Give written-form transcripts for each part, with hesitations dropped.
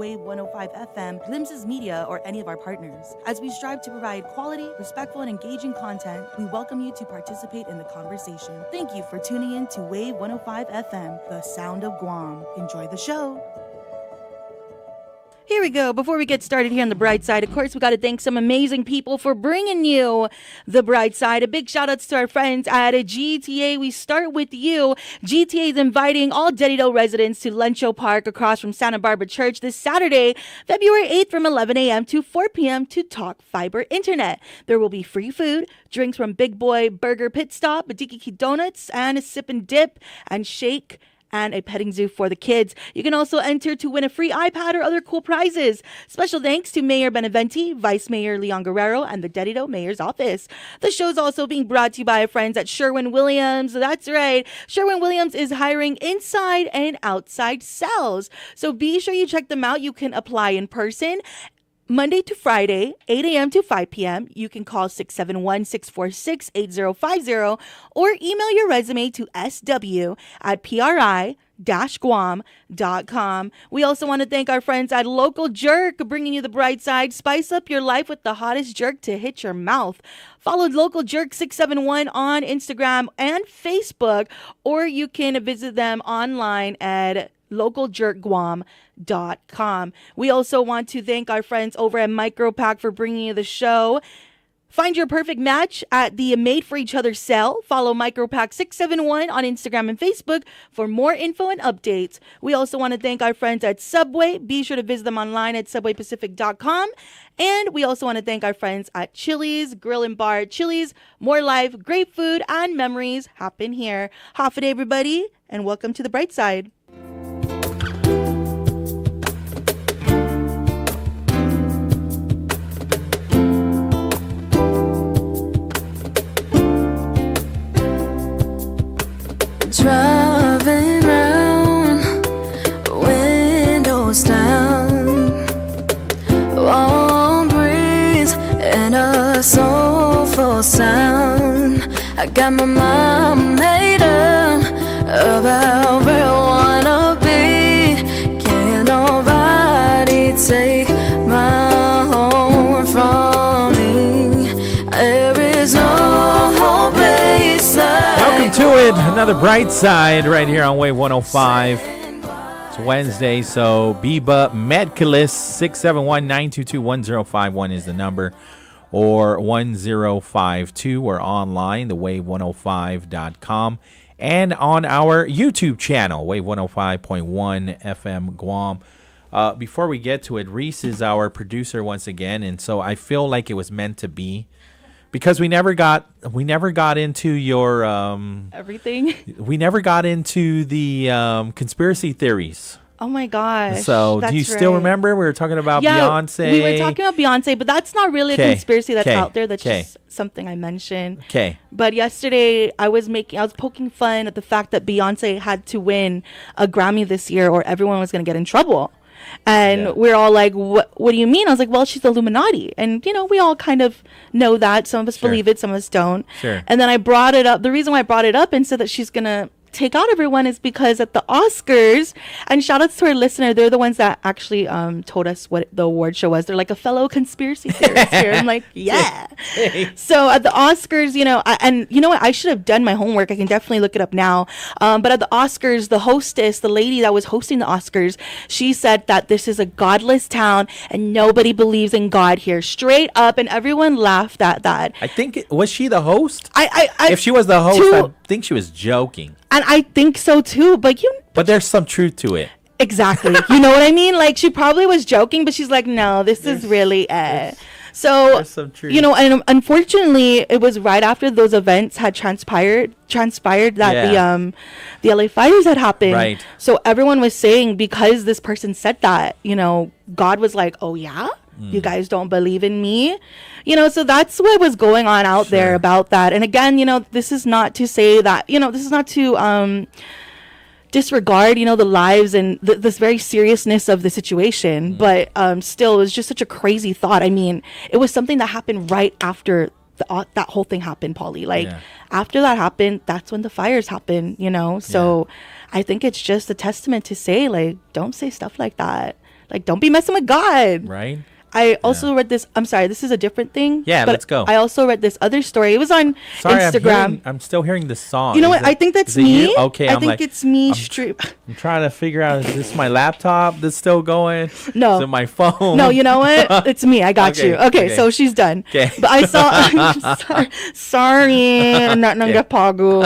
Wave 105 FM, Glimpses Media, or any of our partners. As we strive to provide quality, respectful, and engaging content, we welcome you to participate in the conversation. Thank you for tuning in to Wave 105 FM, the sound of Guam. Enjoy the show. Here we go. Before we get started here on the Brightside, of course, we got to thank some amazing people for bringing you the Brightside. A big shout outs to our friends at GTA. We start with you. GTA is inviting all Dedito residents to Lencho Park across from Santa Barbara Church this Saturday, February 8th from 11 a.m. to 4 p.m. to talk fiber internet. There will be free food, drinks from Big Boy Burger Pit Stop, Badikiki Donuts, and a sip and dip and shake, and a petting zoo for the kids. You can also enter to win a free iPad or other cool prizes. Special thanks to Mayor Beneventi, Vice Mayor Leon Guerrero, and the Dedito Mayor's Office. The show is also being brought to you by our friends at Sherwin-Williams. That's right. Sherwin-Williams is hiring inside and outside sales. So be sure you check them out. You can apply in person Monday to Friday, 8 a.m. to 5 p.m. You can call 671-646-8050 or email your resume to sw@pri-guam.com. We also want to thank our friends at Local Jerk, bringing you the bright side. Spice up your life with the hottest jerk to hit your mouth. Follow Local Jerk 671 on Instagram and Facebook, or you can visit them online at localjurkguam.com. We also want to thank our friends over at Micropack for bringing you the show. Find your perfect match at the Made for Each Other sale. Follow Micropack 671 on Instagram and Facebook for more info and updates. We also want to thank our friends at Subway. Be sure to visit them online at subwaypacific.com. And we also want to thank our friends at Chili's Grill and Bar. Chili's, more life, great food, and memories happen here. Half a day, everybody, and welcome to the Bright Side. Driving round, windows down, warm breeze and a soulful sound. I got my mind made up about where I wanna be. Can't nobody take my home from me. There is no place like welcome to it, another Bright Side right here on Wave 105. It's Wednesday, so Biba Medcalis 671-922-1051 is the number, or 1052 or online, thewave105.com, and on our YouTube channel, Wave 105.1 FM Guam. Before we get to it, Reese is our producer once again, and so I feel like it was meant to be. Because we never got into your Everything. We never got into the conspiracy theories. Oh my gosh. So do you still remember we were talking about Beyonce? We were talking about Beyonce, but that's not really a conspiracy that's out there. That's just something I mentioned. Okay. But yesterday I was poking fun at the fact that Beyonce had to win a Grammy this year or everyone was going to get in trouble. And we're all like, what do you mean? I was like, well, she's Illuminati. And, we all kind of know that. Some of us believe it, some of us don't. Sure. And then I brought it up. The reason why I brought it up and said that she's going to take out everyone is because at the Oscars, and shout outs to our listener, they're the ones that actually told us what the award show was. They're like a fellow conspiracy theorist here. I'm like, yeah. So at the Oscars, and you know what? I should have done my homework. I can definitely look it up now. But at the Oscars, the hostess, the lady that was hosting the Oscars, she said that this is a godless town and nobody believes in God here. Straight up. And everyone laughed at that. I think, was she the host? If she was the host, I think she was joking. And I think so too, but there's some truth to it. Exactly. You know what I mean? Like, she probably was joking, but she's like, no, this is really So, there's some truth. And unfortunately, it was right after those events had transpired that the LA fires had happened. Right. So everyone was saying, because this person said that, God was like, oh yeah? You guys don't believe in me? So that's what was going on out there about that. And again, this is not to say that, this is not to disregard, the lives and this very seriousness of the situation. But still, it was just such a crazy thought. I mean, it was something that happened right after that whole thing happened, Pauly. Like, after that happened, that's when the fires happened, So I think it's just a testament to say, like, don't say stuff like that. Like, don't be messing with God. Right. I also read this. I'm sorry, this is a different thing. Yeah, but let's go. I also read this other story. It was on Sorry, Instagram. I'm still hearing the song. You know what? I think that's is it me. you? Okay, I I'm think like, it's me. I'm trying to figure out, is this my laptop that's still going? No. Is it my phone? No, you know what? It's me. I got Okay, you. Okay, okay. so she's done. Okay. But I saw. sorry, not nangapago.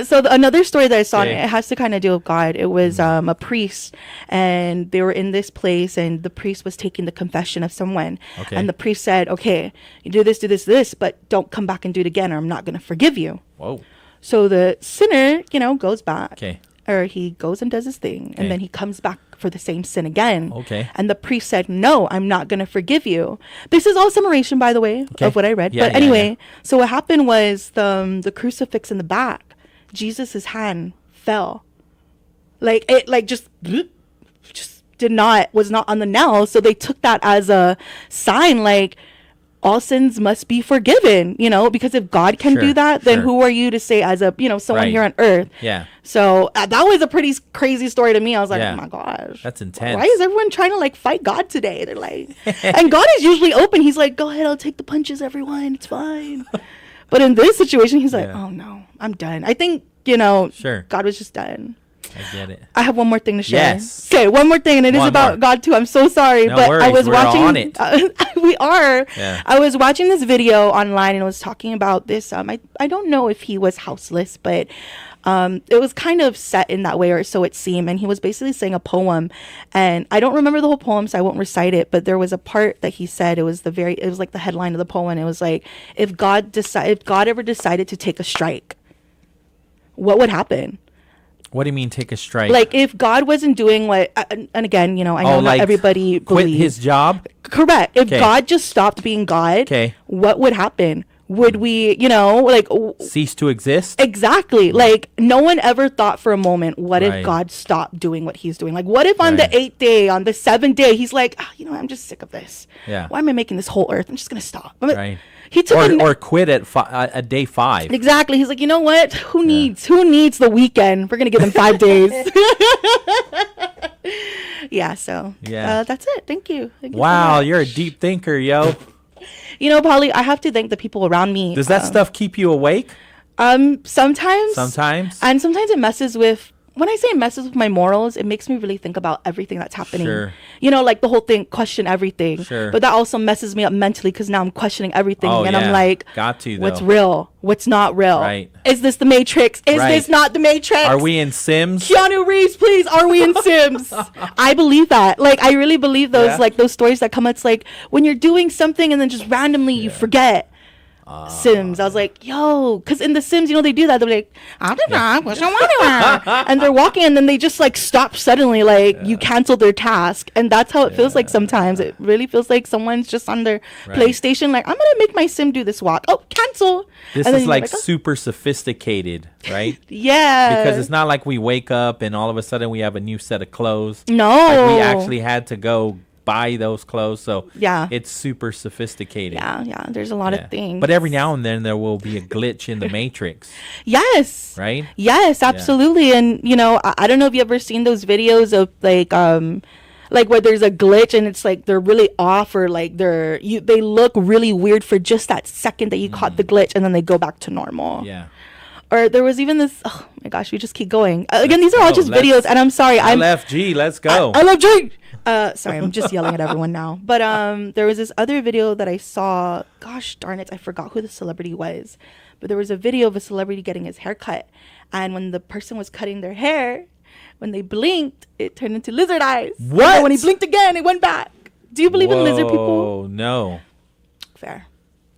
So another story that I saw, and Okay. it has to kind of do with God. It was a priest, and they were in this place, and the priest was taking the confession of someone, Okay. and the priest said, "Okay, you do this, this, but don't come back and do it again, or I'm not going to forgive you." Whoa. So the sinner, goes back. Okay. Or he goes and does his thing, Okay. and then he comes back for the same sin again. Okay. And the priest said, "No, I'm not going to forgive you." This is all summation, by the way, Okay. of what I read. Yeah, but yeah, anyway, yeah. so what happened was the crucifix in the back, Jesus's hand fell, like it, like just was not on the nail. So they took that as a sign, like, all sins must be forgiven, because if God can Sure, do that, then sure. who are you to say as a, someone Right. here on earth? Yeah. So that was a pretty crazy story to me. I was like, Yeah. oh my gosh. That's intense. Why is everyone trying to like fight God today? They're like, and God is usually open. He's like, go ahead, I'll take the punches, everyone. It's fine. But in this situation, he's like, Yeah. oh no, I'm done. I think, Sure. God was just done. I get it. I have one more thing to share. Yes. Okay, one more thing, and it is One about more. God too. I'm so sorry, No but I worries, was we're watching. on it. We are. Yeah. I was watching this video online, and it was talking about this. I don't know if he was houseless, but it was kind of set in that way, or so it seemed. And he was basically saying a poem, and I don't remember the whole poem, so I won't recite it. But there was a part that he said. It was like the headline of the poem. It was like, if God ever decided to take a strike, what would happen? What do you mean take a strike? Like, if God wasn't doing what, and again, I know not like everybody quit believes. his job? Correct. If 'Kay. God just stopped being God, 'Kay. what would happen? Would we, like, Cease to exist? exactly. Like, no one ever thought for a moment, what Right. if God stopped doing what he's doing? Like, what if on Right. the 8th day, on the 7th day, he's like, I'm just sick of this. Yeah. Why am I making this whole earth? I'm just going to stop. Right. He took Or quit at day 5. exactly. He's like, you know what? Who needs the weekend? We're gonna give them 5 days. Yeah. So Yeah. that's it. Thank you. Thank you so Wow, much. you're a deep thinker, yo. Pauly, I have to thank the people around me. Does that stuff keep you awake? Sometimes. Sometimes? And sometimes it messes with. When I say it messes with my morals, it makes me really think about everything that's happening. Sure. Like the whole thing, question everything. Sure. But that also messes me up mentally because now I'm questioning everything. Oh, and yeah. I'm like, Got to, what's though. real? What's not real? Right. Is this the Matrix? Is Right. this not the Matrix? Are we in Sims? Keanu Reeves, please, are we in Sims? I believe that. Like, I really believe those, Yeah. like, those stories that come. It's like when you're doing something and then just randomly you forget. Sims. I was like, yo, because in the Sims, they do that. They're like, and they're walking, and then they just like stop suddenly, like you canceled their task, and that's how it feels like sometimes. It really feels like someone's just on their Right. PlayStation, like, I'm gonna make my Sim do this walk. Oh, cancel. This And then is you're like oh, super sophisticated, right? yeah, Because it's not like we wake up and all of a sudden we have a new set of clothes. no, Like we actually had to go buy those clothes. So Yeah. it's super sophisticated. yeah. There's a lot Yeah. of things, But every now and then there will be a glitch in the matrix, yes, right? Yes, absolutely. And I don't know if you ever seen those videos of like where there's a glitch and it's like they're really off, or like they look really weird for just that second that you caught the glitch, and then they go back to normal. Yeah. Or there was even this. Oh my gosh, we just keep going. Again, these are all go. just videos, and I'm sorry. LFG, let's go. I love drink. Sorry, I'm just yelling at everyone now. But there was this other video that I saw. Gosh darn it, I forgot who the celebrity was. But there was a video of a celebrity getting his hair cut, and when the person was cutting their hair, when they blinked, it turned into lizard eyes. What? And then when he blinked again, it went back. Do you believe in lizard people? Oh, no. Fair.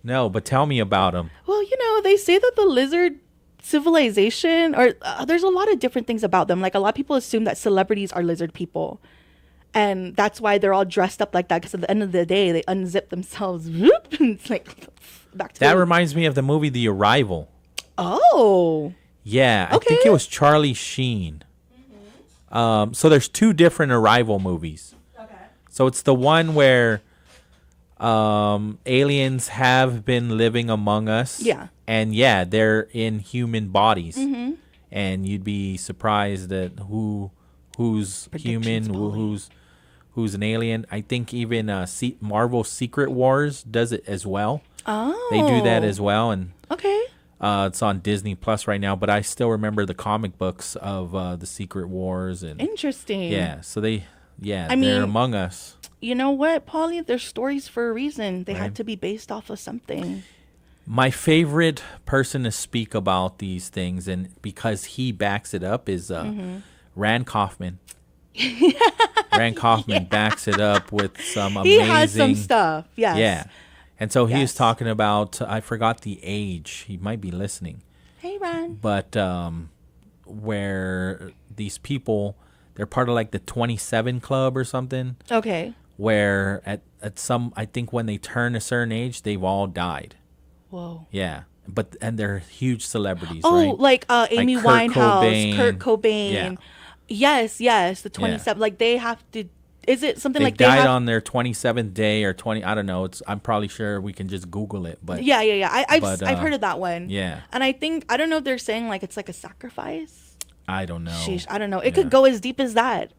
No, but tell me about them. Well, they say that the lizard civilization, or there's a lot of different things about them. Like, a lot of people assume that celebrities are lizard people, and that's why they're all dressed up like that, because at the end of the day they unzip themselves, whoop, and it's like back to That reminds me of the movie The Arrival. oh Yeah, I think Okay. it was Charlie Sheen. So there's 2 different Arrival movies. okay. So it's the one where aliens have been living among us. Yeah. And they're in human bodies. And you'd be surprised at who's human, Predictions, Pauly. who's an alien. I think even Marvel Secret Wars does it as well. Oh. They do that as well, and Okay. it's on Disney Plus right now. But I still remember the comic books of the Secret Wars, and Interesting. yeah, so they're mean, among us. You know what, Pauly? They're stories for a reason. They Right. had to be based off of something. My favorite person to speak about these things, and because he backs it up, is Rand Kaufman. Rand Kaufman backs it up with some amazing. He has some stuff. Yes. Yeah. And so he was Yes. talking about, I forgot the age. He might be listening. Hey, Ron. But where these people, they're part of like the 27 Club or something, Okay. where at some, I think when they turn a certain age, they've all died. Whoa. Yeah. And they're huge celebrities, Oh, right? like Amy Kurt Winehouse, Cobain. Kurt Cobain. Yeah. Yes, the 27. Like they have to. Is it something They like they died have? on their 27th day or 20. I don't know. I'm probably sure we can just Google it. But Yeah. but, I've heard of that one. yeah, And I don't know if they're saying like it's like a sacrifice. I don't know. Sheesh, I don't know. It could go as deep as that.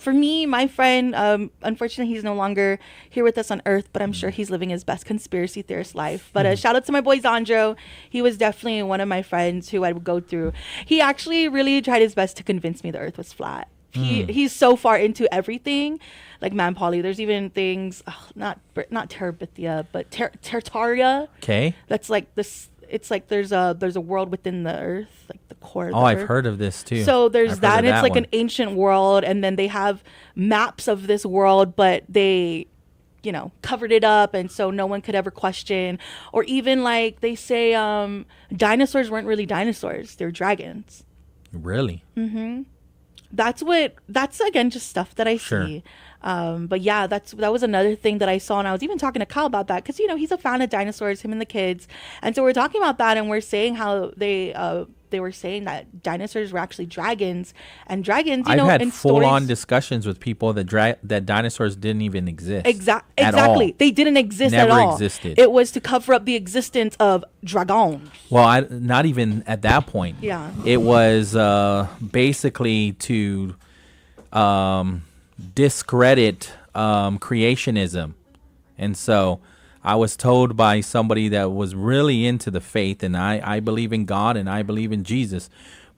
For me, my friend, unfortunately, he's no longer here with us on Earth, but I'm sure he's living his best conspiracy theorist life. But shout out to my boy Zandro. He was definitely one of my friends who I would go through. He actually really tried his best to convince me the Earth was flat. He's so far into everything. Like, man, Pauly, there's even things, not Terabithia, but Tartaria. Okay. That's like this. It's like there's a world within the Earth, like the core of the I've Earth. heard of this too. So there's I've heard that, of and it's like one. an ancient world, and then they have maps of this world, but they, covered it up, and so no one could ever question. Or even like they say, dinosaurs weren't really dinosaurs; they're dragons. Really? That's again just stuff that I Sure. see. But yeah, that was another thing that I saw, and I was even talking to Kyle about that because he's a fan of dinosaurs, him and the kids, and so we're talking about that, and we're saying how they were saying that dinosaurs were actually dragons, and dragons, I've had in full-on stories, discussions with people that dinosaurs didn't even exist. exactly, at all. they didn't exist Never at all. existed. It was to cover up the existence of dragons. Well, not even at that point. Yeah. It was basically to discredit creationism. And so I was told by somebody that was really into the faith, and I believe in God and I believe in Jesus,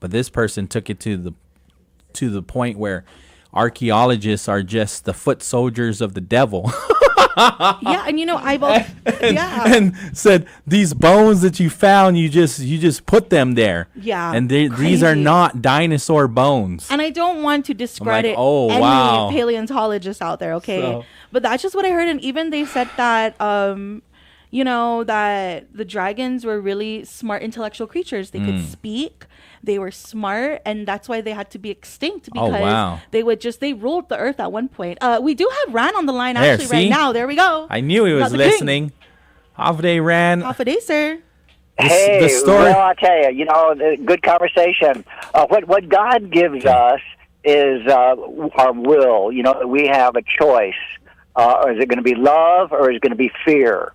but this person took it to the point where archaeologists are just the foot soldiers of the devil. Yeah, and yeah. And said these bones that you found, you just put them there. Yeah, and these are crazy. not dinosaur bones. And I don't want to discredit oh, any wow. paleontologists out there, okay? So- But that's just what I heard. And even they said that, that the dragons were really smart intellectual creatures. They could speak. They were smart. And that's why they had to be extinct because wow. they ruled the earth at one point. We do have Ran on the line There, actually see? right now. There we go. I knew he Got was the king. listening. Half a day ran. Half a day, sir. Hey, the story. well, I'll tell you, good conversation. What God gives us is our will. We have a choice. Or is it going to be love or is it going to be fear?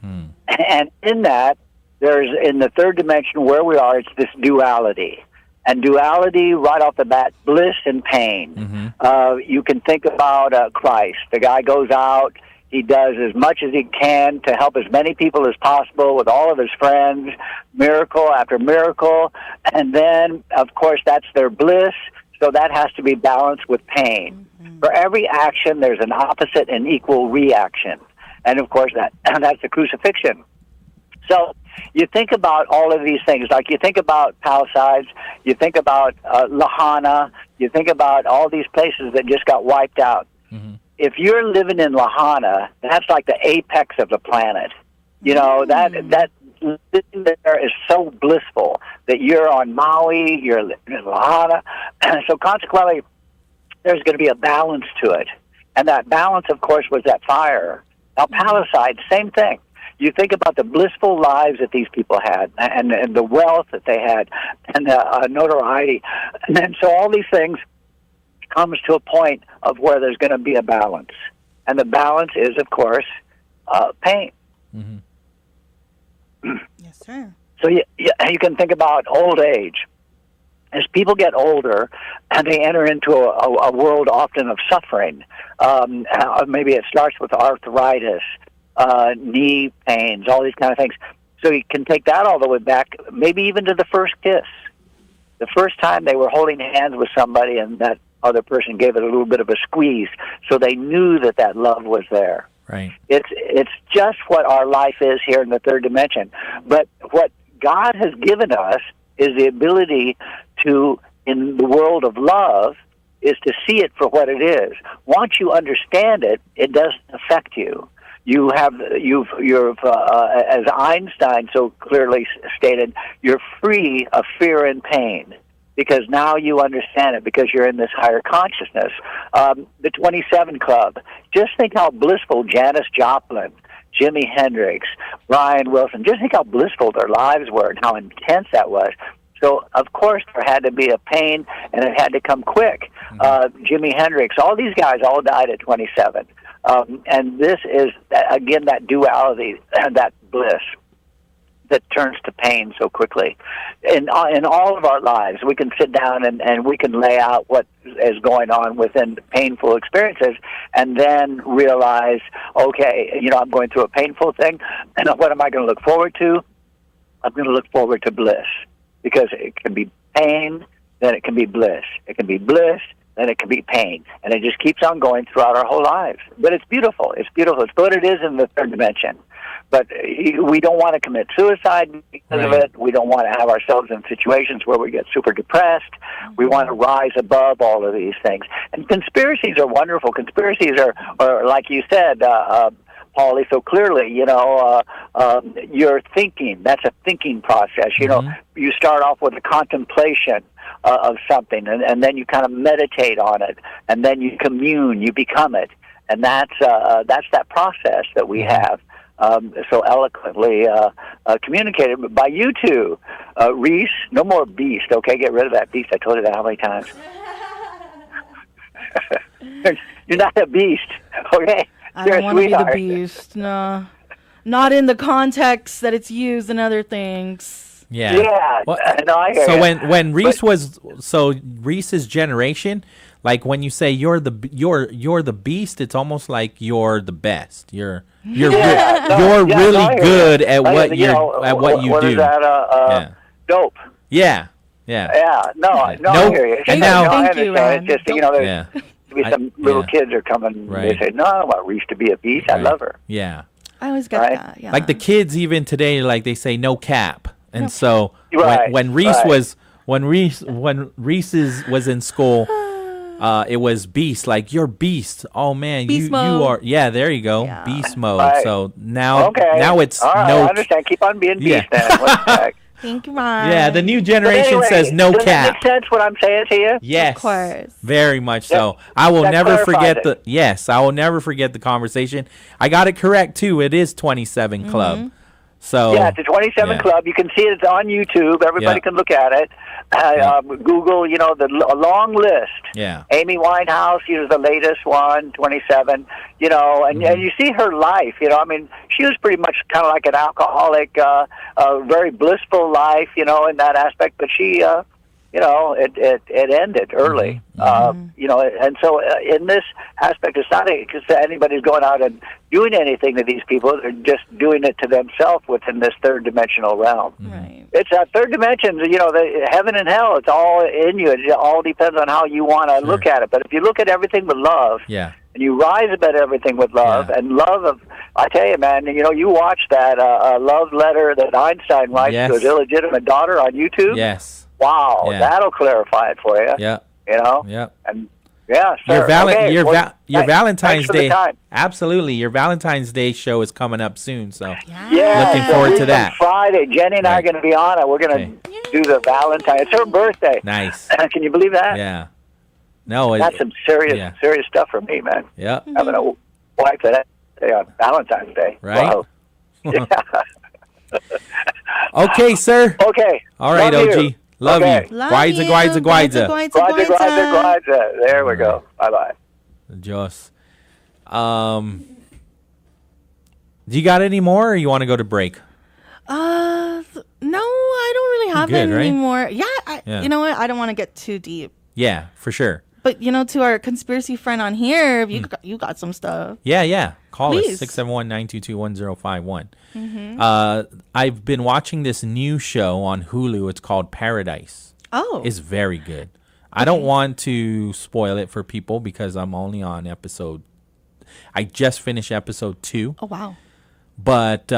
And in that, in the third dimension where we are, it's this duality. And duality, right off the bat, bliss and pain. You can think about Christ. The guy goes out. He does as much as he can to help as many people as possible with all of his friends, miracle after miracle. And then, of course, that's their bliss, so that has to be balanced with pain. For every action, there's an opposite and equal reaction. And, of course, that's the crucifixion. So you think about all of these things, like you think about Palisades, you think about Lahana, you think about all these places that just got wiped out. If you're living in Lahana, that's like the apex of the planet. That living there is so blissful that you're on Maui, you're in Lahana. So consequently, there's going to be a balance to it. And that balance, of course, was that fire. Now, Palisade, same thing. You think about the blissful lives that these people had and the wealth that they had and the notoriety. And then so all these things comes to a point of where there's going to be a balance. And the balance is, of course, pain. Yes, sir. So you can think about old age. as people get older and they enter into a world often of suffering, maybe it starts with arthritis, knee pains, all these kind of things. So you can take that all the way back, maybe even to the first kiss. The first time they were holding hands with somebody and that other person gave it a little bit of a squeeze, so they knew that that love was there. Right. It's just what our life is here in the third dimension. But what God has given us is the ability to, in the world of love, is to see it for what it is. Once you understand it, it doesn't affect you. You've as Einstein so clearly stated, you're free of fear and pain because now you understand it because you're in this higher consciousness. The 27 Club, just think how blissful Janis Joplin, Jimi Hendrix, Brian Wilson, just think how blissful their lives were and how intense that was. So, of course, there had to be a pain, and it had to come quick. Jimi Hendrix, all these guys all died at 27. And this is, again, that duality, that bliss that turns to pain so quickly. In all of our lives, we can sit down and we can lay out what is going on within painful experiences and then realize, okay, I'm going through a painful thing, and what am I going to look forward to? I'm going to look forward to bliss. Because it can be pain, then it can be bliss. It can be bliss, then it can be pain. And it just keeps on going throughout our whole lives. But it's beautiful. It's beautiful. It's what it is in the third dimension. But we don't want to commit suicide because of it. We don't want to have ourselves in situations where we get super depressed. We want to rise above all of these things. And conspiracies are wonderful. Conspiracies are like you said, Pauly, so clearly, you're thinking. That's a thinking process. You start off with a contemplation of something, and then you kind of meditate on it, and then you commune, you become it, and that's that process that we have so eloquently communicated by you two. Reese, no more beast, okay? Get rid of that beast. I told you that how many times? You're not a beast, okay? I don't want to be the beast. No, not in the context that it's used in other things. Yeah. Yeah. Well, no, I hear so you. when Reese Reese's generation, like when you say you're the beast, it's almost like you're the best. You're really good at what what you do. Is that, dope. Yeah. Yeah. No, I hear you. And now, I Thank you, understand. It's just yeah. maybe some little kids are coming. Right. They say, "No, I don't want Reese to be a beast. I love her." Yeah. I always get that. Yeah. Like the kids even today, like they say no cap, and so Right, when Reese right. was when Reese's was in school, it was beast. Like you're beast. Oh man, Beast you mode. are. Yeah, there you go, Yeah. beast mode. Right. So now it's all right, no. I understand. Keep on being beast Yeah. then. What the heck? Thank you, Ron. Yeah, the new But generation anyway, says no does that cap. make sense what I'm saying to you? Yes, Of course. very much That- so. I will that never clarifies forget I will never forget the conversation. I got it correct too. It is 27 Club. So Yeah, it's the 27 yeah. Club. You can see it. It's on YouTube. Everybody Yeah. can look at it. Google, a long list. Yeah. Amy Winehouse, the latest one, 27. And you see her life. She was pretty much kind of like an alcoholic, very blissful life, in that aspect. But she, it ended early. And so in this aspect, it's not because anybody's going out and doing anything to these people. They're just doing it to themselves within this third dimensional realm. Right. It's a third dimension, the heaven and hell. It's all in you. It all depends on how you want to look at it. But if you look at everything with love, Yeah. and you rise above everything with love, Yeah. and love of, I tell you, man, you watch that love letter that Einstein writes Yes. to his illegitimate daughter on YouTube. Yes. Wow, Yeah. that'll clarify it for you. Yeah. And yeah, Your sure. Okay, your well, Valentine's thanks for the Day. time. Absolutely. Your Valentine's Day show is coming up soon, so Yeah, Looking it's a forward week to from that. Friday, Jenny and I are Right. going to be on it. We're going to do the Valentine. It's her birthday. nice. Can you believe that? Yeah. No, That's some serious stuff for me, man. Yeah. Having a wife that day on Valentine's Day. Right? Wow. Yeah. Okay, sir. Okay. All right, Love OG. you. Love Okay. you. Love Guides, you. guides, guides. Glider. There we go. Bye-bye. Just. Do you got any more, or you want to go to break? No, I don't really have Good, any right? more. Yeah, Yeah. You know what? I don't want to get too deep. Yeah, for sure. But, to our conspiracy friend on here, if you got some stuff. Yeah. Call Please. us 671-922-1051. I've been watching this new show on Hulu. It's called Paradise. Oh. It's very good. I don't want to spoil it for people because I'm only on I just finished episode 2. Oh, wow. But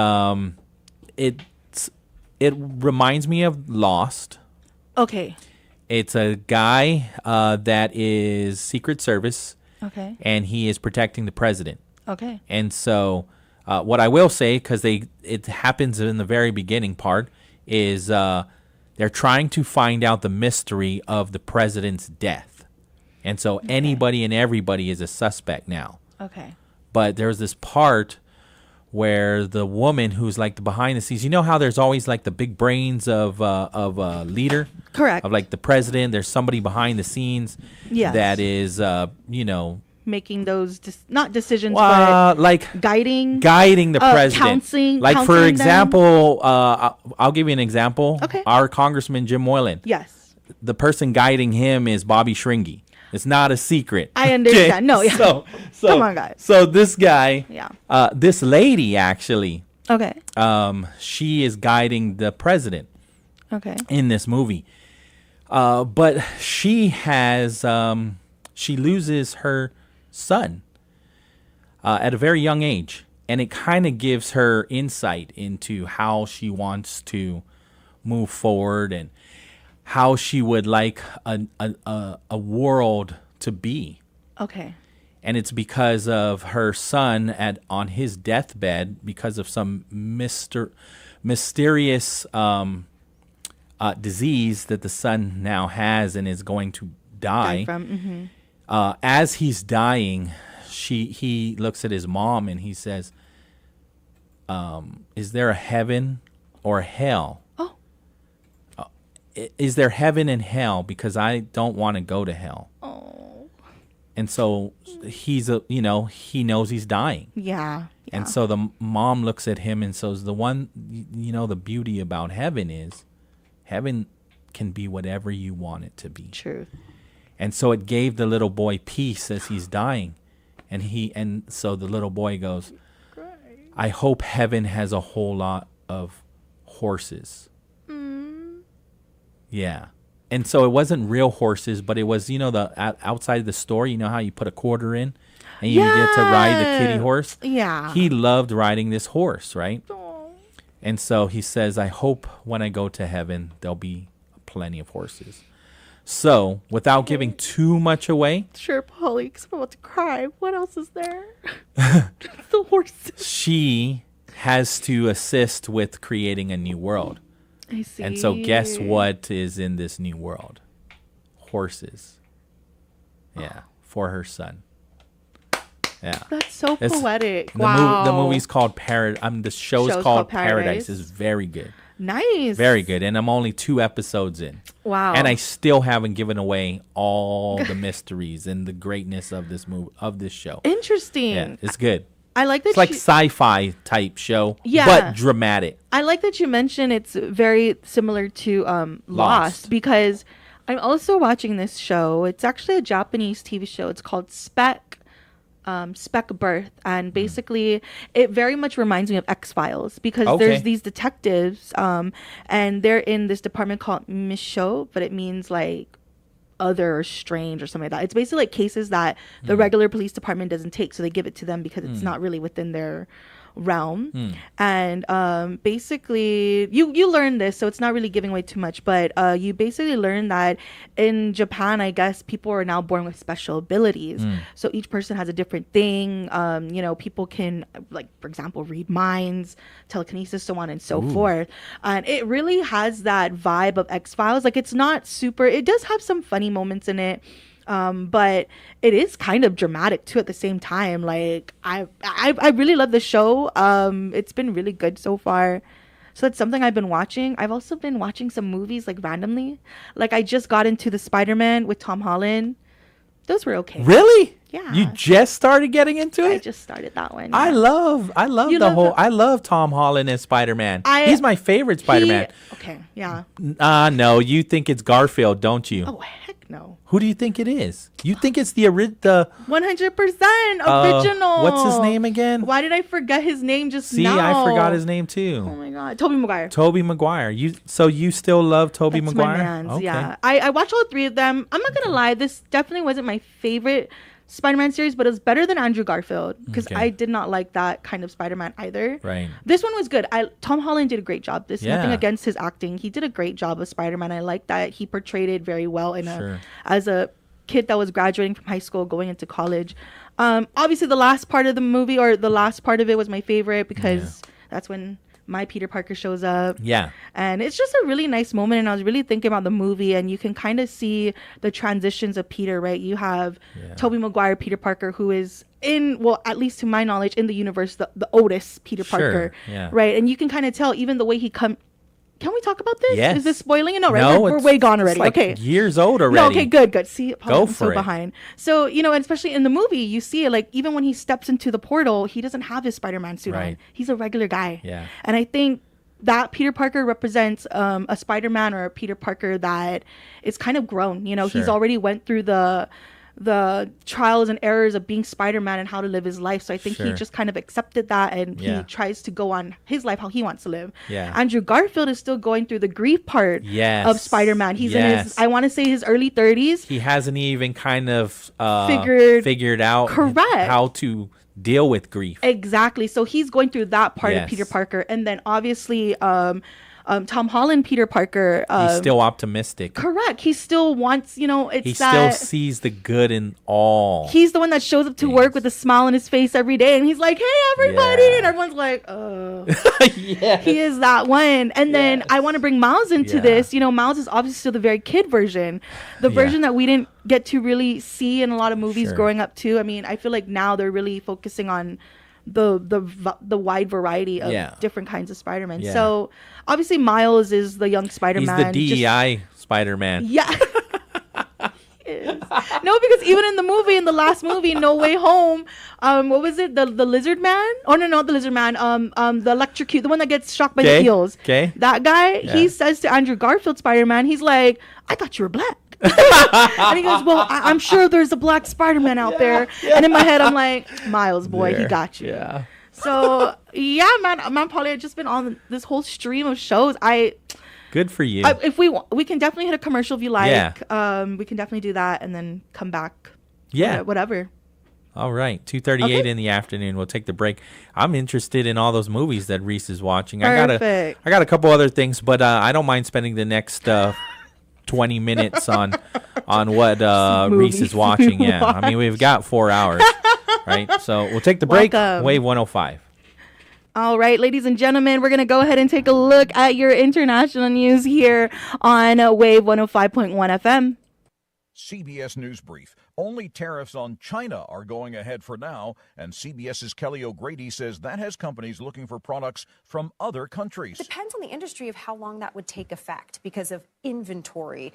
it reminds me of Lost. Okay. It's a guy that is Secret Service. Okay. And he is protecting the president. Okay. And so what I will say, because it happens in the very beginning part, is they're trying to find out the mystery of the president's death. And so anybody and everybody is a suspect now. Okay. But there's this part where the woman who's like the behind the scenes, you know how there's always like the big brains of a leader? Correct. Of like the president. There's somebody behind the scenes that is, making those not decisions, like guiding the president, counseling. Like for example, I'll give you an example. Okay. Our Congressman Jim Moylan. Yes. The person guiding him is Bobby Shringy. It's not a secret. I understand. Okay? No, yeah. So Come on, guys. So this guy, this lady actually, okay, she is guiding the president. Okay. In this movie, but she has she loses her son at a very young age, and it kind of gives her insight into how she wants to move forward and how she would like a world to be. Okay. And it's because of her son on his deathbed, because of some mysterious disease that the son now has and is going to die. From. As he's dying, he looks at his mom and he says, "Is there a heaven or a hell?" Oh. Is there heaven and hell? Because I don't want to go to hell. Oh. And so he knows he's dying. Yeah. And so the mom looks at him and says, the beauty about heaven is heaven can be whatever you want it to be. True. And so it gave the little boy peace as he's dying. And so the little boy goes, I hope heaven has a whole lot of horses. Yeah. And so it wasn't real horses, but it was, the outside of the store, how you put a quarter in and you get to ride the kitty horse. Yeah. He loved riding this horse, right? Aww. And so he says, I hope when I go to heaven, there'll be plenty of horses. So without giving too much away. Sure, Pauly, because I'm about to cry. What else is there? The horses. She has to assist with creating a new world. I see. And so guess what is in this new world? Horses. Yeah, for her son. Yeah. That's so It's- poetic. The movie's called the show's called Paradise. It's very good. Nice. Very good. And I'm only 2 episodes in. Wow. And I still haven't given away all the mysteries and the greatness of this show. Interesting. Yeah, it's good. I like that. It's like sci-fi type show, Yeah. but dramatic. I like that you mentioned it's very similar to Lost, because I'm also watching this show. It's actually a Japanese TV show. It's called Spec Birth, and basically it very much reminds me of X-Files, because there's these detectives and they're in this department called Misho, but it means like other or strange or something like that. It's basically like cases that the regular police department doesn't take, so they give it to them because it's not really within their realm. And basically you learn this, so it's not really giving away too much, but you basically learn that in Japan, I guess, people are now born with special abilities. So each person has a different thing. People can, like, for example, read minds, telekinesis, so on and so forth. And it really has that vibe of X-Files. Like, it's not super, it does have some funny moments in it, but it is kind of dramatic too at the same time. Like, I really love the show. It's been really good so far. So that's something I've been watching. I've also been watching some movies, like, randomly. Like, I just got into the Spider-Man with Tom Holland. Those were okay. Really? Yeah. You just started getting into I it? just started that one. I yeah. love You the love whole. the- I love Tom Holland as Spider-Man. I- He's my favorite Spider-Man. Okay, yeah. No, you think it's Garfield, don't you? Oh, heck no. Who do you think it is? You think it's the 100% original. What's his name again? Why did I forget his name just See, now? I forgot his name Oh too. my God. Tobey Maguire. Toby Maguire. You still love Toby That's Maguire? my man's, Okay. yeah. I watched all three of them. I'm not going to lie. This definitely wasn't my favorite Spider-Man series, but it was better than Andrew Garfield because Okay. I did not like that kind of Spider-Man either. Right. This one was good. Tom Holland did a great job. There's nothing Yeah. against his acting. He did a great job of Spider-Man. I like that he portrayed it very well Sure. as a kid that was graduating from high school, going into college. Obviously, the last part of the movie or the last part of it was my favorite because that's when my Peter Parker shows up. Yeah. And it's just a really nice moment. And I was really thinking about the movie, and you can kind of see the transitions of Peter, right? You have Tobey Maguire, Peter Parker, who is at least to my knowledge, in the universe, the oldest Peter Parker, yeah. right? And you can kind of tell even the way he Can we talk about this? Yes. Is this spoiling it? No, right? No, we're it's- way gone it's already. like Okay. years old already. No, okay, good. See, Go I'm for so it. behind. So, and especially in the movie, you see it, like, even when he steps into the portal, he doesn't have his Spider-Man suit on. Right. He's a regular guy. Yeah. And I think that Peter Parker represents a Spider-Man or a Peter Parker that is kind of grown. He's Sure. already went through the trials and errors of being Spider-Man and how to live his life. So I think he Sure. just kind of accepted that, and Yeah. he tries to go on his life how he wants to live. Yeah. Andrew Garfield is still going through the grief part Yes. of Spider-Man. He's in Yes. his, I want to say, his early 30s. He hasn't even kind of Figured out correct. how to deal with grief. Exactly. So he's going through that part Yes. of Peter Parker. And then obviously Tom Holland, Peter Parker. He's still optimistic. Correct. He still wants, it's He still that sees the good in all. he's the one that shows up to work with a smile on his face every day. And he's like, hey, everybody. Yeah. And everyone's like, oh. Yeah. He is that one. And then Yes. I want to bring Miles into Yeah. this. Miles is obviously still the very kid version, the version that we didn't get to really see in a lot of movies Sure. growing up too. I mean, I feel like now they're really focusing on the wide variety of different kinds of Spider-Man. Yeah. So obviously Miles is the young He's Spider-Man. the DEI Spider-Man. Yeah. He is. No, because even in the movie, in the last movie, No Way Home, what was it? The lizard man? Oh no, not the lizard man. The electrocute, the one that gets shocked by the heels. Okay. That guy, Yeah. he says to Andrew Garfield, Spider-Man, he's like, I thought you were black. And he goes, well, I'm sure there's a black Spider-Man out there. And in my head, I'm like, Miles, boy, he There. got you. Yeah. So yeah, man, Pauly, I've just been on this whole stream of shows. Good for you. If we can definitely hit a commercial if you like. Yeah. We can definitely do that and then come back. Yeah. Whatever. All right, 2:38 Okay. in the afternoon. We'll take the break. I'm interested in all those movies that Reese is watching. Perfect. I got a couple other things, but I don't mind spending the next 20 minutes on what Reese movies is watching. we Yeah, I mean we've got 4 hours, right? So we'll take the break. Welcome. Wave 105. All right, ladies and gentlemen, we're going to go ahead and take a look at your international news here on Wave 105.1 FM. CBS News Brief. Only tariffs on China are going ahead for now, and CBS's Kelly O'Grady says that has companies looking for products from other countries. Depends on the industry of how long that would take effect because of inventory,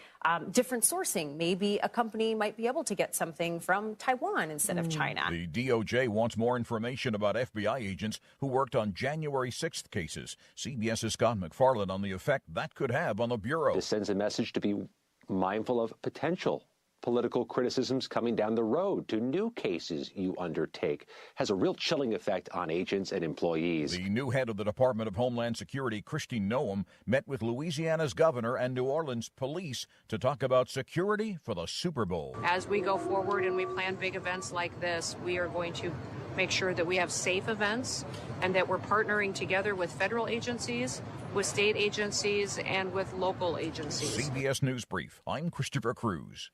different sourcing. Maybe a company might be able to get something from Taiwan instead of China. The DOJ wants more information about FBI agents who worked on January 6th cases. CBS's Scott McFarland on the effect that could have on the Bureau. This sends a message to be mindful of potential political criticisms coming down the road to new cases you undertake. Has a real chilling effect on agents and employees. The new head of the Department of Homeland Security, Kristi Noem, met with Louisiana's governor and New Orleans police to talk about security for the Super Bowl. As we go forward and we plan big events like this, we are going to make sure that we have safe events and that we're partnering together with federal agencies, with state agencies, and with local agencies. CBS News Brief. I'm Christopher Cruz.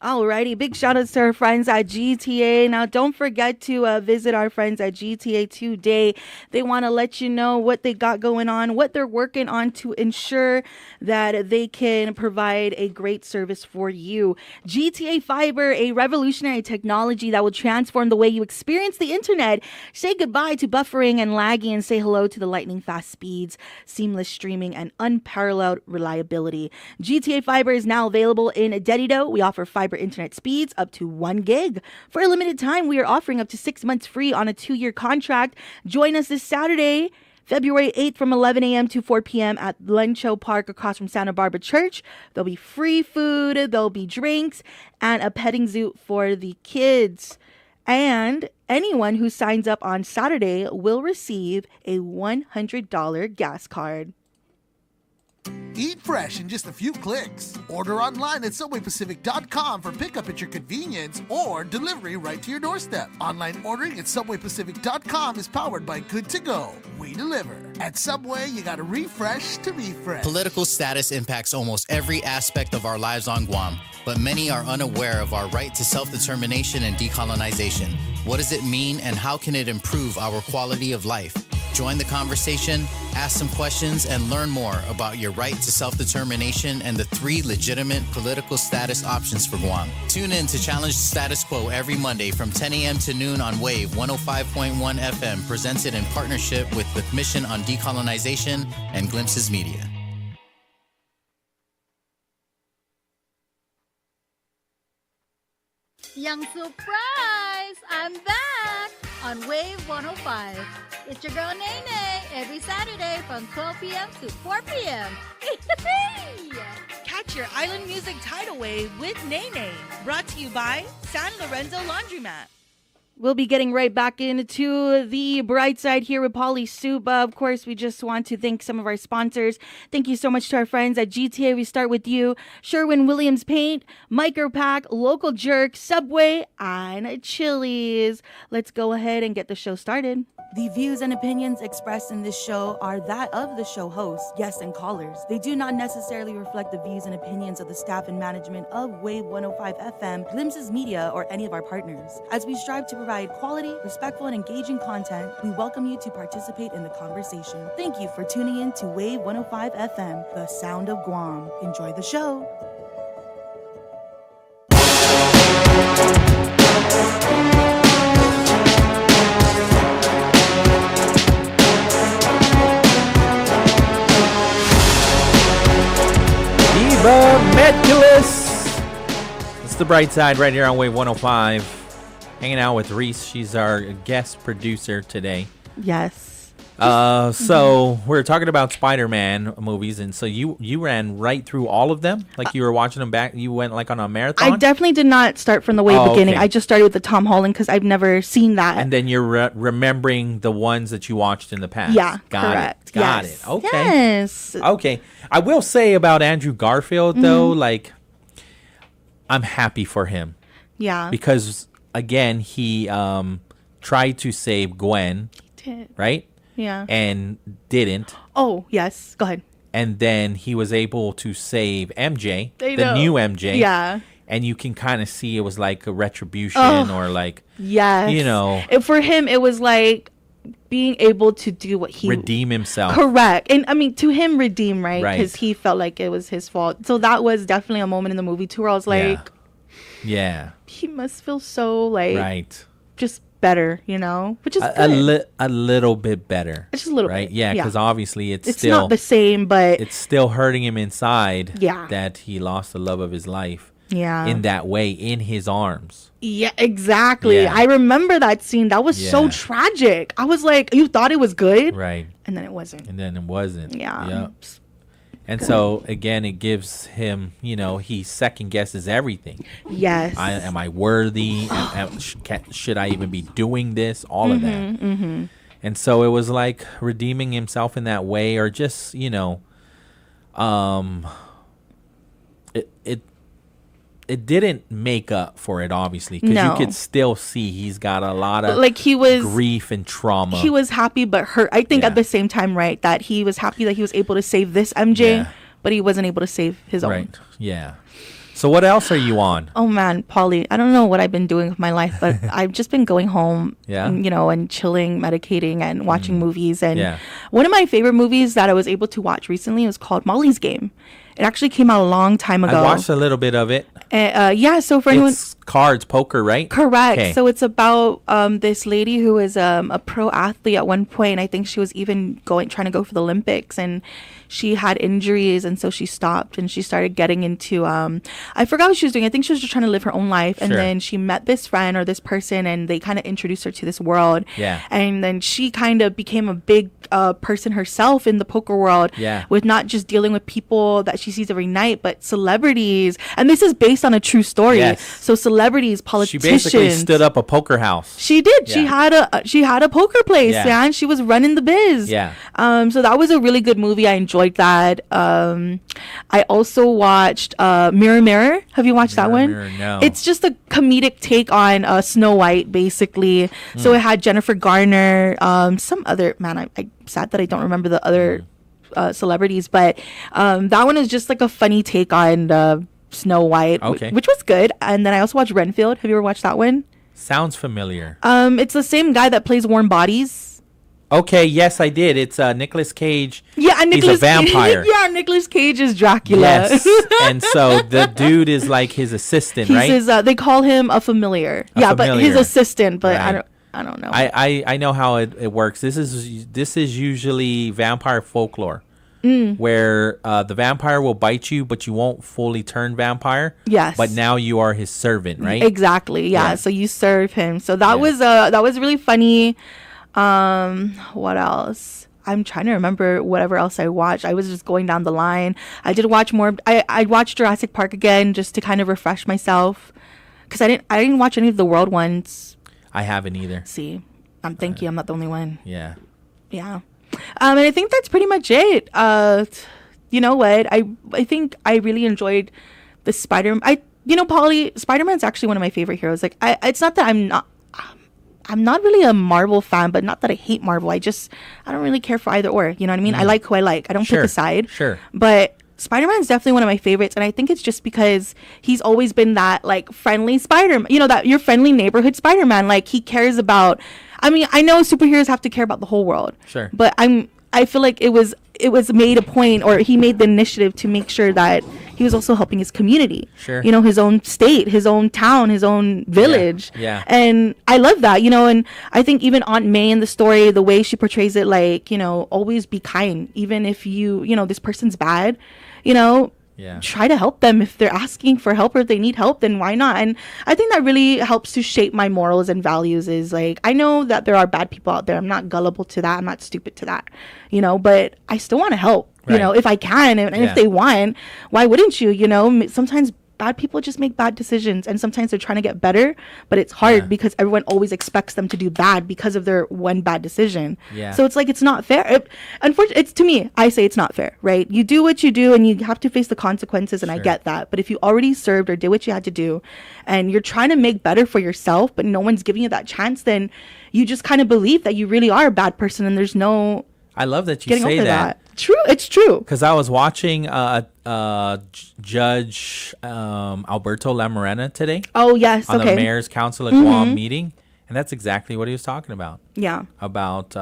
Alrighty, big shout outs to our friends at GTA. Now, don't forget to visit our friends at GTA today. They want to let you know what they got going on, what they're working on to ensure that they can provide a great service for you. GTA Fiber, a revolutionary technology that will transform the way you experience the internet. Say goodbye to buffering and lagging and say hello to the lightning fast speeds, seamless streaming, and unparalleled reliability. GTA Fiber is now available in Dedido. We offer fiber fiber internet speeds up to 1 gig. For a limited time, we are offering up to 6 months free on a 2-year contract. Join us this Saturday, February 8th from 11 a.m. to 4 p.m. at Lencho Park across from Santa Barbara Church. There'll be free food, there'll be drinks, and a petting zoo for the kids. And anyone who signs up on Saturday will receive a $100 gas card. Eat fresh in just a few clicks. Order online at SubwayPacific.com for pickup at your convenience or delivery right to your doorstep. Online ordering at SubwayPacific.com is powered by Good To Go. We deliver. At Subway, you gotta refresh to be fresh. Political status impacts almost every aspect of our lives on Guam, but many are unaware of our right to self-determination and decolonization. What does it mean and how can it improve our quality of life? Join the conversation, ask some questions, and learn more about your right to self-determination and the 3 legitimate political status options for Guam. Tune in to Challenge the Status Quo every Monday from 10 a.m. to noon on Wave 105.1 FM, presented in partnership with the Commission on Decolonization and Glimpses Media. Young surprise! I'm back on Wave 105. It's your girl Nene every Saturday from 12 p.m. to 4 p.m. Catch your island music tidal wave with Nene. Brought to you by San Lorenzo Laundromat. We'll be getting right back into the Brightside here with Pauly, Suba. Of course, we just want to thank some of our sponsors. Thank you so much to our friends at GTA. We start with you, Sherwin-Williams Paint, Micropack, Local Jerk, Subway, and Chili's. Let's go ahead and get the show started. The views and opinions expressed in this show are that of the show hosts, guests, and callers. They do not necessarily reflect the views and opinions of the staff and management of Wave 105 FM, Glimpses Media, or any of our partners. As we strive to provide quality, respectful, and engaging content, we welcome you to participate in the conversation. Thank you for tuning in to Wave 105 FM, the sound of Guam. Enjoy the show. Meculus. It's the Bright Side right here on Wave 105. Hanging out with Reese. She's our guest producer today. Yes. So we're talking about Spider-Man movies, and so you ran right through all of them, like you were watching them back. You went like on a marathon. I definitely did not start from the way beginning. Okay. I just started with the Tom Holland because I've never seen that. And then you're remembering the ones that you watched in the past. Yeah, correct. Got it. Okay. Yes. Okay. I will say about Andrew Garfield though, like I'm happy for him. Yeah. Because again, he tried to save Gwen. He did. Right? Yeah. And didn't. Oh, yes. Go ahead. And then he was able to save MJ, the new MJ. Yeah. And you can kind of see it was like a retribution or like, yes. You know. For him, it was like being able to do what he... Redeem himself. Correct. And I mean, to him, redeem, right? Right. Because he felt like it was his fault. So that was definitely a moment in the movie, too, where I was like... Yeah. He must feel so, like... Right. Just better, you know? Which is a little bit better. Just a little right? bit. Yeah, because obviously it's still... It's not the same, but... It's still hurting him inside. Yeah. That he lost the love of his life. Yeah. In that way, in his arms. Yeah, exactly. Yeah. I remember that scene. That was so tragic. I was like, you thought it was good? Right. And then it wasn't. Yeah. Yep. And so, again, it gives him, you know, he second guesses everything. Yes. Am I worthy? Should I even be doing this? All of that. Mm-hmm. And so it was like redeeming himself in that way, or just, you know, it didn't make up for it, obviously, because you could still see he's got a lot of grief and trauma. He was happy but hurt. I think at the same time, right, that he was happy that he was able to save this MJ, but he wasn't able to save his own. Right. Yeah. So what else are you on? Oh man, Pauly, I don't know what I've been doing with my life, but I've just been going home, and, you know, and chilling, meditating, and watching movies. And one of my favorite movies that I was able to watch recently was called Molly's Game. It actually came out a long time ago. I watched a little bit of it. Yeah, so for anyone... It's cards, poker, right? Correct. Okay. So it's about this lady who was a pro athlete at one point. I think she was even trying to go for the Olympics, and she had injuries, and so she stopped and she started getting into I forgot what she was doing. I think she was just trying to live her own life, and then she met this friend or this person, and they kind of introduced her to this world. Yeah. And then she kind of became a big person herself in the poker world. Yeah. With not just dealing with people that she sees every night, but celebrities. And this is based on a true story. Yes. So celebrities, politicians. She basically stood up a poker house. She did. Yeah. She had a poker place, man. She was running the biz. Yeah. So that was a really good movie. I enjoyed that. I also watched Mirror Mirror. Have you watched that one? Mirror, no. It's just a comedic take on Snow White, basically. So it had Jennifer Garner, some other I'm sad that I don't remember the other celebrities, but that one is just like a funny take on Snow White, which was good. And then I also watched Renfield. Have you ever watched that one? Sounds familiar. It's the same guy that plays Warm Bodies. Okay, yes, I did. It's Nicolas Cage. Yeah, and he's a vampire. Yeah, Nicolas Cage is Dracula. Yes, and so the dude is like his assistant, right? He's his, they call him a familiar. But his assistant. But right. I don't know. I know how it works. This is usually vampire folklore. Where the vampire will bite you, but you won't fully turn vampire. Yes. But now you are his servant, right? Exactly. Yeah. So you serve him. So that was really funny. What else? I'm trying to remember whatever else I watched. I was just going down the line. I did watch more. I watched Jurassic Park again just to kind of refresh myself, because I didn't watch any of the world ones. I haven't either. See, thank you. I'm not the only one. Yeah. Yeah. And I think that's pretty much it. You know what? I think I really enjoyed the Pauly, Spider-Man's actually one of my favorite heroes. Like, it's not that I'm not really a Marvel fan, but not that I hate Marvel. I don't really care for either or. You know what I mean? I like who I like. I don't pick a side. Sure. But Spider-Man's definitely one of my favorites, and I think it's just because he's always been that like friendly Spider-Man. You know, that your friendly neighborhood Spider-Man. Like, he cares about. I mean, I know superheroes have to care about the whole world. Sure. But I feel like it was made a point, or he made the initiative to make sure that he was also helping his community. Sure. You know, his own state, his own town, his own village. Yeah. And I love that, you know, and I think even Aunt May in the story, the way she portrays it, like, you know, always be kind, even if you know, this person's bad, you know. Yeah. Try to help them. If they're asking for help or if they need help, then why not? And I think that really helps to shape my morals and values. Is like, I know that there are bad people out there. I'm not gullible to that. I'm not stupid to that, you know, but I still want to help, you know, if I can. And if they want, why wouldn't you? You know, sometimes bad people just make bad decisions, and sometimes they're trying to get better, but it's hard because everyone always expects them to do bad because of their one bad decision. Yeah. So it's like, it's not fair. Unfortunately, it's, to me, I say it's not fair, right? You do what you do and you have to face the consequences, and I get that. But if you already served or did what you had to do and you're trying to make better for yourself, but no one's giving you that chance, then you just kind of believe that you really are a bad person, and there's no I love that you say that. True, it's true. Because I was watching Judge Alberto Lamorena today. Oh, yes. On the Mayor's Council of Guam meeting. And that's exactly what he was talking about. Yeah. About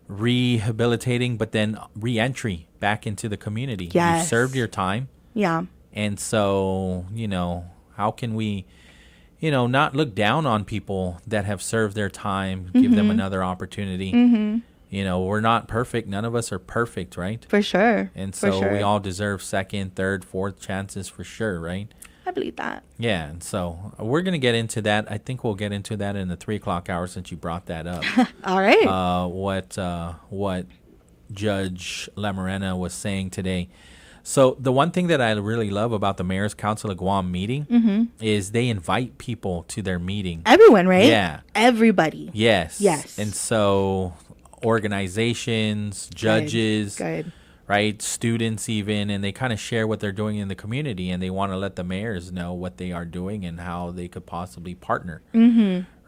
rehabilitating, but then re-entry back into the community. Yes. You served your time. Yeah. And so, you know, how can we, you know, not look down on people that have served their time, give them another opportunity. You know, we're not perfect. None of us are perfect, right? For sure. And so we all deserve second, third, fourth chances for sure, right? I believe that. Yeah, and so we're going to get into that. I think we'll get into that in the 3 o'clock hour since you brought that up. All right. What Judge Lamorena was saying today. So the one thing that I really love about the Mayor's Council of Guam meeting is they invite people to their meeting. Everyone, right? Yeah. Everybody. Yes. Yes. And so organizations, judges, Good. right, students even, and they kind of share what they're doing in the community, and they want to let the mayors know what they are doing and how they could possibly partner.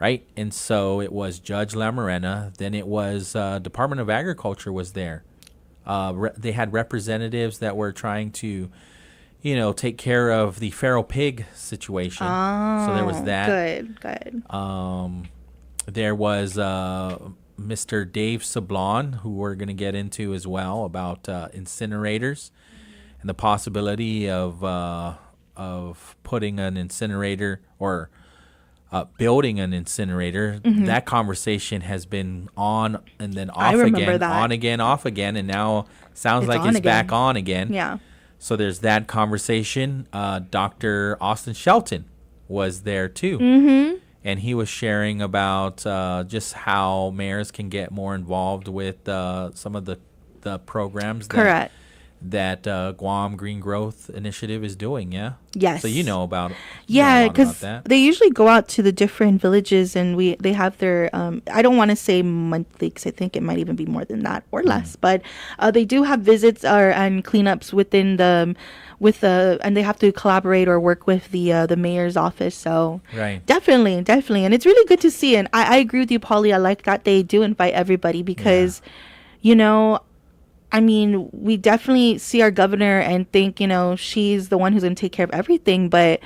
Right? And so it was Judge Lamorena, then it was Department of Agriculture was there. They had representatives that were trying to, you know, take care of the feral pig situation. So there was that. Good. There was Mr. Dave Sablon, who we're going to get into as well, about incinerators. and the possibility of putting an incinerator or building an incinerator. That conversation has been on and then off again, on again, off again, and now sounds like it's back on again. Yeah. So there's that conversation. Dr. Austin Shelton was there too. And he was sharing about just how mayors can get more involved with some of the programs that Guam Green Growth Initiative is doing, yeah? Yes. So you know about because that. they usually go out to the different villages and they have their, I don't want to say monthly because I think it might even be more than that or less, but they do have visits and cleanups within and they have to collaborate or work with the mayor's office. So definitely. And it's really good to see. And I agree with you, Pauly. I like that they do invite everybody because, I mean, we definitely see our governor and think, she's the one who's going to take care of everything. But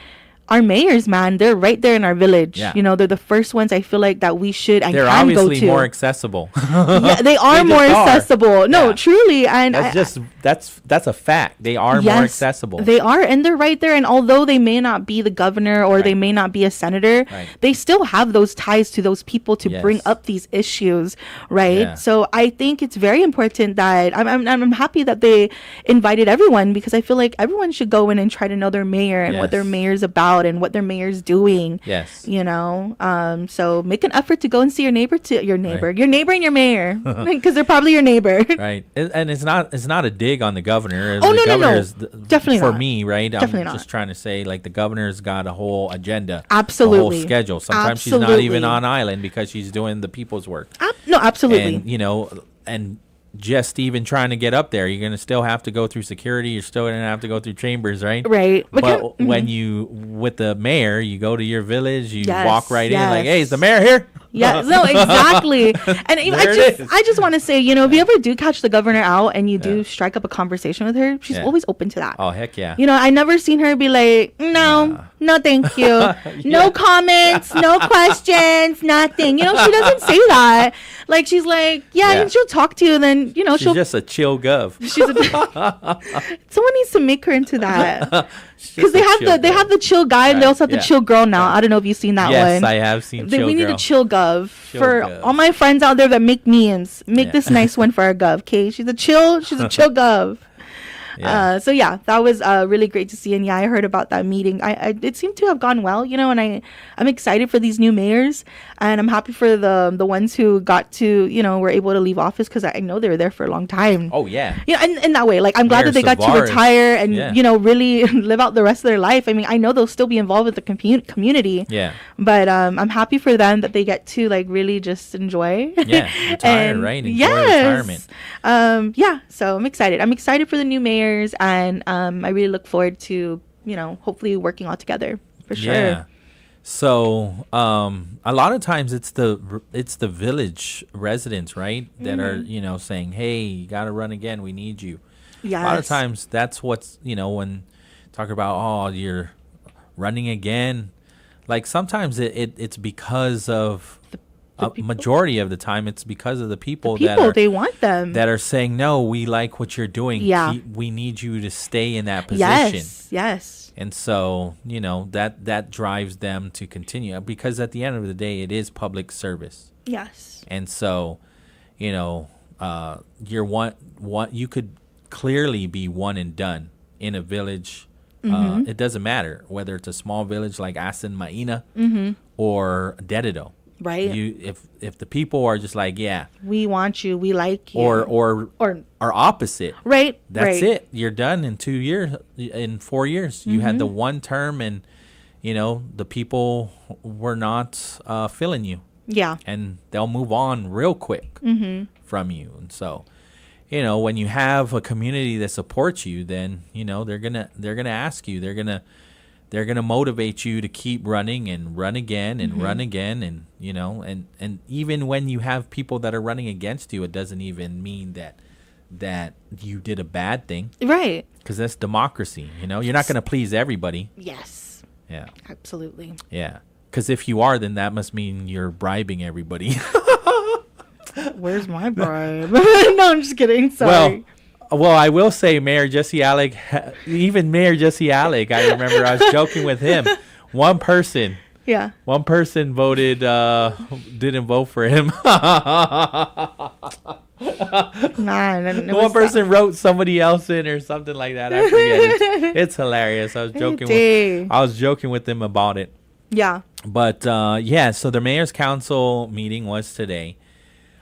our mayors, man, they're right there in our village. Yeah. They're the first ones I feel like that we should and they're can go to. obviously more accessible. Yeah, they are more accessible. No, truly. And that's a fact. They are more accessible. They are, and they're right there. And although they may not be the governor or they may not be a senator, they still have those ties to those people to bring up these issues, right? Yeah. So I think it's very important that I'm happy that they invited everyone because I feel like everyone should go in and try to know their mayor and what their mayor's about and what their mayor's doing. Yes. So make an effort to go and see your neighbor and your mayor because they're probably your neighbor. Right. And it's not a dig on the governor. Oh, the no. Is definitely for not. me, right? Definitely I'm not. just trying to say, like, the governor's got a whole agenda. Absolutely. A whole schedule. Sometimes she's not even on island because she's doing the people's work. No, absolutely. And, and just even trying to get up there, you're going to still have to go through security. You're still going to have to go through chambers, right? Right. But when with the mayor, you go to your village, you walk right in like, hey, is the mayor here? Yeah, no, exactly. And I just want to say, if you ever do catch the governor out and you do strike up a conversation with her, she's always open to that. Oh, heck yeah. I never seen her be like, no, thank you. No comments, no questions, nothing. She doesn't say that. Like, she's like, and she'll talk to you. And then, she's she'll just a chill gov. Someone needs to make her into that. Because they have the chill guy and they also have the chill girl now. I don't know if you've seen that one. Yes, I have seen chill girl. We need a chill gov for gov. all my friends out there that make memes. Make this nice one for our gov, okay? She's a chill gov. So that was really great to see. And I heard about that meeting. It seemed to have gone well, and I'm excited for these new mayors, and I'm happy for the ones who got to, were able to leave office because I know they were there for a long time. Oh yeah. And in that way, like, I'm glad that they got to retire and really live out the rest of their life. I mean, I know they'll still be involved with the community. Yeah. But I'm happy for them that they get to really just enjoy. Yeah, retire, right? Enjoy retirement. So I'm excited. I'm excited for the new mayors, and I really look forward to hopefully working all together for sure. Yeah. So a lot of times it's the village residents, right, that are saying, hey, you got to run again. We need you. Yes. A lot of times that's what's when talk about you're running again. Like, sometimes it's because of a majority of the time it's because of the people that they want them, that are saying, no, we like what you're doing. Yeah. We need you to stay in that position. Yes. And so, that drives them to continue, because at the end of the day, it is public service. Yes. And so, you're one, you could clearly be one and done in a village. It doesn't matter whether it's a small village like Asin Maina or Dedido. Right. If the people are just like, we want you, we like you, or are opposite, right? That's it. You're done in 2 years, in 4 years. You had the one term, and the people were not filling you. Yeah. And they'll move on real quick from you. And so, when you have a community that supports you, then they're gonna ask you. They're gonna motivate you to keep running and run again and run again, and and even when you have people that are running against you, it doesn't even mean that you did a bad thing, right? Because that's democracy. You're not gonna please everybody. Yes. Yeah. Absolutely. Yeah. Because if you are, then that must mean you're bribing everybody. Where's my bribe? No, I'm just kidding. Sorry. Well, I will say Mayor Jesse Alec, even Mayor Jesse Alec, I remember I was joking with him. One person voted, didn't vote for him. One person wrote somebody else in or something like that. I forget. It's hilarious. I was joking with them about it. Yeah. But so the mayor's council meeting was today.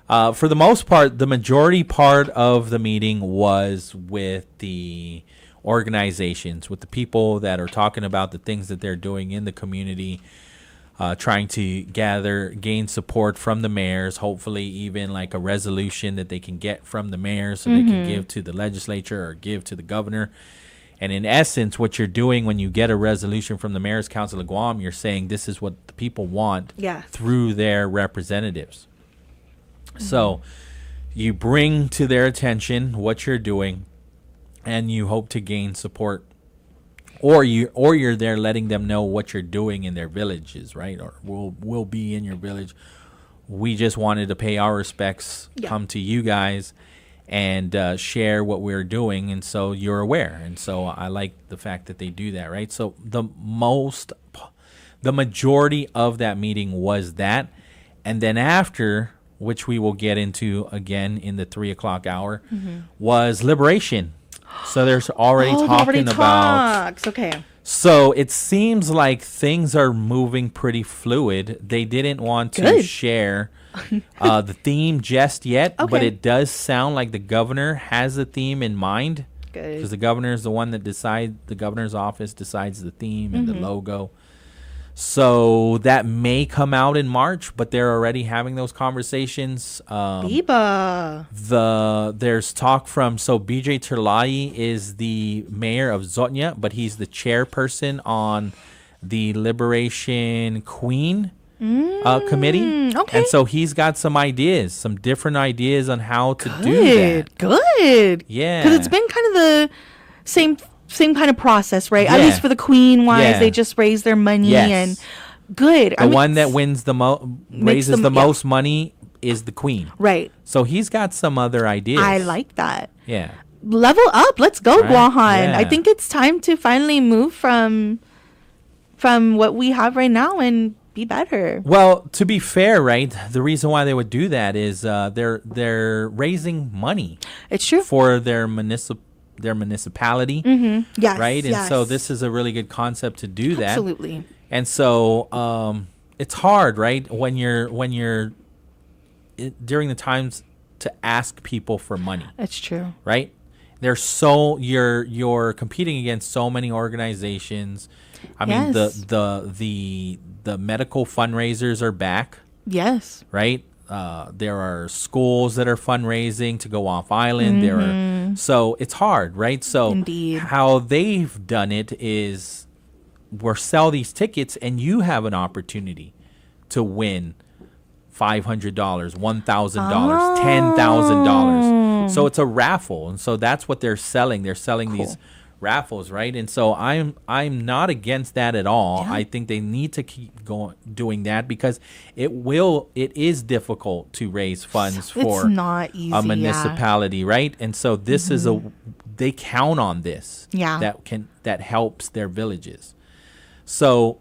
For the most part, the majority part of the meeting was with the organizations, with the people that are talking about the things that they're doing in the community, trying to gain support from the mayors, hopefully even like a resolution that they can get from the mayors so they can give to the legislature or give to the governor. And in essence, what you're doing when you get a resolution from the Mayor's Council of Guam, you're saying this is what the people want through their representatives. So you bring to their attention what you're doing, and you hope to gain support, or you're there letting them know what you're doing in their villages, right? Or we'll be in your village. We just wanted to pay our respects, come to you guys, and share what we're doing, and so you're aware. And so I like the fact that they do that, right? So the majority of that meeting was that, and then after, which we will get into again in the 3:00 hour, was liberation. So there's already talking about. Okay. So it seems like things are moving pretty fluid. They didn't want to share the theme just yet, but it does sound like the governor has the theme in mind. Good. Because the governor is the one that the governor's office decides the theme and the logo. So that may come out in March, but they're already having those conversations. There's talk from, BJ Terlai is the mayor of Zotnya, but he's the chairperson on the Liberation Queen committee. Okay. And so he's got some different ideas on how to do that. Good. Yeah. Because it's been kind of the same kind of process, right? At least for the Queen wise, they just raise their money and good. The one that wins raises the most money is the Queen. Right. So he's got some other ideas. I like that. Yeah. Level up. Let's go, Right. Guahan. Yeah. I think it's time to finally move from what we have right now and be better. Well, to be fair, right, the reason why they would do that is they're raising money. It's true. For their municipality. Yes. Right? And so this is a really good concept to do that. Absolutely. And so it's hard, right, when you're during the times to ask people for money. That's true. Right? You're competing against so many organizations. I mean, the medical fundraisers are back. Yes. Right? There are schools that are fundraising to go off island. So it's hard, right? So Indeed. How they've done it is we'll sell these tickets and you have an opportunity to win $500, $1,000, $10,000. So it's a raffle. And so that's what they're selling. They're selling these raffles, right? And so I'm not against that at all. I think they need to keep doing that because it is difficult to raise funds for not easy, a municipality, right? And so this is they count on this. That helps their villages. So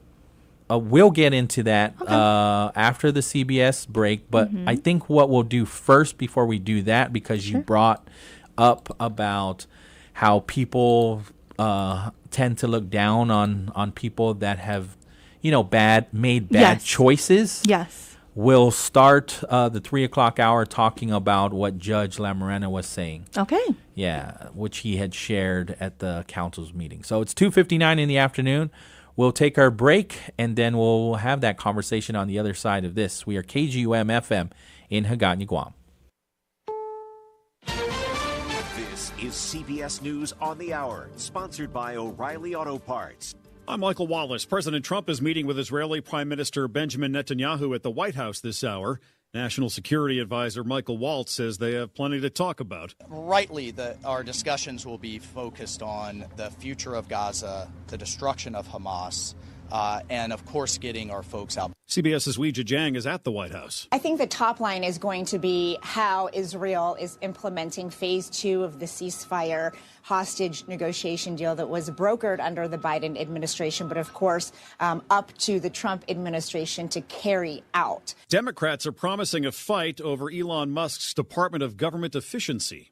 we'll get into that after the CBS break, but I think what we'll do first before we do that, because you brought up about how people tend to look down on people that have, made bad choices. Yes. We'll start the 3:00 hour talking about what Judge Lamorena was saying. Okay. Yeah, which he had shared at the council's meeting. So it's 2:59 in the afternoon. We'll take our break, and then we'll have that conversation on the other side of this. We are KGUM FM in Hagåtña, Guam. This is CBS News on the Hour, sponsored by O'Reilly Auto Parts. I'm Michael Wallace. President Trump is meeting with Israeli Prime Minister Benjamin Netanyahu at the White House this hour. National Security Advisor Michael Waltz says they have plenty to talk about. Rightly, our discussions will be focused on the future of Gaza, the destruction of Hamas, and, of course, getting our folks out. CBS's Weijia Jiang is at the White House. I think the top line is going to be how Israel is implementing phase 2 of the ceasefire hostage negotiation deal that was brokered under the Biden administration, but of course up to the Trump administration to carry out. Democrats are promising a fight over Elon Musk's Department of Government Efficiency.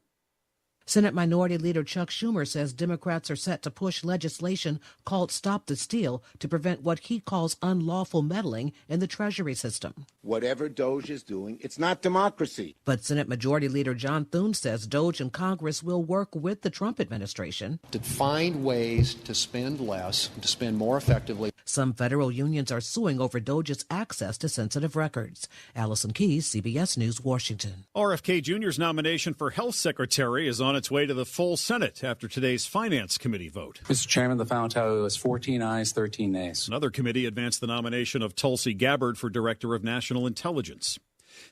Senate Minority Leader Chuck Schumer says Democrats are set to push legislation called Stop the Steal to prevent what he calls unlawful meddling in the Treasury system. Whatever Doge is doing, it's not democracy. But Senate Majority Leader John Thune says Doge and Congress will work with the Trump administration to find ways to spend less, to spend more effectively. Some federal unions are suing over Doge's access to sensitive records. Allison Keyes, CBS News, Washington. RFK Jr.'s nomination for health secretary is on its way to the full Senate after today's Finance Committee vote. Mr. Chairman, the final tally was 14 ayes, 13 nays. Another committee advanced the nomination of Tulsi Gabbard for Director of National Intelligence.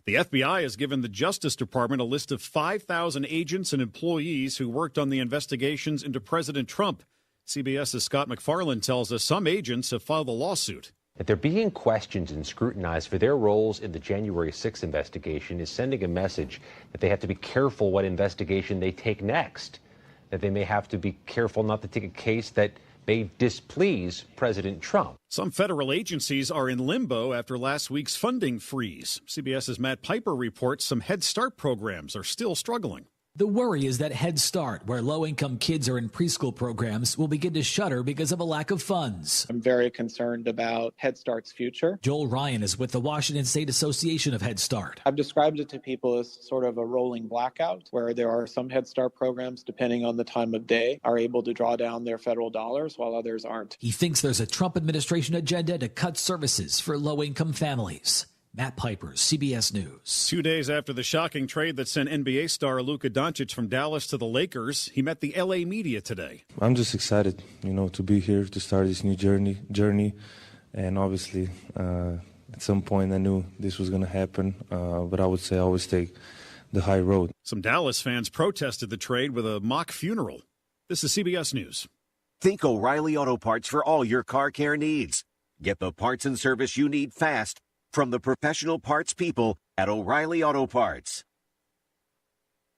The FBI has given the Justice Department a list of 5,000 agents and employees who worked on the investigations into President Trump. CBS's Scott McFarland tells us some agents have filed a lawsuit. That they're being questioned and scrutinized for their roles in the January 6th investigation is sending a message that they have to be careful what investigation they take next, that they may have to be careful not to take a case that may displease President Trump. Some federal agencies are in limbo after last week's funding freeze. CBS's Matt Piper reports some Head Start programs are still struggling. The worry is that Head Start, where low-income kids are in preschool programs, will begin to shutter because of a lack of funds. I'm very concerned about Head Start's future. Joel Ryan is with the Washington State Association of Head Start. I've described it to people as sort of a rolling blackout, where there are some Head Start programs, depending on the time of day, are able to draw down their federal dollars while others aren't. He thinks there's a Trump administration agenda to cut services for low-income families. Matt Piper, CBS News. 2 days after the shocking trade that sent NBA star Luka Doncic from Dallas to the Lakers, he met the LA media today. I'm just excited, to be here to start this new journey. And obviously, at some point I knew this was going to happen, but I would say I always take the high road. Some Dallas fans protested the trade with a mock funeral. This is CBS News. Think O'Reilly Auto Parts for all your car care needs. Get the parts and service you need fast from the professional parts people at O'Reilly Auto Parts.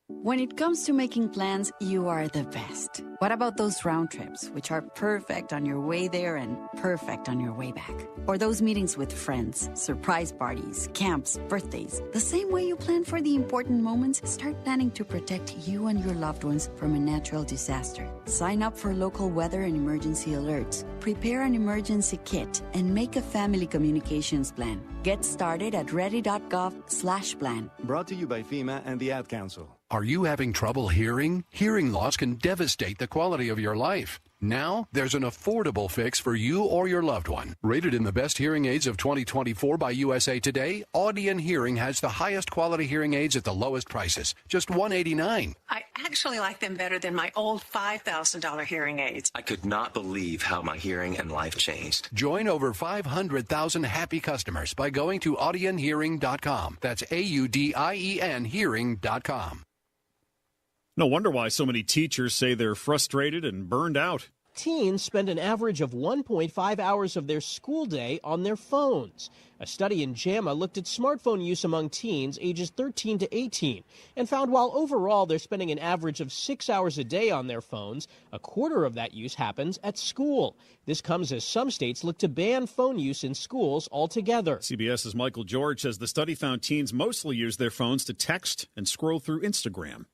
When it comes to making plans, you are the best. What about those round trips, which are perfect on your way there and perfect on your way back? Or those meetings with friends, surprise parties, camps, birthdays. The same way you plan for the important moments, start planning to protect you and your loved ones from a natural disaster. Sign up for local weather and emergency alerts. Prepare an emergency kit and make a family communications plan. Get started at ready.gov/plan. Brought to you by FEMA and the Ad Council. Are you having trouble hearing? Hearing loss can devastate the quality of your life. Now, there's an affordable fix for you or your loved one. Rated in the best hearing aids of 2024 by USA Today, Audion Hearing has the highest quality hearing aids at the lowest prices, just $189. I actually like them better than my old $5,000 hearing aids. I could not believe how my hearing and life changed. Join over 500,000 happy customers by going to audionhearing.com. That's AUDIEN hearing.com. No wonder why so many teachers say they're frustrated and burned out. Teens spend an average of 1.5 hours of their school day on their phones. A study in JAMA looked at smartphone use among teens ages 13 to 18 and found while overall they're spending an average of 6 hours a day on their phones, a quarter of that use happens at school. This comes as some states look to ban phone use in schools altogether. CBS's Michael George says the study found teens mostly use their phones to text and scroll through Instagram.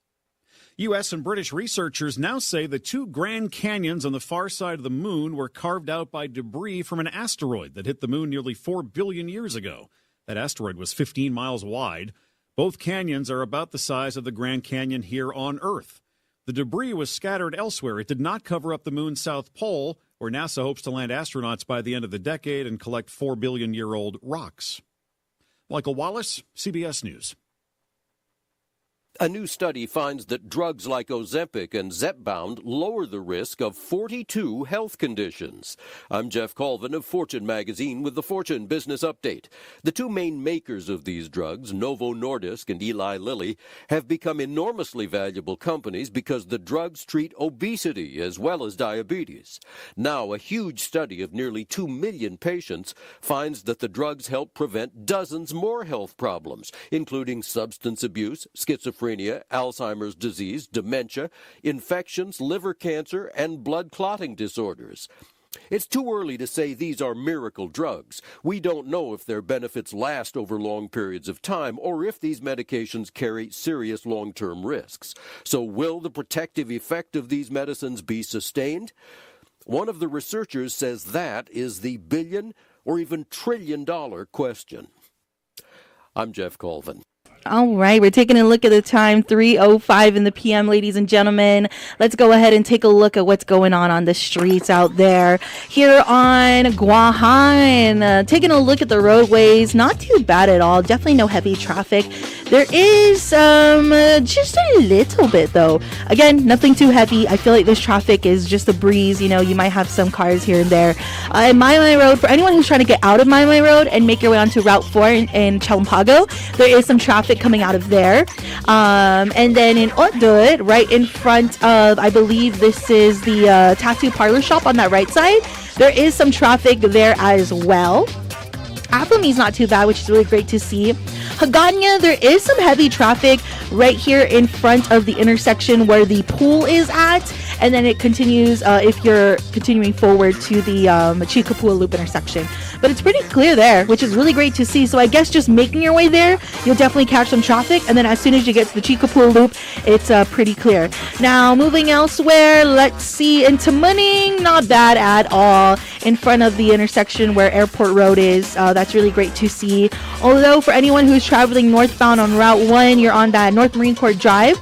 U.S. and British researchers now say the two Grand Canyons on the far side of the moon were carved out by debris from an asteroid that hit the moon nearly 4 billion years ago. That asteroid was 15 miles wide. Both canyons are about the size of the Grand Canyon here on Earth. The debris was scattered elsewhere. It did not cover up the moon's south pole, where NASA hopes to land astronauts by the end of the decade and collect 4 billion-year-old rocks. Michael Wallace, CBS News. A new study finds that drugs like Ozempic and Zepbound lower the risk of 42 health conditions. I'm Jeff Colvin of Fortune magazine with the Fortune Business Update. The two main makers of these drugs, Novo Nordisk and Eli Lilly, have become enormously valuable companies because the drugs treat obesity as well as diabetes. Now, a huge study of nearly 2 million patients finds that the drugs help prevent dozens more health problems, including substance abuse, schizophrenia, Alzheimer's disease, dementia, infections, liver cancer, and blood clotting disorders. It's too early to say these are miracle drugs. We don't know if their benefits last over long periods of time or if these medications carry serious long-term risks. So will the protective effect of these medicines be sustained? One of the researchers says that is the billion or even trillion-dollar question. I'm Jeff Colvin. All right, we're taking a look at the time, 3:05 in the PM, ladies and gentlemen. Let's go ahead and take a look at what's going on the streets out there. Here on Guam, taking a look at the roadways, not too bad at all. Definitely no heavy traffic. There is just a little bit, though. Again, nothing too heavy. I feel like this traffic is just a breeze. You know, you might have some cars here and there. My Road, for anyone who's trying to get out of My Road and make your way onto Route 4 in Chalampago, there is some traffic coming out of there. And then in Otdut, right in front of, I believe this is the tattoo parlor shop on that right side, there is some traffic there as well. Aplamie's not too bad, which is really great to see. Hagåtña, there is some heavy traffic right here in front of the intersection where the pool is at, and then it continues if you're continuing forward to the Chikapua Loop intersection. But it's pretty clear there, which is really great to see. So I guess just making your way there, you'll definitely catch some traffic, and then as soon as you get to the Chikapua Loop, it's pretty clear. Now, moving elsewhere, let's see, into Muning, not bad at all. In front of the intersection where Airport Road is, that's really great to see. Although for anyone who's traveling northbound on Route 1, you're on that North Marine Corps Drive.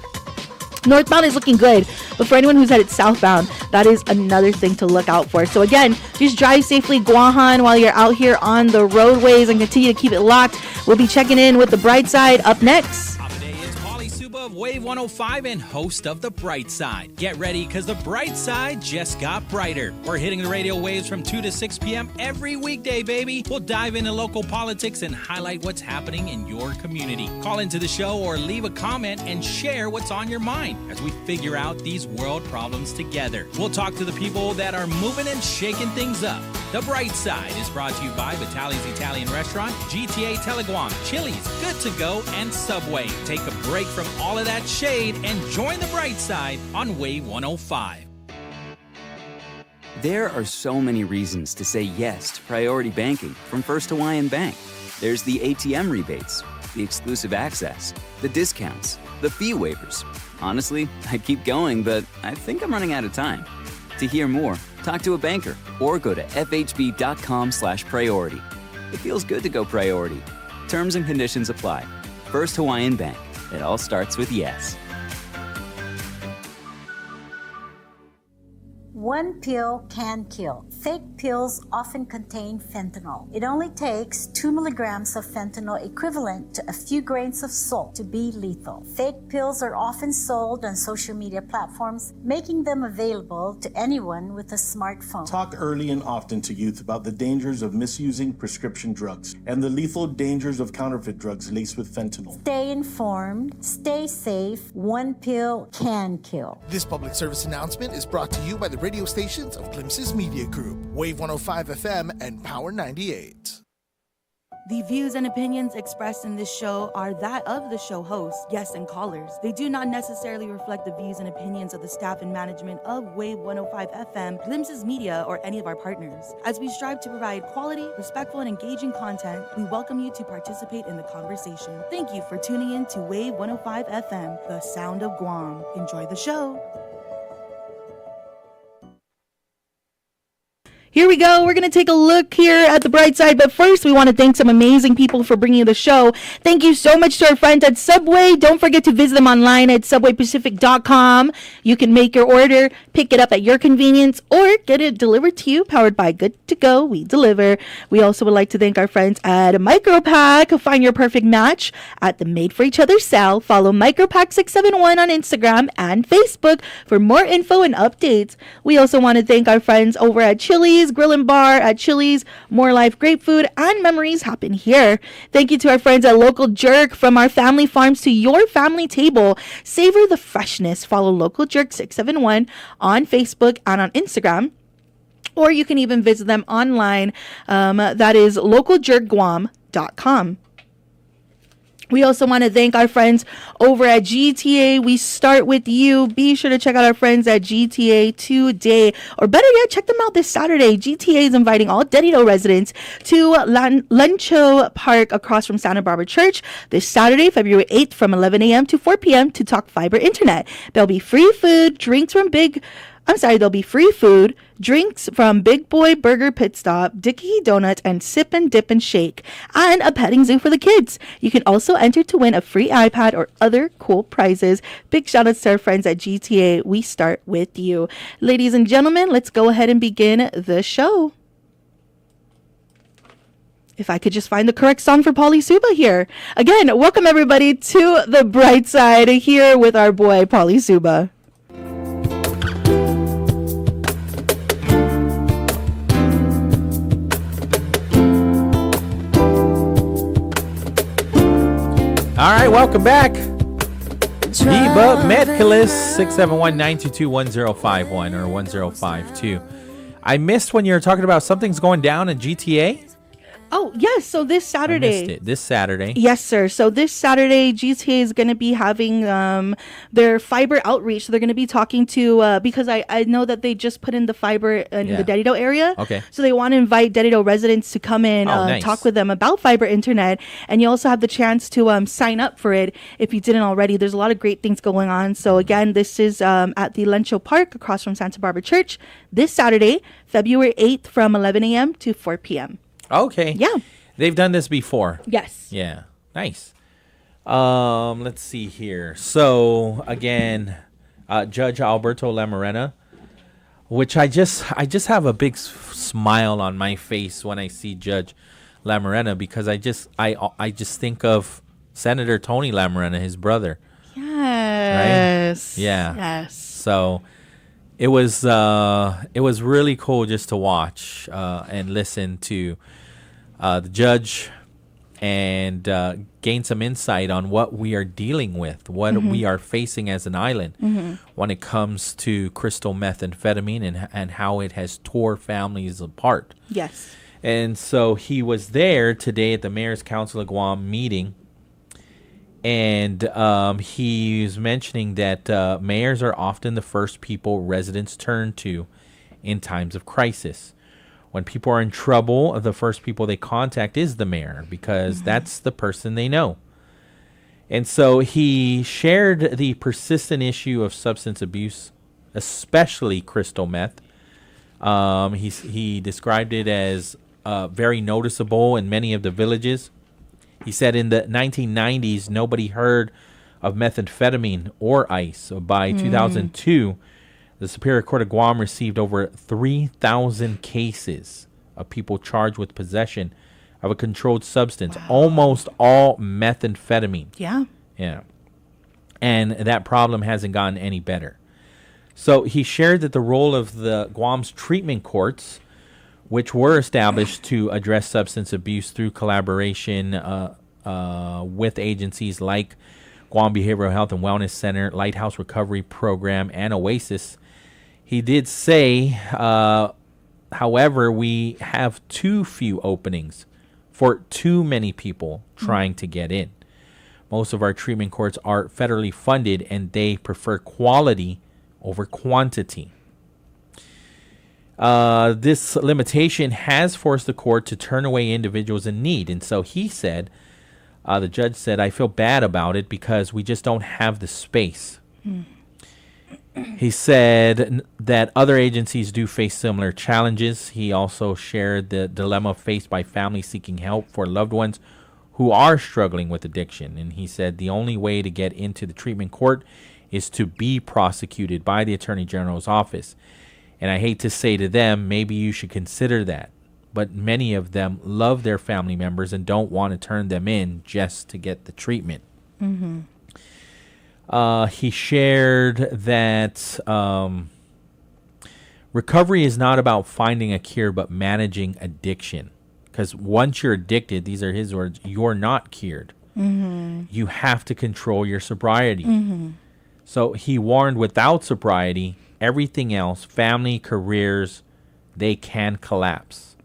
Northbound is looking good, but for anyone who's headed southbound, that is another thing to look out for. So again, just drive safely, Guam, while you're out here on the roadways, and continue to keep it locked. We'll be checking in with the Brightside up next. Today is Pauly, Suba of Wave 105 and host of the Brightside. Get ready, because the Brightside just got brighter. We're hitting the radio waves from 2 to 6 p.m. every weekday, baby. We'll dive into local politics and highlight what's happening in your community. Call into the show or leave a comment and share what's on your mind as we figure out these world problems together. We'll talk to the people that are moving and shaking things up. The Brightside is brought to you by Vitali's Italian Restaurant, GTA Teleguam, Chili's, Good to Go, and Subway. Take a break from all of that shade and join the Brightside on Wave 105. There are so many reasons to say yes to priority banking from First Hawaiian Bank. There's the ATM rebates, the exclusive access, the discounts, the fee waivers. Honestly, I'd keep going, but I think I'm running out of time. To hear more, talk to a banker or go to fhb.com/priority. It feels good to go priority. Terms and conditions apply. First Hawaiian Bank. It all starts with yes. One pill can kill. Fake pills often contain fentanyl. It only takes 2 milligrams of fentanyl, equivalent to a few grains of salt, to be lethal. Fake pills are often sold on social media platforms, making them available to anyone with a smartphone. Talk early and often to youth about the dangers of misusing prescription drugs and the lethal dangers of counterfeit drugs laced with fentanyl. Stay informed, stay safe. One pill can kill. This public service announcement is brought to you by the radio stations of Glimpses Media Group, Wave 105 FM, and Power 98. The views and opinions expressed in this show are that of the show hosts, guests, and callers. They do not necessarily reflect the views and opinions of the staff and management of Wave 105 FM, Glimpses Media, or any of our partners. As we strive to provide quality, respectful, and engaging content, we welcome you to participate in the conversation. Thank you for tuning in to Wave 105 FM, the sound of Guam. Enjoy the show. Here we go. We're going to take a look here at the bright side. But first, we want to thank some amazing people for bringing you the show. Thank you so much to our friends at Subway. Don't forget to visit them online at subwaypacific.com. You can make your order, pick it up at your convenience, or get it delivered to you. Powered by Good to Go, we deliver. We also would like to thank our friends at Micropack. Find your perfect match at the Made for Each Other sale. Follow Micropack671 on Instagram and Facebook for more info and updates. We also want to thank our friends over at Chili's Grill and Bar. At Chili's, more life, great food, and memories happen here. Thank you to our friends at Local Jerk. From our family farms to your family table, savor the freshness. Follow Local Jerk 671 on Facebook and on Instagram. Or you can even visit them online. That is localjerkguam.com. We also want to thank our friends over at GTA. We start with you. Be sure to check out our friends at GTA today. Or better yet, check them out this Saturday. GTA is inviting all Dedito residents to Lencho Park across from Santa Barbara Church this Saturday, February 8th from 11 a.m. to 4 p.m. to talk fiber internet. There'll be free food, there'll be free food, drinks from Big Boy Burger Pit Stop, Dickie Donut, and Sip and Dip and Shake, and a petting zoo for the kids. You can also enter to win a free iPad or other cool prizes. Big shout outs to our friends at GTA. We start with you. Ladies and gentlemen, let's go ahead and begin the show. If I could just find the correct song for Pauly Suba here. Again, welcome everybody to the bright side here with our boy Pauly Suba. All right, welcome back. Eba Medcalis 671-922-1051 or 1052. I missed when you were talking about something's going down in GTA. Oh, yes. So this Saturday. I missed it. This Saturday. Yes, sir. So this Saturday, GTA is going to be having their fiber outreach. So they're going to be talking to, because I know that they just put in the fiber in the Dedito area. Okay. So they want to invite Dedito residents to come in, nice. talk with them about fiber internet. And you also have the chance to sign up for it if you didn't already. There's a lot of great things going on. So again, this is at the Lencho Park across from Santa Barbara Church this Saturday, February 8th from 11 a.m. to 4 p.m. Okay. Yeah. They've done this before. Yes. Yeah. Nice. Let's see here. So again, Judge Alberto Lamarena, which I just have a big smile on my face when I see Judge Lamarena, because I just think of Senator Tony Lamarena, his brother. Yes. Right? Yeah. Yes. So it was really cool just to watch and listen to the judge and gain some insight on what we are dealing with, what we are facing as an island when it comes to crystal methamphetamine and how it has tore families apart. Yes. And so he was there today at the Mayor's Council of Guam meeting, and he's mentioning that mayors are often the first people residents turn to in times of crisis. When people are in trouble, the first people they contact is the mayor, because that's the person they know. And so he shared the persistent issue of substance abuse, especially crystal meth. He described it as very noticeable in many of the villages. He said in the 1990s, nobody heard of methamphetamine or ice. So by 2002, the Superior Court of Guam received over 3,000 cases of people charged with possession of a controlled substance, almost all methamphetamine. Yeah. Yeah. And that problem hasn't gotten any better. So he shared that the role of the Guam's treatment courts, which were established to address substance abuse through collaboration with agencies like Guam Behavioral Health and Wellness Center, Lighthouse Recovery Program, and Oasis. He did say, however, we have too few openings for too many people trying to get in. Most of our treatment courts are federally funded, and they prefer quality over quantity. This limitation has forced the court to turn away individuals in need. And so he said, the judge said, I feel bad about it because we just don't have the space. He said that other agencies do face similar challenges. He also shared the dilemma faced by families seeking help for loved ones who are struggling with addiction. And he said the only way to get into the treatment court is to be prosecuted by the Attorney General's office. And I hate to say to them, maybe you should consider that. But many of them love their family members and don't want to turn them in just to get the treatment. Mm-hmm. He shared that recovery is not about finding a cure, but managing addiction. Because once you're addicted, these are his words, you're not cured. Mm-hmm. You have to control your sobriety. Mm-hmm. So he warned without sobriety, everything else, family, careers, they can collapse.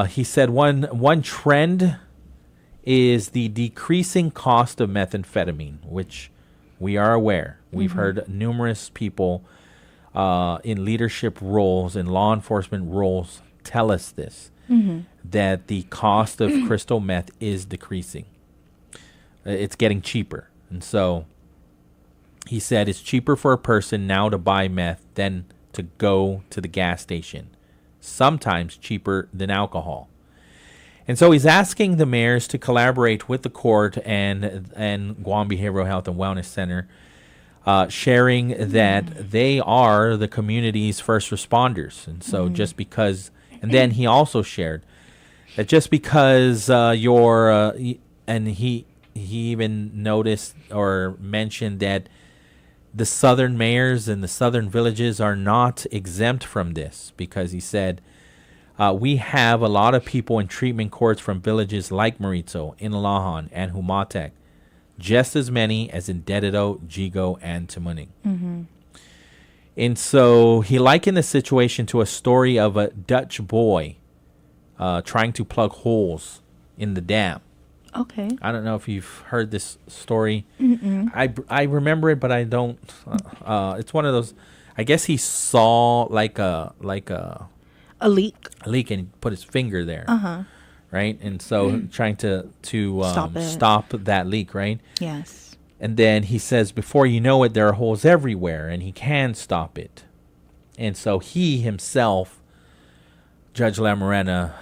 He said one trend is the decreasing cost of methamphetamine, which we are aware. We've heard numerous people in leadership roles, in law enforcement roles, tell us this, that the cost of crystal meth is decreasing. It's getting cheaper. And so he said it's cheaper for a person now to buy meth than to go to the gas station, sometimes cheaper than alcohol. And so he's asking the mayors to collaborate with the court and Guam Behavioral Health and Wellness Center, sharing that they are the community's first responders. And so just because, and then he also shared that just because and he even noticed or mentioned that the southern mayors and the southern villages are not exempt from this, because he said, we have a lot of people in treatment courts from villages like Maritzo, Inalahan, and Humatec, just as many as in Dededo, Jigo, and Tamuning. Mm-hmm. And so he likened the situation to a story of a Dutch boy trying to plug holes in the dam. Okay. I don't know if you've heard this story. Mm-mm. I remember it, but I don't. It's one of those. I guess he saw like a leak. A leak, and he put his finger there. Uh-huh. Right, and so trying to Stop that leak. Right. Yes. And then he says, before you know it, there are holes everywhere, and he can stop it. And so he himself, Judge Lamorena,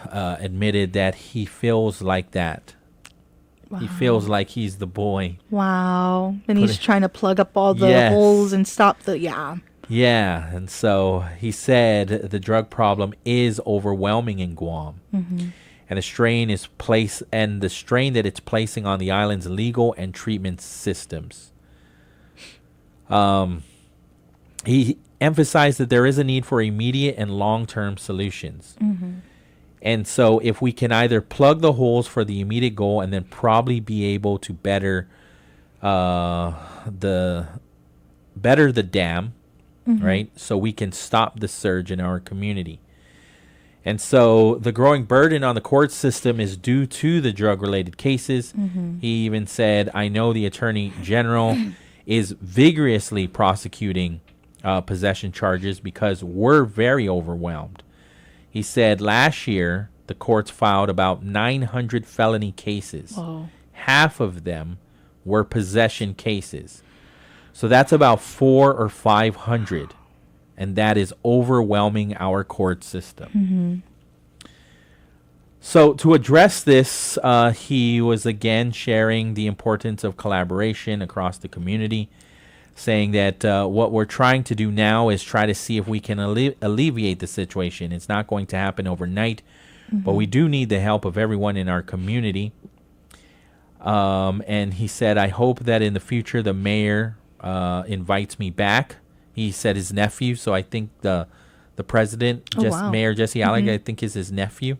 admitted that he feels like that. Wow. He feels like he's the boy. Wow. And he's trying to plug up all the Yes. holes and stop the, yeah. Yeah, and so he said the drug problem is overwhelming in Guam. Mm-hmm. And the strain that it's placing on the island's legal and treatment systems. He emphasized that there is a need for immediate and long-term solutions. Mm-hmm. And so if we can either plug the holes for the immediate goal and then probably be able to better the dam, right? So we can stop the surge in our community. And so the growing burden on the court system is due to the drug-related cases. He even said, I know the Attorney General is vigorously prosecuting possession charges because we're very overwhelmed. He said last year the courts filed about 900 felony cases. Whoa. Half of them were possession cases. So that's about 400 or 500. And that is overwhelming our court system. Mm-hmm. So to address this, he was again sharing the importance of collaboration across the community, saying that what we're trying to do now is try to see if we can alleviate the situation. It's not going to happen overnight, but we do need the help of everyone in our community. And he said, I hope that in the future the mayor invites me back. He said his nephew, so I think the president, Mayor Jesse Alec, I think is his nephew.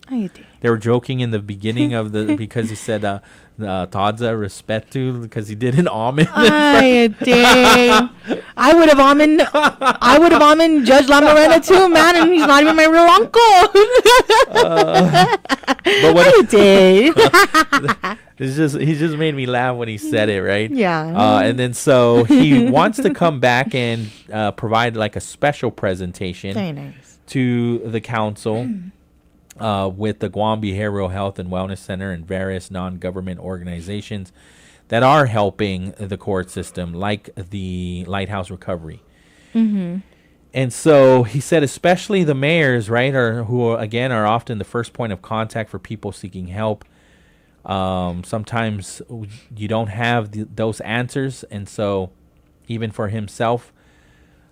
They were joking in the beginning of because he said Tadza respetu because he did an almond. I would have almond Judge Lamorena too, man, and he's not even my real uncle. But what I did. he just made me laugh when he said it, right? Yeah. And then so he wants to come back and provide like a special presentation Very nice. to the council with the Guam Behavioral Health and Wellness Center and various non-government organizations that are helping the court system, like the Lighthouse Recovery. Mm-hmm. And so he said, especially the mayors, right, who again are often the first point of contact for people seeking help. Sometimes you don't have those answers, and so even for himself,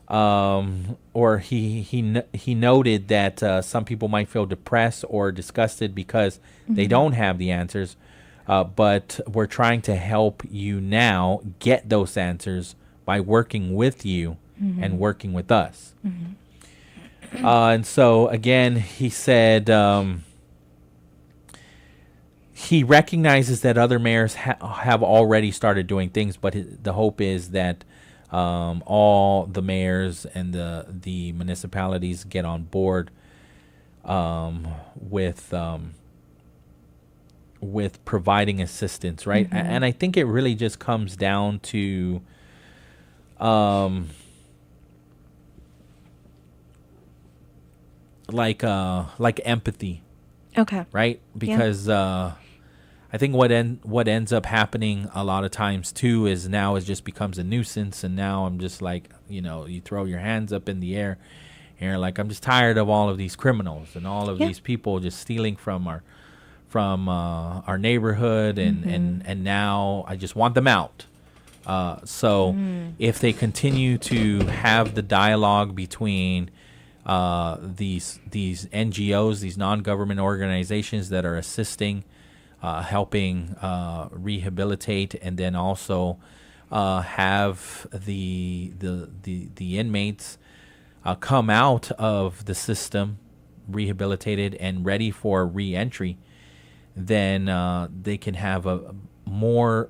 or he noted that some people might feel depressed or disgusted because they don't have the answers. But we're trying to help you now get those answers by working with you and working with us. And so, again, he said he recognizes that other mayors have already started doing things, but the hope is that all the mayors and the municipalities get on board with providing assistance, right? And I think it really just comes down to like empathy. Okay. Right? Because I think what ends up happening a lot of times too is now it just becomes a nuisance, and now I'm just like, you throw your hands up in the air and you're like, I'm just tired of all of these criminals and all of these people just stealing from our neighborhood, and now I just want them out. So if they continue to have the dialogue between these NGOs, these non-government organizations that are assisting, helping rehabilitate, and then also have the inmates come out of the system rehabilitated and ready for re-entry, then they can have a more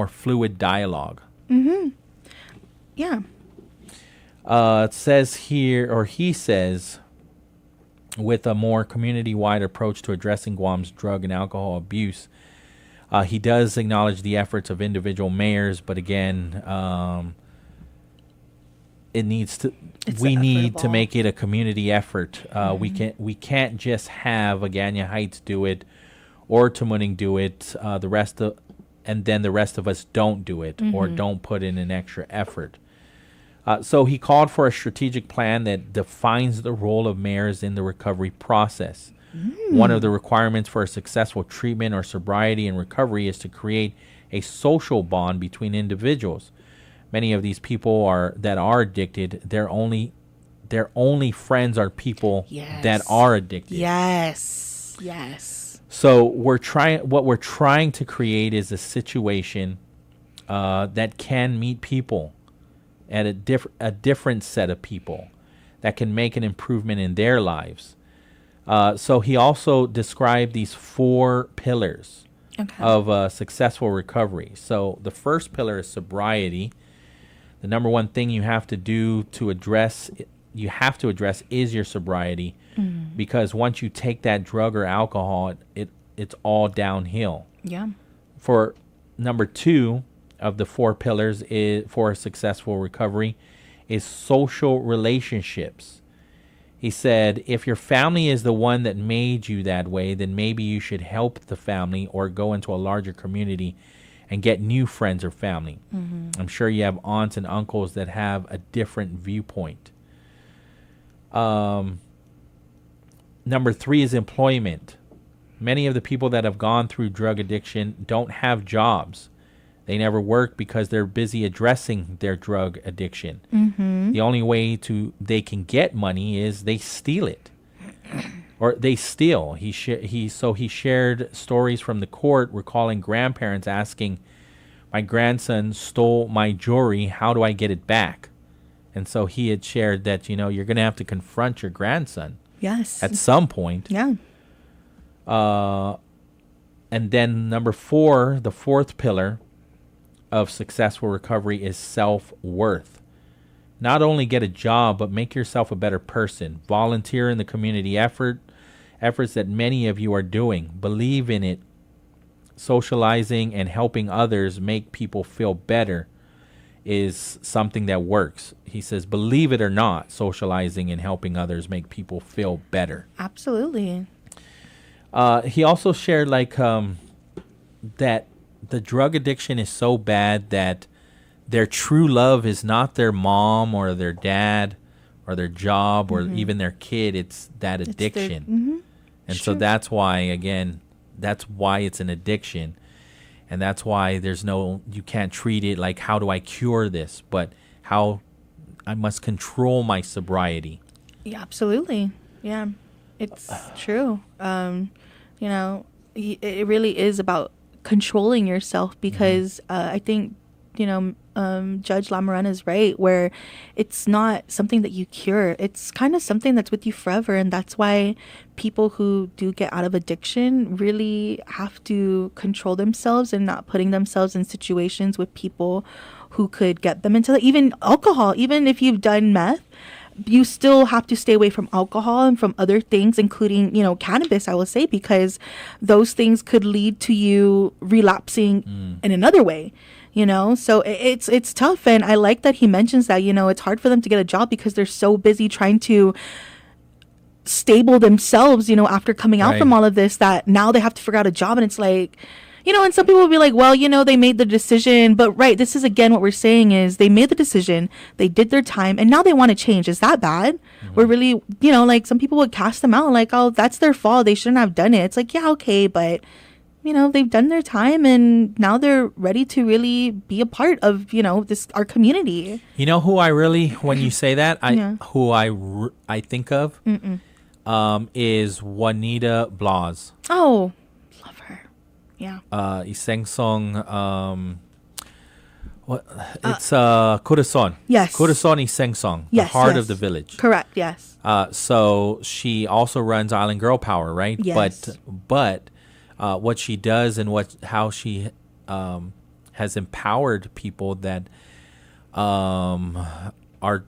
fluid dialogue. Yeah. It says here, or he says, with a more community-wide approach to addressing Guam's drug and alcohol abuse, he does acknowledge the efforts of individual mayors, but again, we need to make it a community effort. We can't just have Agana Heights do it or Tamuning do it. And then the rest of us don't do it or don't put in an extra effort. So he called for a strategic plan that defines the role of mayors in the recovery process. One of the requirements for a successful treatment or sobriety and recovery is to create a social bond between individuals. Many of these people that are addicted, their only friends are people that are addicted. Yes. So what we're trying to create is a situation that can meet people at a different set of people that can make an improvement in their lives. So he also described these 4 pillars of successful recovery. So the first pillar is sobriety. The number one thing you have to do to address is your sobriety, because once you take that drug or alcohol, it's all downhill. Yeah. For number 2 of the 4 pillars for a successful recovery is social relationships. He said, if your family is the one that made you that way, then maybe you should help the family or go into a larger community and get new friends or family. I'm sure you have aunts and uncles that have a different viewpoint. Number 3 is employment. Many of the people that have gone through drug addiction don't have jobs. They never work because they're busy addressing their drug addiction. The only way they can get money is they steal it, or they steal. He shared stories from the court, recalling grandparents asking, "My grandson stole my jewelry. How do I get it back?" And so he had shared that you're going to have to confront your grandson. Yes. At some point. Yeah. And then number 4, the 4th pillar of successful recovery is self-worth. Not only get a job, but make yourself a better person. Volunteer in the community efforts that many of you are doing. Believe in it. Socializing and helping others make people feel better is something that works. He says, believe it or not, socializing and helping others make people feel better. Absolutely. He also shared that the drug addiction is so bad that their true love is not their mom or their dad or their job or even their kid. It's that addiction. And so that's why, again, that's why it's an addiction. And that's why you can't treat it like, how do I cure this? But how I must control my sobriety. Yeah, absolutely. Yeah, it's true. It really is about controlling yourself because I think, Judge Lamarana is right, where it's not something that you cure. It's kind of something that's with you forever. And that's why people who do get out of addiction really have to control themselves and not putting themselves in situations with people who could get them into even alcohol. Even if you've done meth, you still have to stay away from alcohol and from other things, including, cannabis, I will say, because those things could lead to you relapsing in another way. So it's tough. And I like that he mentions that, it's hard for them to get a job because they're so busy trying to stable themselves, after coming out from all of this, that now they have to figure out a job. And it's like, and some people will be like, well, they made the decision. But this is, again, what we're saying is they made the decision, they did their time, and now they want to change. Is that bad? We're really, like some people would cast them out like, oh, that's their fault, they shouldn't have done it. It's like, yeah, okay, but they've done their time and now they're ready to really be a part of, our community. Who I really, when you say that, who I think of is Juanita Blas. Oh, love her. Yeah. Iseng song, it's Corazon. Yes. Corazon Iseng song, yes, the heart of the village. Correct, yes. So she also runs Island Girl Power, right? Yes. But what she does and how she has empowered people that are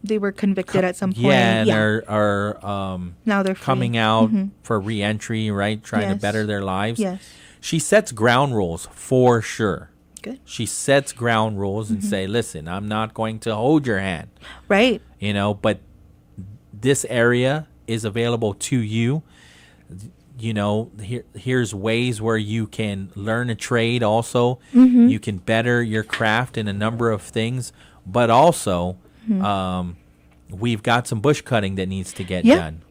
they were convicted at some point. Yeah, and are now they're coming free. out for reentry, right? Trying to better their lives. Yes. She sets ground rules for sure. Good. She sets ground rules and say, listen, I'm not going to hold your hand. Right. But this area is available to you. Here's ways where you can learn a trade also. You can better your craft in a number of things, but also we've got some bush cutting that needs to get done.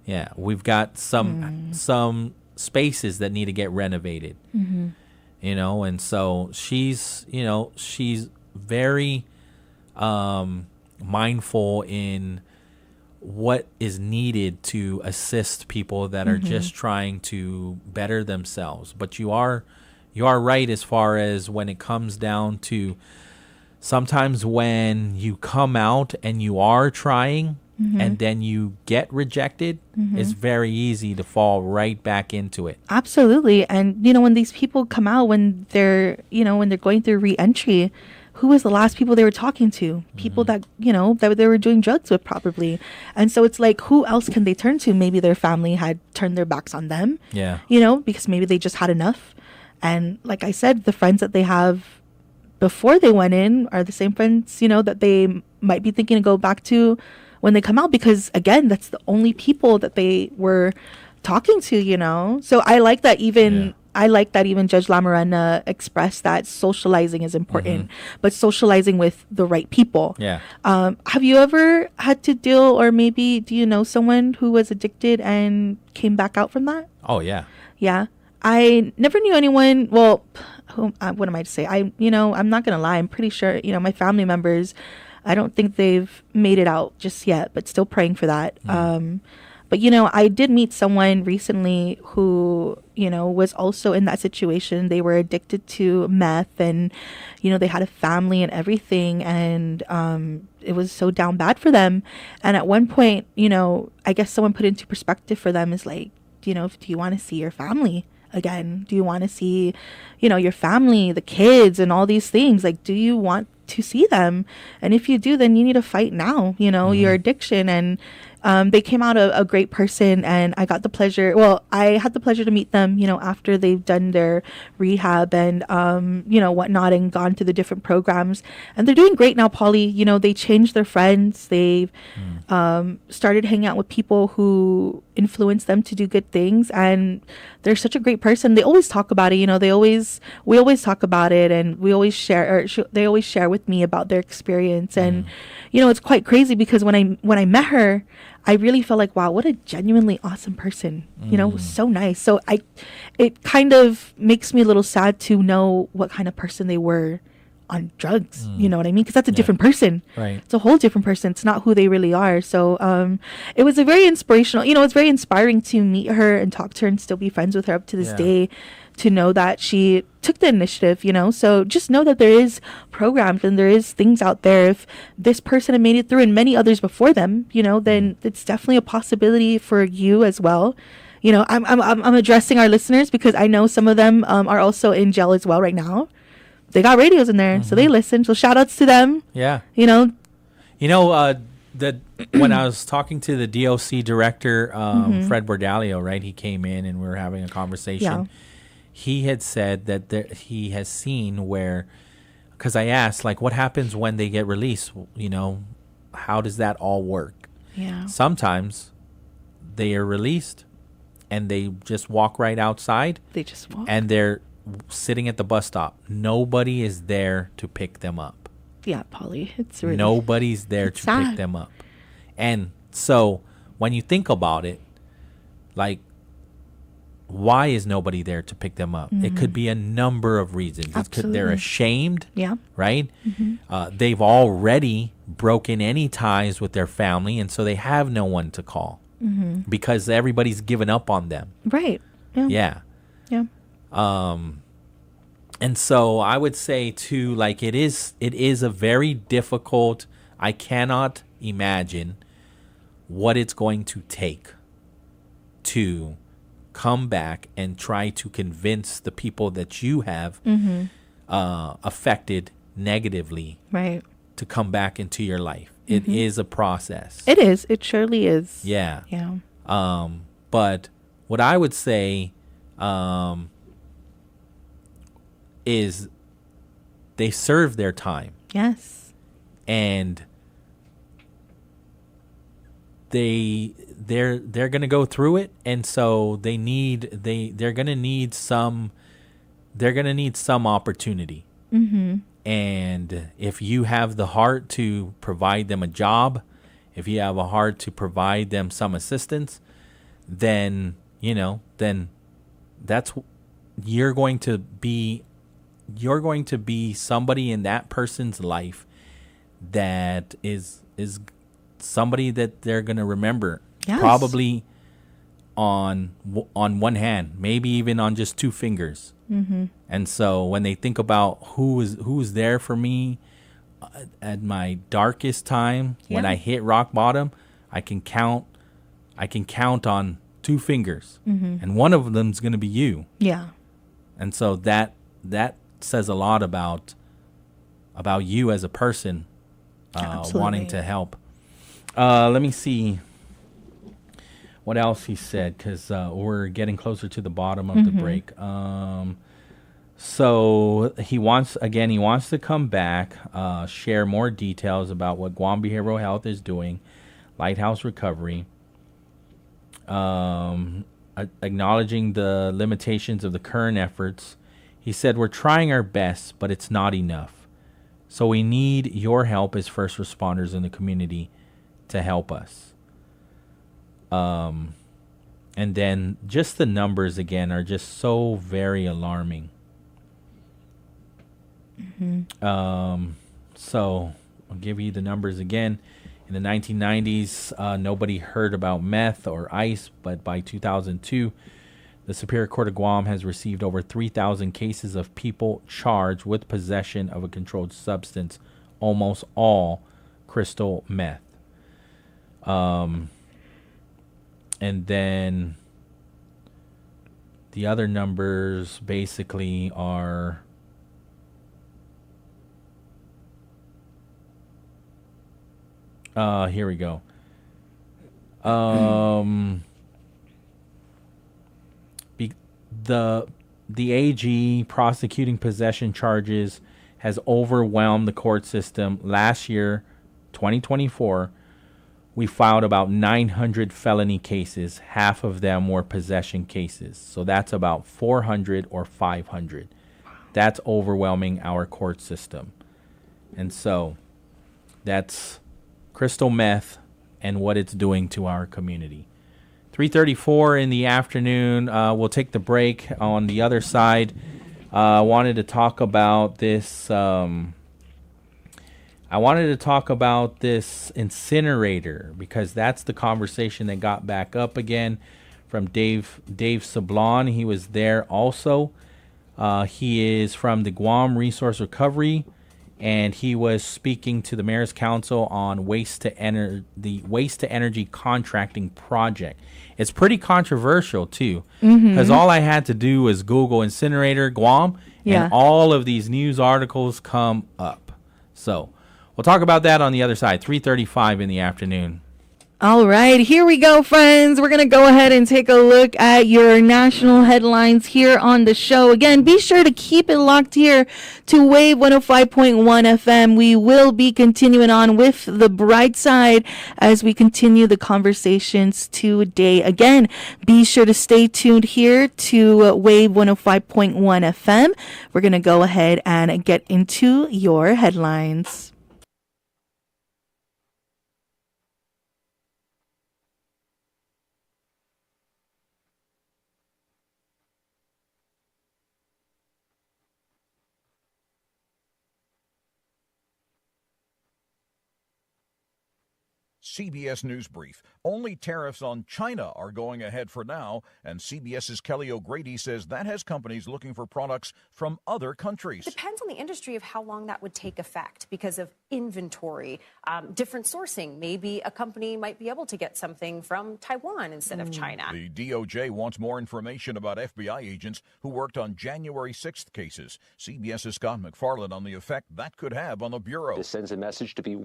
Yeah, we've got some spaces that need to get renovated. And so she's very mindful in what is needed to assist people that are just trying to better themselves. But you are right as far as when it comes down to sometimes when you come out and you are trying and then you get rejected, it's very easy to fall right back into it. Absolutely. And when these people come out, when they're going through re-entry, who was the last people they were talking to? People that, that they were doing drugs with probably. And so it's like, who else can they turn to? Maybe their family had turned their backs on them. Yeah. Because maybe they just had enough. And like I said, the friends that they have before they went in are the same friends, that they might be thinking to go back to when they come out. Because again, that's the only people that they were talking to, So I like that even... I like that even Judge Lamarana expressed that socializing is important, but socializing with the right people. Yeah. Have you ever had to deal, or maybe do you know someone who was addicted and came back out from that? Oh, yeah. Yeah. I never knew anyone. Well, what am I to say? I'm not going to lie. I'm pretty sure, my family members, I don't think they've made it out just yet, but still praying for that. But, I did meet someone recently who, was also in that situation. They were addicted to meth and, they had a family and everything. And it was so down bad for them. And at one point, I guess someone put into perspective for them is like, do you want to see your family again? Do you want to see, your family, the kids and all these things? Like, do you want to see them? And if you do, then you need to fight now, your addiction. And They came out a great person, and I had the pleasure to meet them, after they've done their rehab and, whatnot, and gone through the different programs. And they're doing great now, Pauly. They changed their friends. They've started hanging out with people who influence them to do good things. And they're such a great person. They always talk about it. We always talk about it, and we always share, they always share with me about their experience. And, it's quite crazy because when I met her, I really felt like, wow, what a genuinely awesome person. It was so nice. So it kind of makes me a little sad to know what kind of person they were on drugs. You know what I mean? Because that's a different person. Right. It's a whole different person. It's not who they really are. So it was a very inspirational, it's very inspiring to meet her and talk to her and still be friends with her up to this day, to know that she took the initiative, So just know that there is programs and there is things out there. If this person had made it through and many others before them, then it's definitely a possibility for you as well. I'm addressing our listeners because I know some of them are also in jail as well right now. They got radios in there, so they listen. So shout outs to them. Yeah. That when I was talking to the DOC director, Fred Bordalio, right? He came in and we were having a conversation. Yeah. He had said that he has seen where, because I asked, like, what happens when they get released? How does that all work? Yeah. Sometimes they are released and they just walk right outside. They just walk. And they're sitting at the bus stop. Nobody is there to pick them up. Yeah, Pauly, it's really nobody's there to sad. pick them up. And so when you think about it, like, why is nobody there to pick them up? It could be a number of reasons. They're ashamed. Yeah. Right? They've already broken any ties with their family, and so they have no one to call because everybody's given up on them. Right. Yeah. Yeah. And so I would say too, like, it is a very difficult, I cannot imagine what it's going to take to come back and try to convince the people that you have affected negatively, right, to come back into your life. It is a process. It is. It surely is. Yeah. Yeah. But what I would say is they serve their time. Yes. And they're going to go through it, and so they're going to need some opportunity. And if you have the heart to provide them a job, if you have a heart to provide them some assistance, then that's you're going to be somebody in that person's life that is somebody that they're going to remember. Yes. Probably on one hand, maybe even on just two fingers. And so when they think about who's there for me at my darkest time, when I hit rock bottom, I can count on two fingers, and one of them's going to be you. Yeah. And so that says a lot about you as a person, wanting to help. Let me see what else he said, because we're getting closer to the bottom of the break. So he wants to come back, share more details about what Guam Behavioral Health is doing, Lighthouse Recovery, acknowledging the limitations of the current efforts. He said, we're trying our best, but it's not enough. So we need your help as first responders in the community to help us. And then just the numbers again are just so very alarming. So I'll give you the numbers again. In the 1990s, nobody heard about meth or ice, but by 2002, the Superior Court of Guam has received over 3,000 cases of people charged with possession of a controlled substance, almost all crystal meth. And then the other numbers basically are here we go. The AG prosecuting possession charges has overwhelmed the court system. Last year, 2024, we filed about 900 felony cases. Half of them were possession cases. So that's about 400 or 500. That's overwhelming our court system. And so that's crystal meth and what it's doing to our community. 3:34 in the afternoon. We'll take the break. On the other side, I wanted to talk about this. I wanted to talk about this incinerator because that's the conversation that got back up again from Dave Sablon. He was there also. He is from the Guam Resource Recovery, and he was speaking to the Mayor's Council on the Waste to Energy contracting project. It's pretty controversial too, because all I had to do was Google incinerator Guam, and all of these news articles come up. So we'll talk about that on the other side. 3:35 in the afternoon. All right, here we go, friends. We're going to go ahead and take a look at your national headlines here on the show. Again, be sure to keep it locked here to Wave 105.1 FM. We will be continuing on with the Brightside as we continue the conversations today. Again, be sure to stay tuned here to Wave 105.1 FM. We're going to go ahead and get into your headlines. CBS News Brief. Only tariffs on China are going ahead for now, and CBS's Kelly O'Grady says that has companies looking for products from other countries. Depends on the industry of how long that would take effect because of inventory, different sourcing. Maybe a company might be able to get something from Taiwan instead of China. The DOJ wants more information about FBI agents who worked on January 6th cases. CBS's Scott McFarland on the effect that could have on the Bureau. This sends a message to be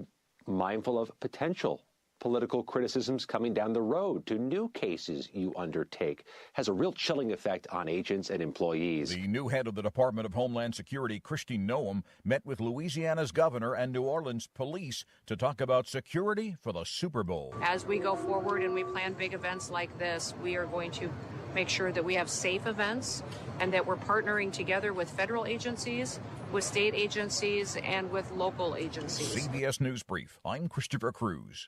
mindful of potential political criticisms coming down the road to new cases you undertake. Has a real chilling effect on agents and employees. The new head of the Department of Homeland Security, Kristi Noem, met with Louisiana's governor and New Orleans police to talk about security for the Super Bowl. As we go forward and we plan big events like this, we are going to make sure that we have safe events and that we're partnering together with federal agencies, with state agencies, and with local agencies. CBS News Brief. I'm Christopher Cruz.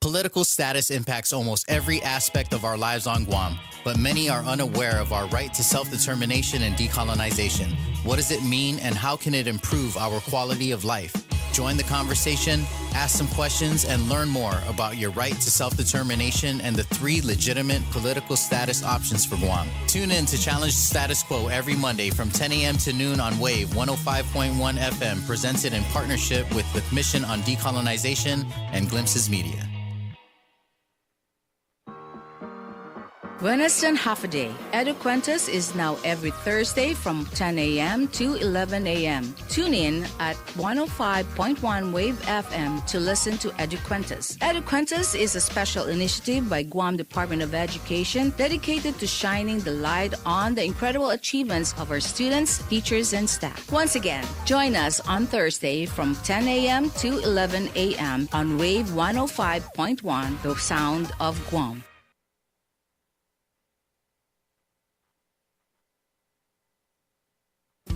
Political status impacts almost every aspect of our lives on Guam, but many are unaware of our right to self-determination and decolonization. What does it mean and how can it improve our quality of life? Join the conversation, ask some questions, and learn more about your right to self-determination and the 3 legitimate political status options for Guam. Tune in to Challenge the Status Quo every Monday from 10 a.m. to noon on Wave 105.1 FM, presented in partnership with the Commission on Decolonization and Glimpses Media. Buenos Half a Day. EduQuentus is now every Thursday from 10 a.m. to 11 a.m. Tune in at 105.1 Wave FM to listen to EduQuentus. EduQuentus is a special initiative by Guam Department of Education dedicated to shining the light on the incredible achievements of our students, teachers, and staff. Once again, join us on Thursday from 10 a.m. to 11 a.m. on Wave 105.1, the sound of Guam.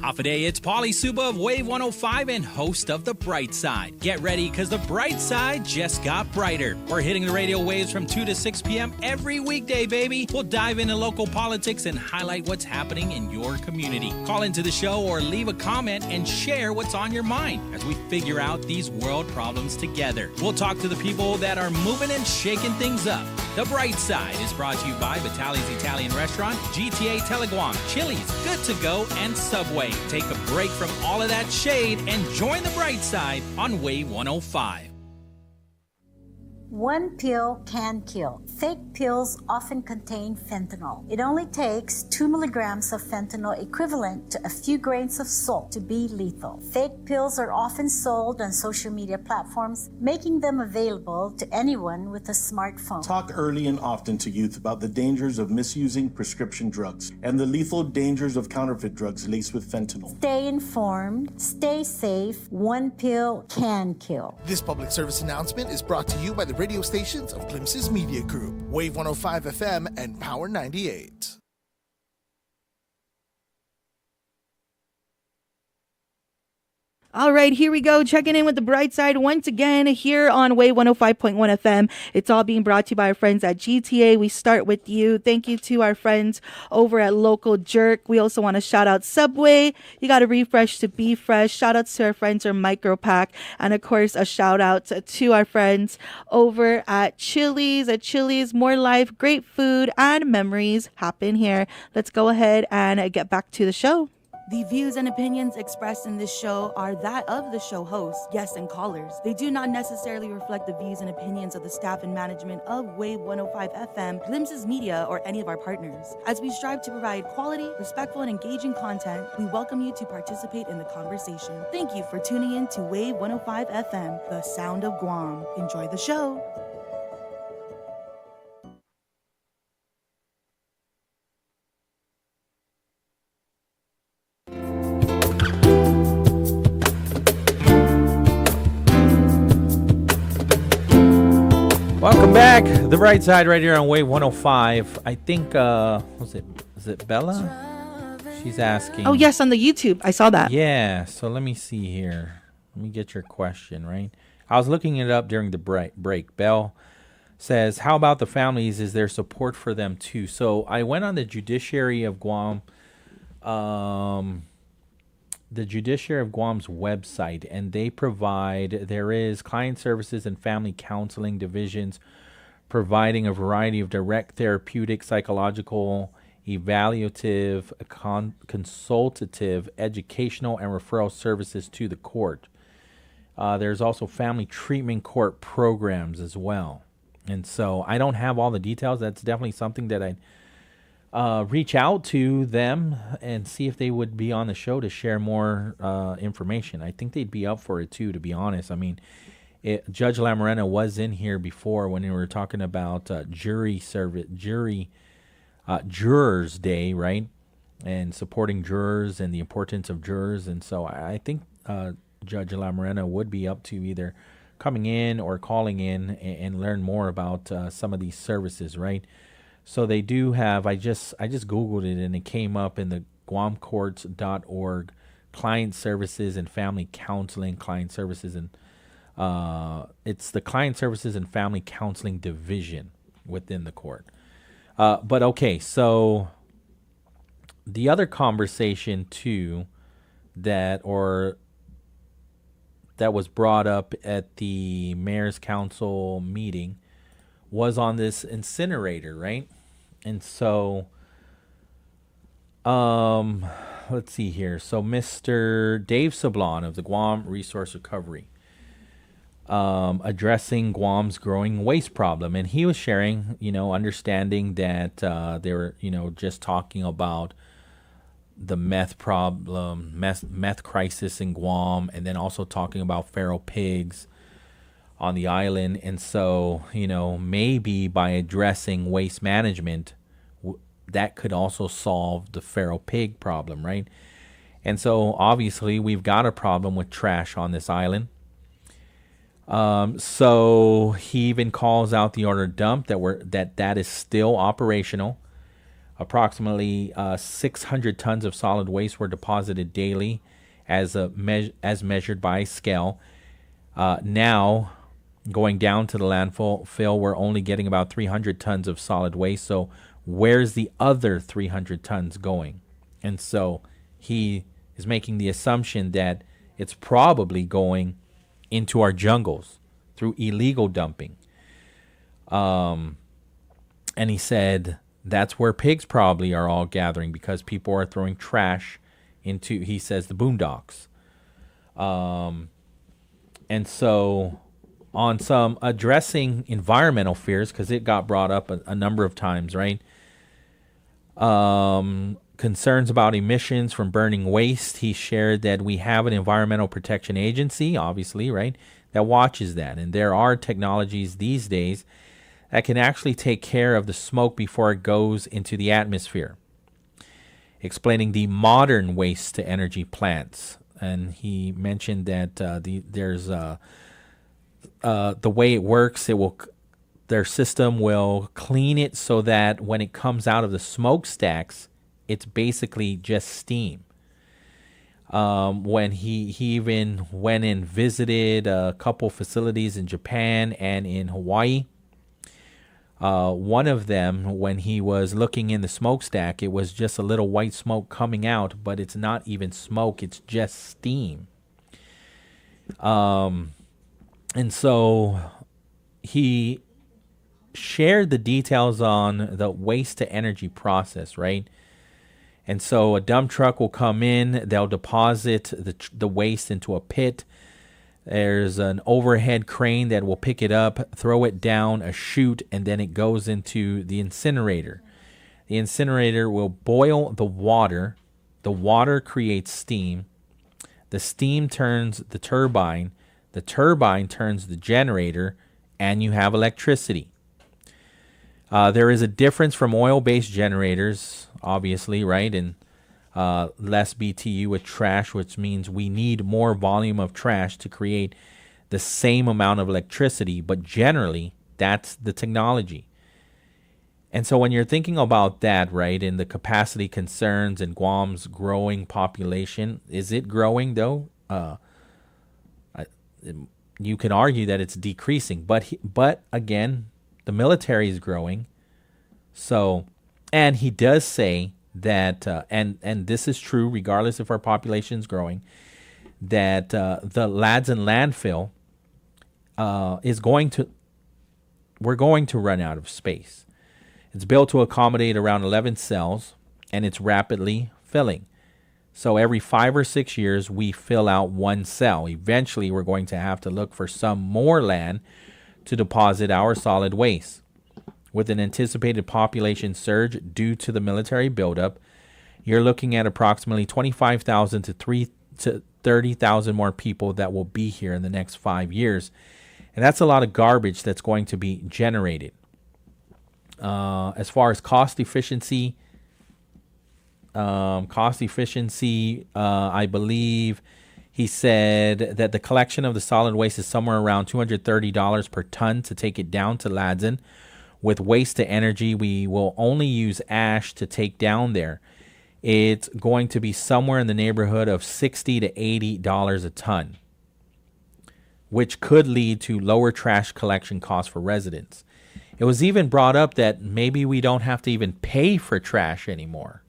Half a day, it's Pauly Suba of Wave 105 and host of The Brightside. Get ready, because The Brightside just got brighter. We're hitting the radio waves from 2 to 6 p.m. every weekday, baby. We'll dive into local politics and highlight what's happening in your community. Call into the show or leave a comment and share what's on your mind as we figure out these world problems together. We'll talk to the people that are moving and shaking things up. The Brightside is brought to you by Vitali's Italian Restaurant, GTA Teleguam, Chili's, Good to Go, and Subway. Take a break from all of that shade and join the Brightside on Wave 105. One pill can kill. Fake pills often contain fentanyl. It only takes 2 milligrams of fentanyl equivalent to a few grains of salt to be lethal. Fake pills are often sold on social media platforms, making them available to anyone with a smartphone. Talk early and often to youth about the dangers of misusing prescription drugs and the lethal dangers of counterfeit drugs laced with fentanyl. Stay informed, stay safe. One pill can kill. This public service announcement is brought to you by the radio stations of Glimpses Media Group, Wave 105 FM and Power 98. All right, here we go. Checking in with the Brightside once again here on Wave 105.1 FM. It's all being brought to you by our friends at GTA. We start with you. Thank you to our friends over at Local Jerk. We also want to shout out Subway. You got to refresh to be fresh. Shout outs to our friends at Micropack. And of course, a shout out to our friends over at Chili's. At Chili's, more life, great food, and memories happen here. Let's go ahead and get back to the show. The views and opinions expressed in this show are that of the show hosts, guests, and callers. They do not necessarily reflect the views and opinions of the staff and management of Wave 105 FM, Glimpses Media, or any of our partners. As we strive to provide quality, respectful, and engaging content, we welcome you to participate in the conversation. Thank you for tuning in to Wave 105 FM, the sound of Guam. Enjoy the show. Welcome back. The Bright Side right here on Wave 105. I think, is it Bella? She's asking. Oh, yes, on the YouTube. I saw that. Yeah, so let me see here. Let me get your question, right? I was looking it up during the break. Belle says, how about the families? Is there support for them too? So I went on the Judiciary of Guam, the Judiciary of Guam's website, and they there is client services and family counseling divisions providing a variety of direct therapeutic, psychological, evaluative, consultative, educational, and referral services to the court. There's also family treatment court programs as well. And so I don't have all the details. That's definitely something that I'd reach out to them and see if they would be on the show to share more information. I think they'd be up for it too, to be honest. I mean, Judge Lamarena was in here before when we were talking about Jurors Day, right? And supporting jurors and the importance of jurors. And so I think Judge Lamarena would be up to either coming in or calling in and learn more about some of these services, right? So they do have, I just Googled it and it came up in the guamcourts.org, client services and family counseling, client services, and it's the client services and family counseling division within the court. But okay, so the other conversation too that was brought up at the mayor's council meeting was on this incinerator, right? And so, let's see here. So Mr. Dave Sablon of the Guam Resource Recovery, addressing Guam's growing waste problem. And he was sharing, understanding that they were, just talking about the meth problem, meth crisis in Guam, and then also talking about feral pigs on the island. And so, maybe by addressing waste management, that could also solve the feral pig problem, right? And so obviously we've got a problem with trash on this island. So he even calls out the order dump that is still operational. Approximately 600 tons of solid waste were deposited daily as measured by scale. Now, going down to the landfill, we're only getting about 300 tons of solid waste. So where's the other 300 tons going? And so he is making the assumption that it's probably going into our jungles through illegal dumping. And he said that's where pigs probably are all gathering because people are throwing trash into, he says, the boondocks. And so on some addressing environmental fears, because it got brought up a number of times, right? Concerns about emissions from burning waste. He shared that we have an environmental protection agency, obviously, right, that watches that. And there are technologies these days that can actually take care of the smoke before it goes into the atmosphere. Explaining the modern waste to energy plants. And he mentioned that there's the way it works, their system will clean it so that when it comes out of the smokestacks, it's basically just steam. When he even went and visited a couple facilities in Japan and in Hawaii, one of them, when he was looking in the smokestack, it was just a little white smoke coming out, but it's not even smoke, it's just steam. And so he shared the details on the waste to energy process, right? And so a dump truck will come in, they'll deposit the waste into a pit. There's an overhead crane that will pick it up, throw it down a chute, and then it goes into the incinerator. The incinerator will boil the water. The water creates steam. The steam turns the turbine. The turbine turns the generator, and you have electricity. There is a difference from oil-based generators, obviously, right? And less BTU with trash, which means we need more volume of trash to create the same amount of electricity. But generally, that's the technology. And so when you're thinking about that, right, and the capacity concerns and Guam's growing population, is it growing though? You can argue that it's decreasing, but again, the military is growing. So, and he does say that, and this is true regardless if our population is growing, that the Ladson landfill we're going to run out of space. It's built to accommodate around 11 cells, and it's rapidly filling. So every 5 or 6 years, we fill out one cell. Eventually, we're going to have to look for some more land to deposit our solid waste. With an anticipated population surge due to the military buildup, you're looking at approximately 25,000 to 30,000 more people that will be here in the next 5 years. And that's a lot of garbage that's going to be generated. As far as cost efficiency, I believe he said that the collection of the solid waste is somewhere around $230 per ton to take it down to Ladson. With waste to energy, we will only use ash to take down there. It's going to be somewhere in the neighborhood of $60 to $80 a ton, which could lead to lower trash collection costs for residents. It was even brought up that maybe we don't have to even pay for trash anymore.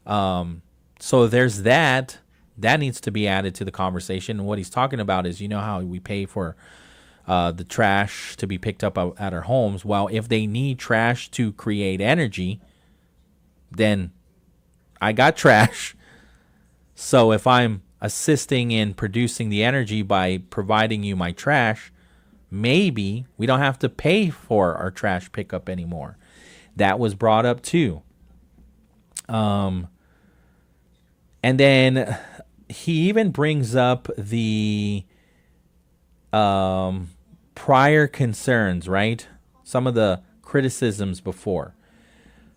So there's that. That needs to be added to the conversation. And what he's talking about is, you know how we pay for the trash to be picked up at our homes. Well, if they need trash to create energy, then I got trash. So if I'm assisting in producing the energy by providing you my trash, maybe we don't have to pay for our trash pickup anymore. That was brought up too. And then he even brings up the prior concerns, right? Some of the criticisms before.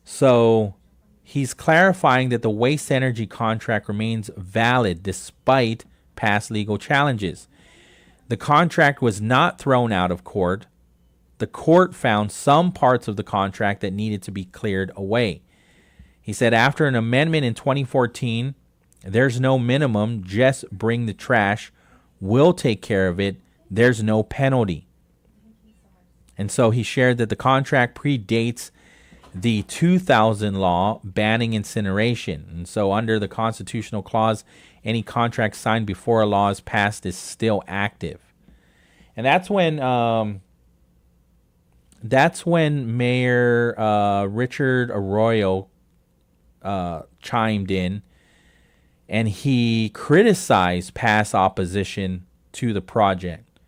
So he's clarifying that the waste energy contract remains valid despite past legal challenges. The contract was not thrown out of court. The court found some parts of the contract that needed to be cleared away. He said after an amendment in 2014, there's no minimum, just bring the trash. We'll take care of it. There's no penalty. And so he shared that the contract predates the 2000 law banning incineration. And so under the constitutional clause, any contract signed before a law is passed is still active. And that's when Mayor Richard Arroyo chimed in, and he criticized past opposition to the project.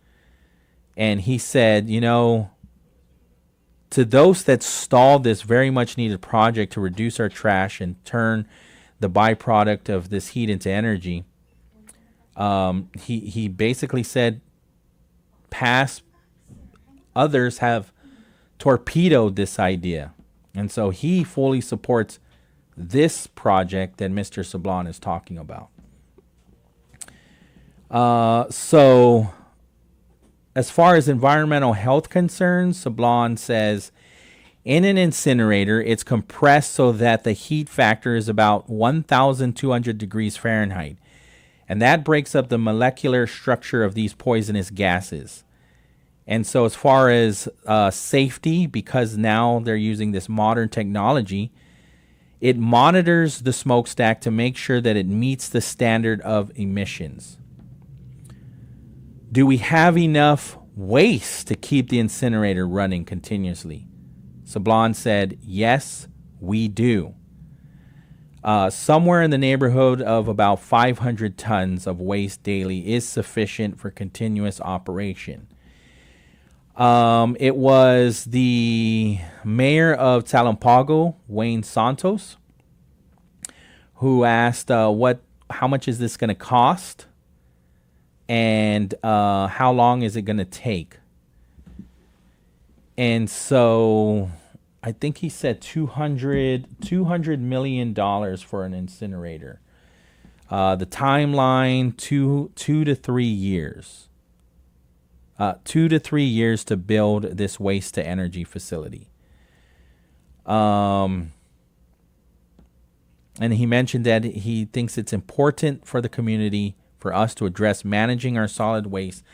And he said, to those that stalled this very much needed project to reduce our trash and turn the byproduct of this heat into energy, he basically said past others have torpedoed this idea. And so he fully supports this project that Mr. Sablon is talking about. So as far as environmental health concerns, Sablon says in an incinerator, it's compressed so that the heat factor is about 1,200 degrees Fahrenheit. And that breaks up the molecular structure of these poisonous gases. And so as far as safety, because now they're using this modern technology, it monitors the smokestack to make sure that it meets the standard of emissions. Do we have enough waste to keep the incinerator running continuously? Sablon said, yes, we do. Somewhere in the neighborhood of about 500 tons of waste daily is sufficient for continuous operation. It was the mayor of Talampago, Wayne Santos, who asked how much is this going to cost and how long is it going to take. And so I think he said $200 million for an incinerator. The timeline, 2 to 3 years. 2 to 3 years to build this waste to energy facility. And he mentioned that he thinks it's important for the community for us to address managing our solid waste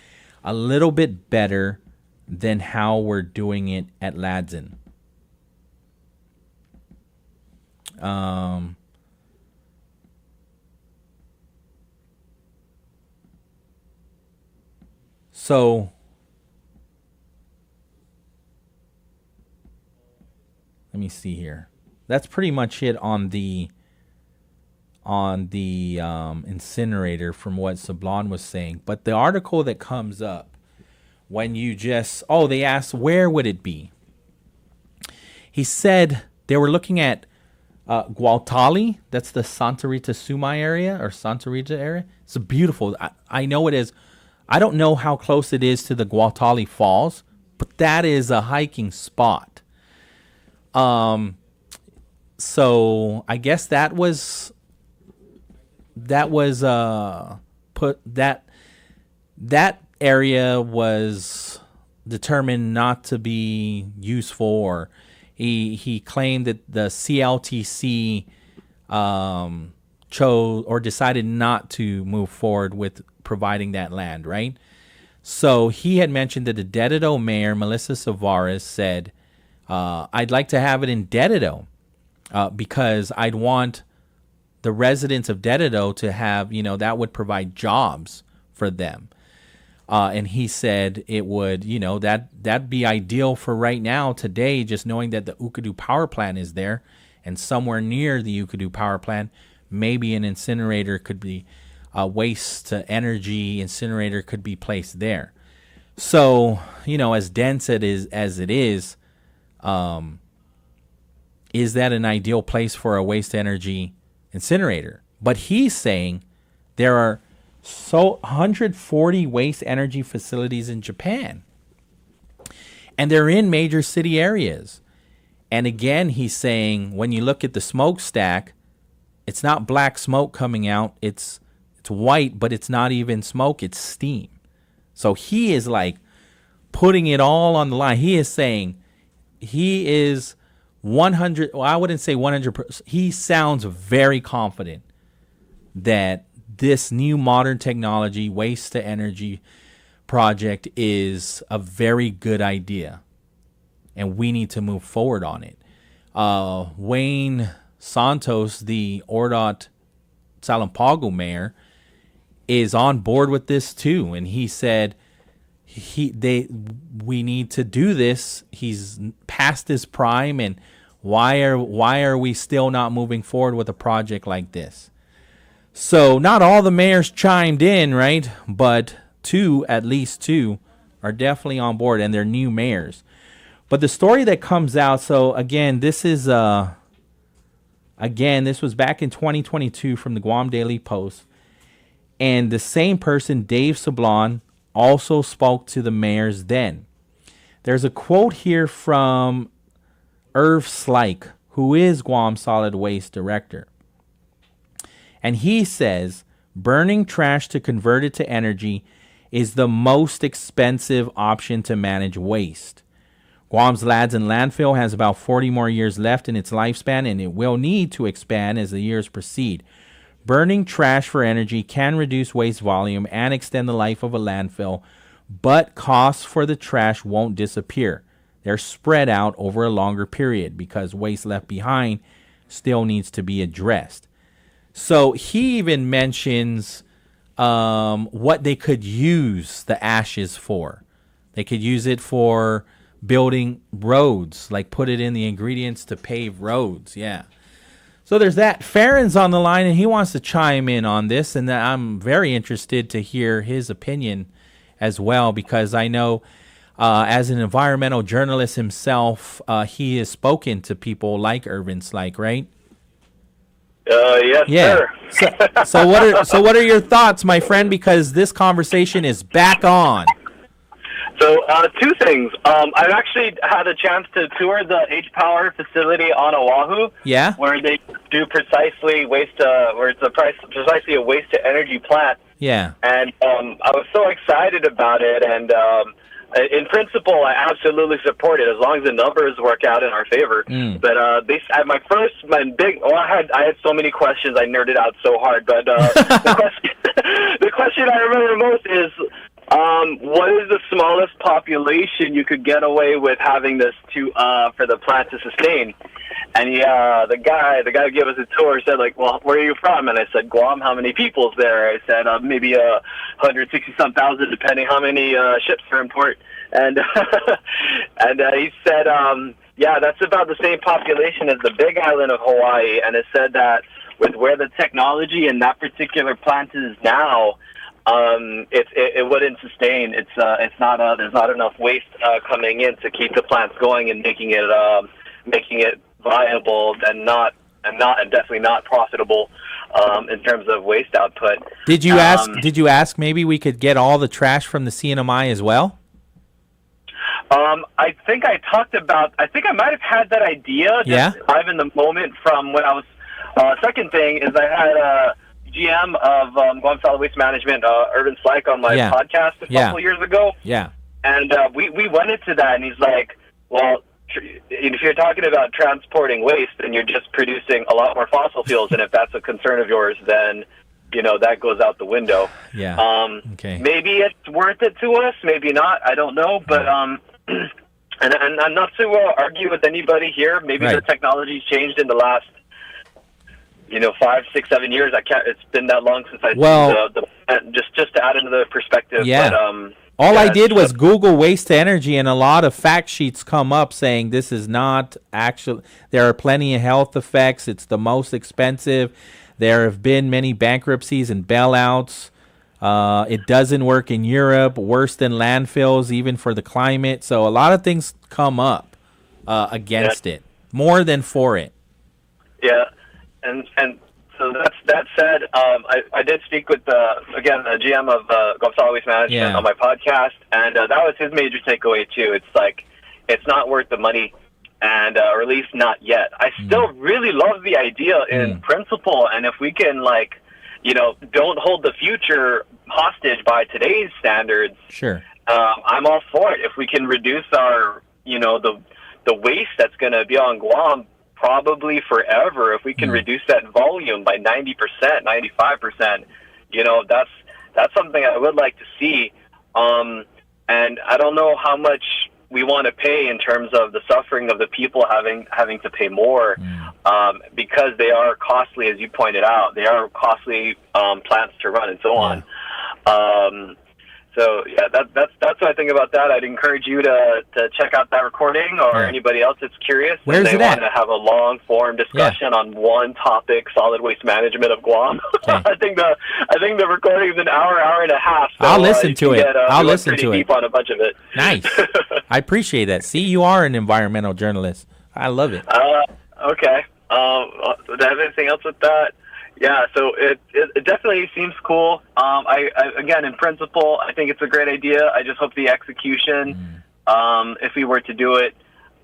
a little bit better than how we're doing it at Ladson. So let me see here. That's pretty much it on the incinerator from what Sablon was saying. But the article that comes up when you they asked where would it be? He said they were looking at Gualtali. That's the Santa Rita Sumai area or Santa Rita area. It's beautiful. I know it is. I don't know how close it is to the Gualtali Falls, but that is a hiking spot. So I guess that area was determined not to be useful, or he claimed that the CLTC chose or decided not to move forward with providing that land, right? So he had mentioned that the Dededo mayor, Melissa Savares, said, I'd like to have it in Dededo because I'd want the residents of Dededo to have, that would provide jobs for them. And he said it would, that'd be ideal for right now today, just knowing that the Ukadu power plant is there, and somewhere near the Ukadu power plant, maybe an incinerator could be, waste to energy incinerator could be placed there. So, as dense as it is that an ideal place for a waste energy incinerator? But he's saying there are 140 waste energy facilities in Japan, and they're in major city areas. And again, he's saying when you look at the smokestack, it's not black smoke coming out. It's white, but it's not even smoke. It's steam. So he is like putting it all on the line. He is saying he is 100. Well, I wouldn't say 100%. He sounds very confident that this new modern technology, waste to energy project is a very good idea, and we need to move forward on it. Wayne Santos, the Ordot Salampago mayor, is on board with this too, and he said we need to do this. He's past his prime, and why are we still not moving forward with a project like this? So not all the mayors chimed in, right? But at least two are definitely on board, and they're new mayors. But the story that comes out, so again, this was back in 2022 from the Guam Daily Post. And the same person, Dave Sablon, also spoke to the mayors then. There's a quote here from Irv Slike, who is Guam Solid Waste Director. And he says, burning trash to convert it to energy is the most expensive option to manage waste. Guam's Ladson landfill has about 40 more years left in its lifespan, and it will need to expand as the years proceed. Burning trash for energy can reduce waste volume and extend the life of a landfill, but costs for the trash won't disappear. They're spread out over a longer period because waste left behind still needs to be addressed. So he even mentions what they could use the ashes for. They could use it for building roads, like put it in the ingredients to pave roads. Yeah. So there's that. Farron's on the line, and he wants to chime in on this, and I'm very interested to hear his opinion as well, because I know as an environmental journalist himself, he has spoken to people like Irvin Slike, right? Yes, yeah. sir. So what are your thoughts, my friend? Because this conversation is back on. So, two things. I've actually had a chance to tour the H-Power facility on Oahu. Yeah. Where they do precisely where it's precisely a waste-to-energy plant. Yeah. And I was so excited about it, and in principle, I absolutely support it as long as the numbers work out in our favor. But I had so many questions. I nerded out so hard. But the question I remember most is, what is the smallest population you could get away with having this for the plant to sustain? And the guy who gave us a tour said, like, well, where are you from? And I said, Guam. How many people's there? I said, maybe 160-some thousand, depending how many ships are in port. And he said, yeah, that's about the same population as the Big Island of Hawaii. And it said that with where the technology in that particular plant is now, it wouldn't sustain. It's not there's not enough waste coming in to keep the plants going and making it viable and definitely not profitable in terms of waste output. Did you ask maybe we could get all the trash from the CNMI as well? I think I might have had that idea just live in the moment from when I was second thing is I had GM of Guam Solid Waste Management, Irvin Slike, on my podcast a couple of years ago. Yeah. And we went into that, and he's like, well, if you're talking about transporting waste, then you're just producing a lot more fossil fuels, and if that's a concern of yours, then, that goes out the window. Yeah. Okay. Maybe it's worth it to us, maybe not, I don't know, but and I'm not to argue with anybody here. Maybe the technology's changed in the last 5, 6, 7 years. It's been that long since I've seen just to add into the perspective. Yeah. But, all I did was Google waste to energy, and a lot of fact sheets come up saying this is not actual. There are plenty of health effects. It's the most expensive. There have been many bankruptcies and bailouts. It doesn't work in Europe. Worse than landfills, even for the climate. So a lot of things come up against it, more than for it. Yeah. And so that said, I did speak with the GM of Guam Solid Waste Management on my podcast, and that was his major takeaway too. It's like it's not worth the money, and or at least not yet. I still really love the idea in principle, and if we can don't hold the future hostage by today's standards. Sure. I'm all for it. If we can reduce our the waste that's going to be on Guam. Probably forever. If we can reduce that volume by 90%, 95%, that's something I would like to see. And I don't know how much we want to pay in terms of the suffering of the people having to pay more, because they are costly, as you pointed out. They are costly plants to run and so on. So yeah, that's what I think about that. I'd encourage you to check out that recording, or anybody else that's curious. Where's and it they at? want to have a long form discussion on one topic: solid waste management of Guam. I think the recording is an hour and a half. So, I'll listen to it. I'll listen to it. Deep on a bunch of it. Nice. I appreciate that. See, you are an environmental journalist. I love it. Okay. Do I have anything else with that? Yeah, so it definitely seems cool. I again, in principle, I think it's a great idea. I just hope the execution, if we were to do it,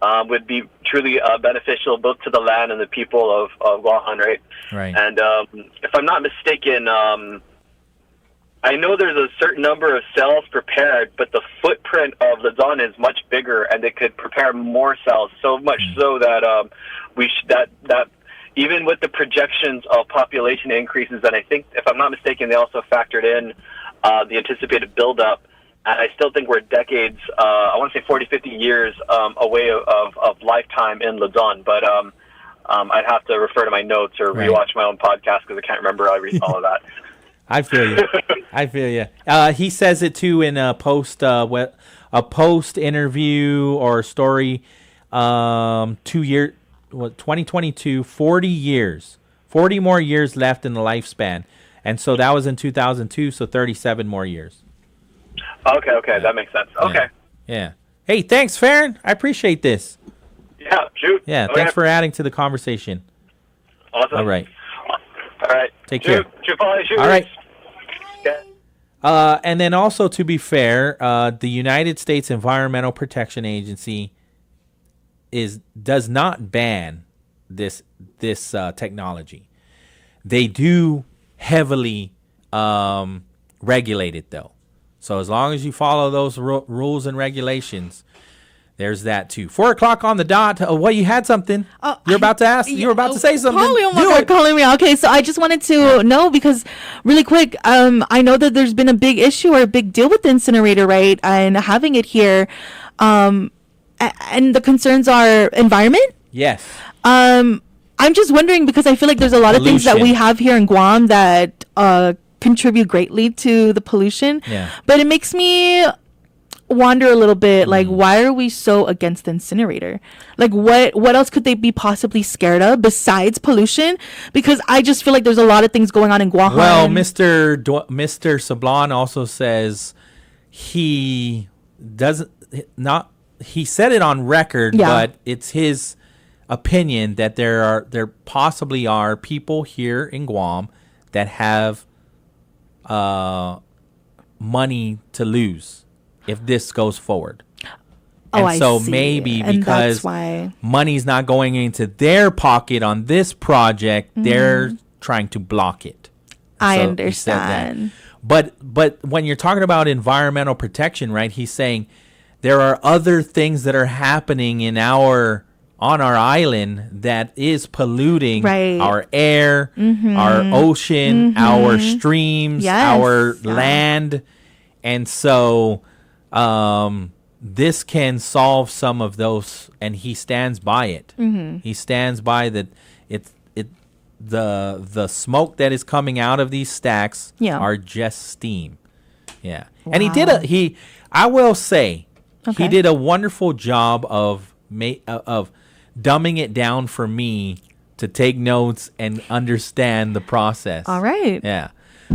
would be truly beneficial both to the land and the people of Guam, right? Right. And if I'm not mistaken, I know there's a certain number of cells prepared, but the footprint of Luzon is much bigger, and they could prepare more cells. So much so that that even with the projections of population increases, and I think, if I'm not mistaken, they also factored in the anticipated buildup. And I still think we're decades, I want to say 40, 50 years away of lifetime in Luzon. But I'd have to refer to my notes or rewatch my own podcast because I can't remember all of that. I feel you. I feel you. He says it too in a post interview or story. 2022, 40 years, 40 more years left in the lifespan, and so that was in 2002. So 37 more years. Okay, that makes sense. Okay. Yeah. Hey, thanks, Farron. I appreciate this. Yeah, shoot. Yeah, Okay. thanks for adding to the conversation. Awesome. All right. All right. Take care. Shoot, Pauly, shoot. All right. Okay. And then also, to be fair, the United States Environmental Protection Agency does not ban this technology. They do heavily regulate it, though. So as long as you follow those rules and regulations, there's that too. 4:00 on the dot. Well, you had something. You're about to ask. You were about to say something. Pauly, oh my God, calling me. Okay, so I just wanted to know, because really quick, I know that there's been a big issue or a big deal with the incinerator, right? And having it here, and the concerns are environment. Yes. I'm just wondering, because I feel like there's a lot of things that we have here in Guam that contribute greatly to the pollution. Yeah. But it makes me wonder a little bit, like, why are we so against the incinerator? Like, what else could they be possibly scared of besides pollution? Because I just feel like there's a lot of things going on in Guam. Well, Mr. Sablon also says he said it on record, but it's his opinion that there possibly are people here in Guam that have money to lose if this goes forward. And so maybe because money's not going into their pocket on this project, they're trying to block it. I understand. But when you're talking about environmental protection, right, he's saying there are other things that are happening on our island that is polluting our air, our ocean, our streams, our land. And so this can solve some of those, and he stands by it. He stands by that the smoke that is coming out of these stacks are just steam. Yeah. Wow. And I will say, he did a wonderful job of dumbing it down for me to take notes and understand the process. All right. Yeah.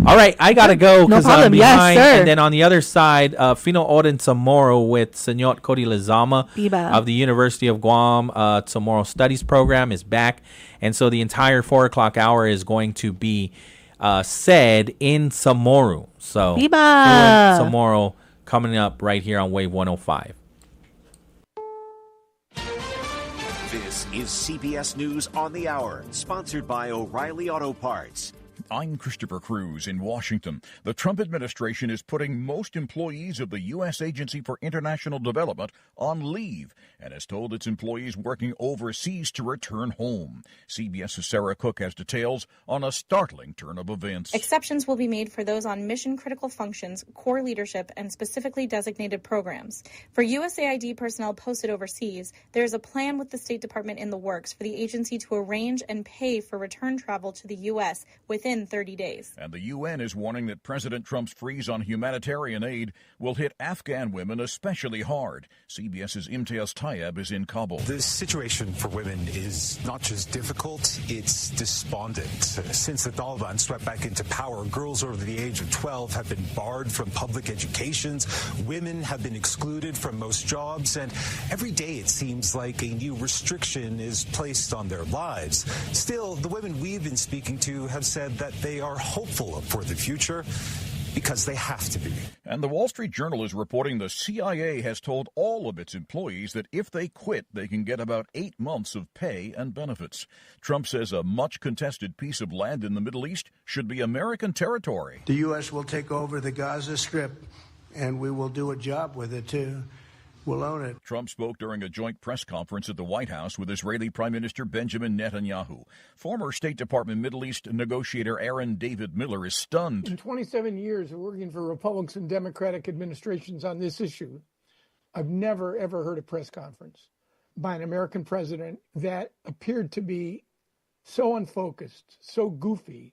All right, I got to go because I'm behind. Yes, sir. And then on the other side, Fino Oden Samoro with Senor Cody Lezama of the University of Guam. Samoro Studies Program is back. And so the entire 4:00 hour is going to be said in Samoro. So Samoro coming up right here on Wave 105. This is CBS News on the Hour, sponsored by O'Reilly Auto Parts. I'm Christopher Cruz in Washington. The Trump administration is putting most employees of the U.S. Agency for International Development on leave and has told its employees working overseas to return home. CBS's Sarah Cook has details on a startling turn of events. Exceptions will be made for those on mission-critical functions, core leadership, and specifically designated programs. For USAID personnel posted overseas, there is a plan with the State Department in the works for the agency to arrange and pay for return travel to the U.S. with within 30 days. And the UN is warning that President Trump's freeze on humanitarian aid will hit Afghan women especially hard. CBS's Imtiaz Tayeb is in Kabul. The situation for women is not just difficult, it's despondent. Since the Taliban swept back into power, girls over the age of 12 have been barred from public educations. Women have been excluded from most jobs, and every day it seems like a new restriction is placed on their lives. Still, the women we've been speaking to have said that they are hopeful for the future because they have to be. And the Wall Street Journal is reporting the CIA has told all of its employees that if they quit, they can get about 8 months of pay and benefits. Trump says a much contested piece of land in the Middle East should be American territory. The U.S. will take over the Gaza Strip, and we will do a job with it, too. We'll own it. Trump spoke during a joint press conference at the White House with Israeli Prime Minister Benjamin Netanyahu. Former State Department Middle East negotiator Aaron David Miller is stunned. In 27 years of working for Republican and Democratic administrations on this issue, I've never, ever heard a press conference by an American president that appeared to be so unfocused, so goofy,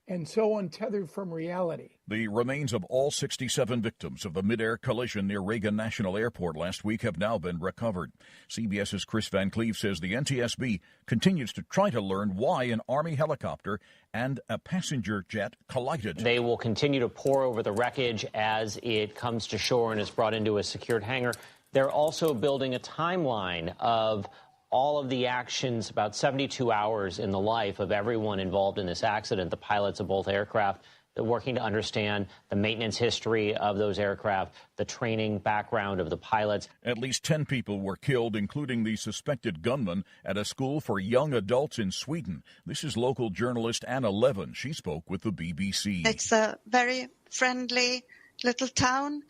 and so untethered from reality. The remains of all 67 victims of the mid-air collision near Reagan National Airport last week have now been recovered. CBS's Chris Van Cleve says the NTSB continues to try to learn why an Army helicopter and a passenger jet collided. They will continue to pore over the wreckage as it comes to shore and is brought into a secured hangar. They're also building a timeline of all of the actions, about 72 hours in the life of everyone involved in this accident, the pilots of both aircraft. They're working to understand the maintenance history of those aircraft, the training background of the pilots. At least 10 people were killed, including the suspected gunman at a school for young adults in Sweden. This is local journalist Anna Levin. She spoke with the BBC. It's a very friendly little town.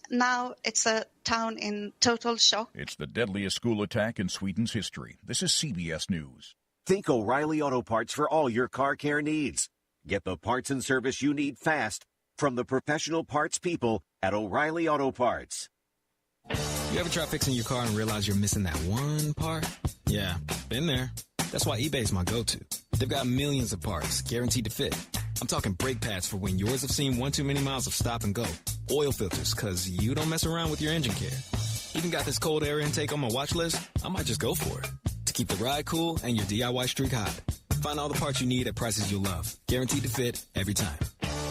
Now it's a town in total shock. It's the deadliest school attack in Sweden's history. This is CBS News. Think O'Reilly Auto Parts for all your car care needs. Get the parts and service you need fast from the professional parts people at O'Reilly Auto Parts. You ever try fixing your car and realize you're missing that one part? Yeah, been there. That's why eBay's my go-to. They've got millions of parts guaranteed to fit. I'm talking brake pads for when yours have seen one too many miles of stop and go. Oil filters, because you don't mess around with your engine care. Even got this cold air intake on my watch list. I might just go for it. To keep the ride cool and your DIY streak hot. Find all the parts you need at prices you'll love. Guaranteed to fit every time.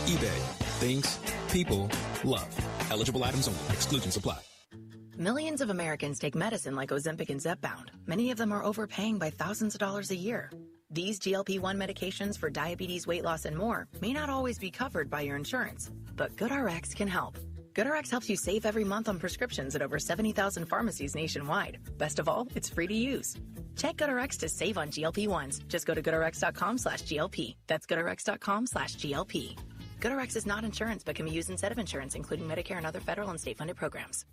eBay. Things people love. Eligible items only. Exclusions apply. Millions of Americans take medicine like Ozempic and Zepbound. Many of them are overpaying by thousands of dollars a year. These GLP-1 medications for diabetes, weight loss, and more may not always be covered by your insurance, but GoodRx can help. GoodRx helps you save every month on prescriptions at over 70,000 pharmacies nationwide. Best of all, it's free to use. Check GoodRx to save on GLP-1s. Just go to GoodRx.com/GLP. That's GoodRx.com/GLP. GoodRx is not insurance, but can be used instead of insurance, including Medicare and other federal and state-funded programs.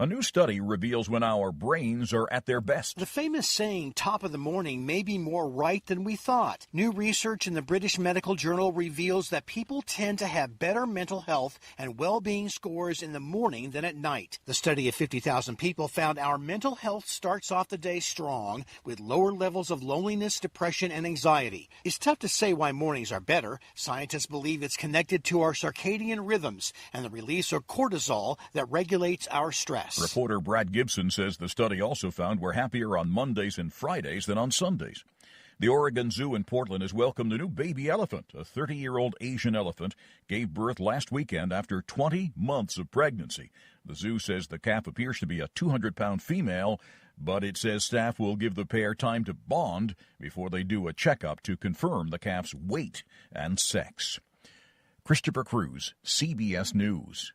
A new study reveals when our brains are at their best. The famous saying, top of the morning, may be more right than we thought. New research in the British Medical Journal reveals that people tend to have better mental health and well-being scores in the morning than at night. The study of 50,000 people found our mental health starts off the day strong, with lower levels of loneliness, depression, and anxiety. It's tough to say why mornings are better. Scientists believe it's connected to our circadian rhythms and the release of cortisol that regulates our stress. Reporter Brad Gibson says the study also found we're happier on Mondays and Fridays than on Sundays. The Oregon Zoo in Portland has welcomed a new baby elephant. A 30-year-old Asian elephant gave birth last weekend after 20 months of pregnancy. The zoo says the calf appears to be a 200-pound female, but it says staff will give the pair time to bond before they do a checkup to confirm the calf's weight and sex. Christopher Cruz, CBS News.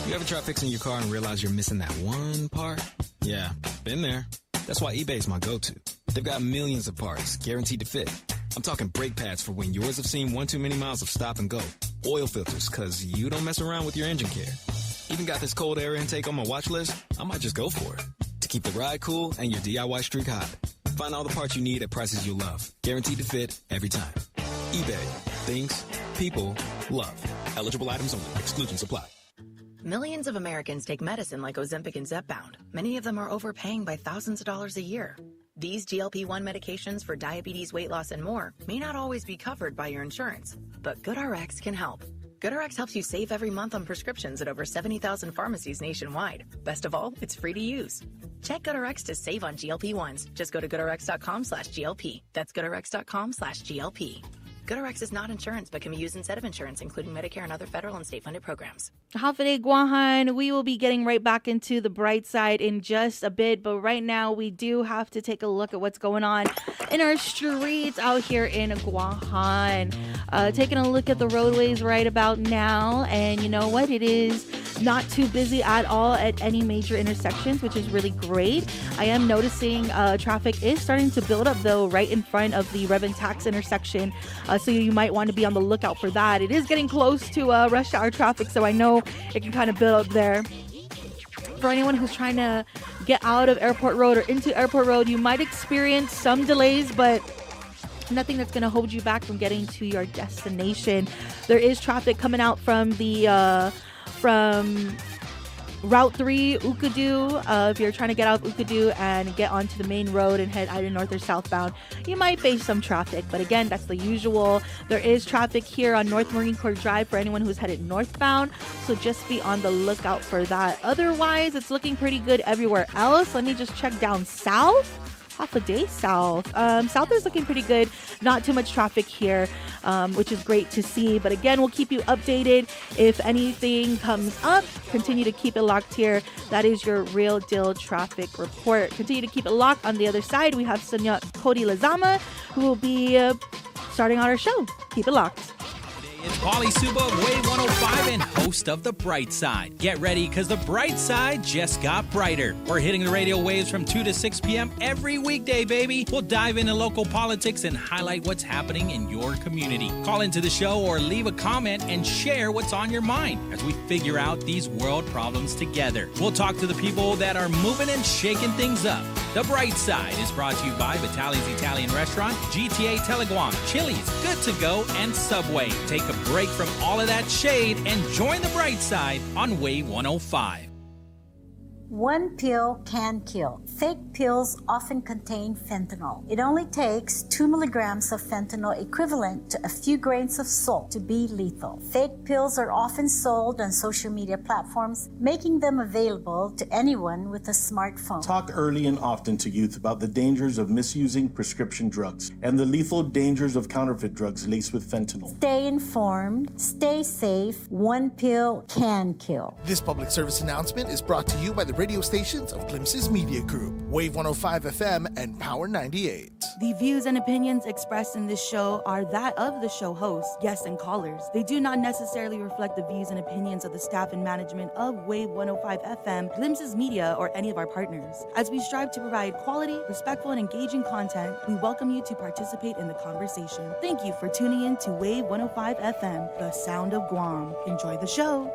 You ever try fixing your car and realize you're missing that one part? Yeah, been there. That's why eBay's my go-to. They've got millions of parts guaranteed to fit. I'm talking brake pads for when yours have seen one too many miles of stop and go. Oil filters, because you don't mess around with your engine care. Even got this cold air intake on my watch list. I might just go for it. To keep the ride cool and your DIY streak hot. Find all the parts you need at prices you'll love. Guaranteed to fit every time. eBay. Things people love. Eligible items only. Exclusions apply. Millions of Americans take medicine like Ozempic and Zepbound. Many of them are overpaying by thousands of dollars a year. These GLP-1 medications for diabetes, weight loss, and more may not always be covered by your insurance, but GoodRx can help. GoodRx helps you save every month on prescriptions at over 70,000 pharmacies nationwide. Best of all, it's free to use. Check GoodRx to save on GLP-1s. Just go to goodrx.com/GLP. That's goodrx.com/GLP. GoodRx is not insurance, but can be used instead of insurance, including Medicare and other federal and state-funded programs. Hafide Guahan, we will be getting right back into the bright side in just a bit, but right now we do have to take a look at what's going on in our streets out here in Guahan. Taking a look at the roadways right about now, and you know what? It is not too busy at all at any major intersections, which is really great. I am noticing traffic is starting to build up, though, right in front of the Rev and Tax intersection, so you might want to be on the lookout for that. It is getting close to rush hour traffic, so I know it can kind of build up there. For anyone who's trying to get out of Airport Road or into Airport Road, you might experience some delays, but nothing that's going to hold you back from getting to your destination. There is traffic coming out from the from Route 3, Ukadu. If you're trying to get out of Ukadu and get onto the main road and head either north or southbound, you might face some traffic. But again, that's the usual. There is traffic here on North Marine Corps Drive for anyone who's headed northbound. So just be on the lookout for that. Otherwise, it's looking pretty good everywhere else. Let me just check down south. Half a day south. South is looking pretty good. Not too much traffic here, which is great to see. But again, we'll keep you updated if anything comes up. Continue to keep it locked here. That is your Real Deal Traffic Report. Continue to keep it locked. On the other side, we have Sonia Cody Lazama, who will be starting on our show. Keep it locked. It's Pauly, Suba of Wave 105 and host of The Bright Side. Get ready, because The Bright Side just got brighter. We're hitting the radio waves from 2 to 6 p.m. every weekday, baby. We'll dive into local politics and highlight what's happening in your community. Call into the show or leave a comment and share what's on your mind as we figure out these world problems together. We'll talk to the people that are moving and shaking things up. The Bright Side is brought to you by Vitali's Italian Restaurant, GTA Teleguam, Chili's, Good to Go, and Subway. Take a break from all of that shade and join the Bright Side on Wave 105. One pill can kill. Fake pills often contain fentanyl. It only takes 2 milligrams of fentanyl, equivalent to a few grains of salt, to be lethal. Fake pills are often sold on social media platforms, making them available to anyone with a smartphone. Talk early and often to youth about the dangers of misusing prescription drugs and the lethal dangers of counterfeit drugs laced with fentanyl. Stay informed, stay safe. One pill can kill. This public service announcement is brought to you by the radio stations of Glimpses Media Group, Wave 105 FM and Power 98. The views and opinions expressed in this show are that of the show host, guests, and callers. They do not necessarily reflect the views and opinions of the staff and management of Wave 105 FM, Glimpses Media, or any of our partners. As we strive to provide quality, respectful, and engaging content, we welcome you to participate in the conversation. Thank you for tuning in to Wave 105 FM, the sound of Guam. Enjoy the show.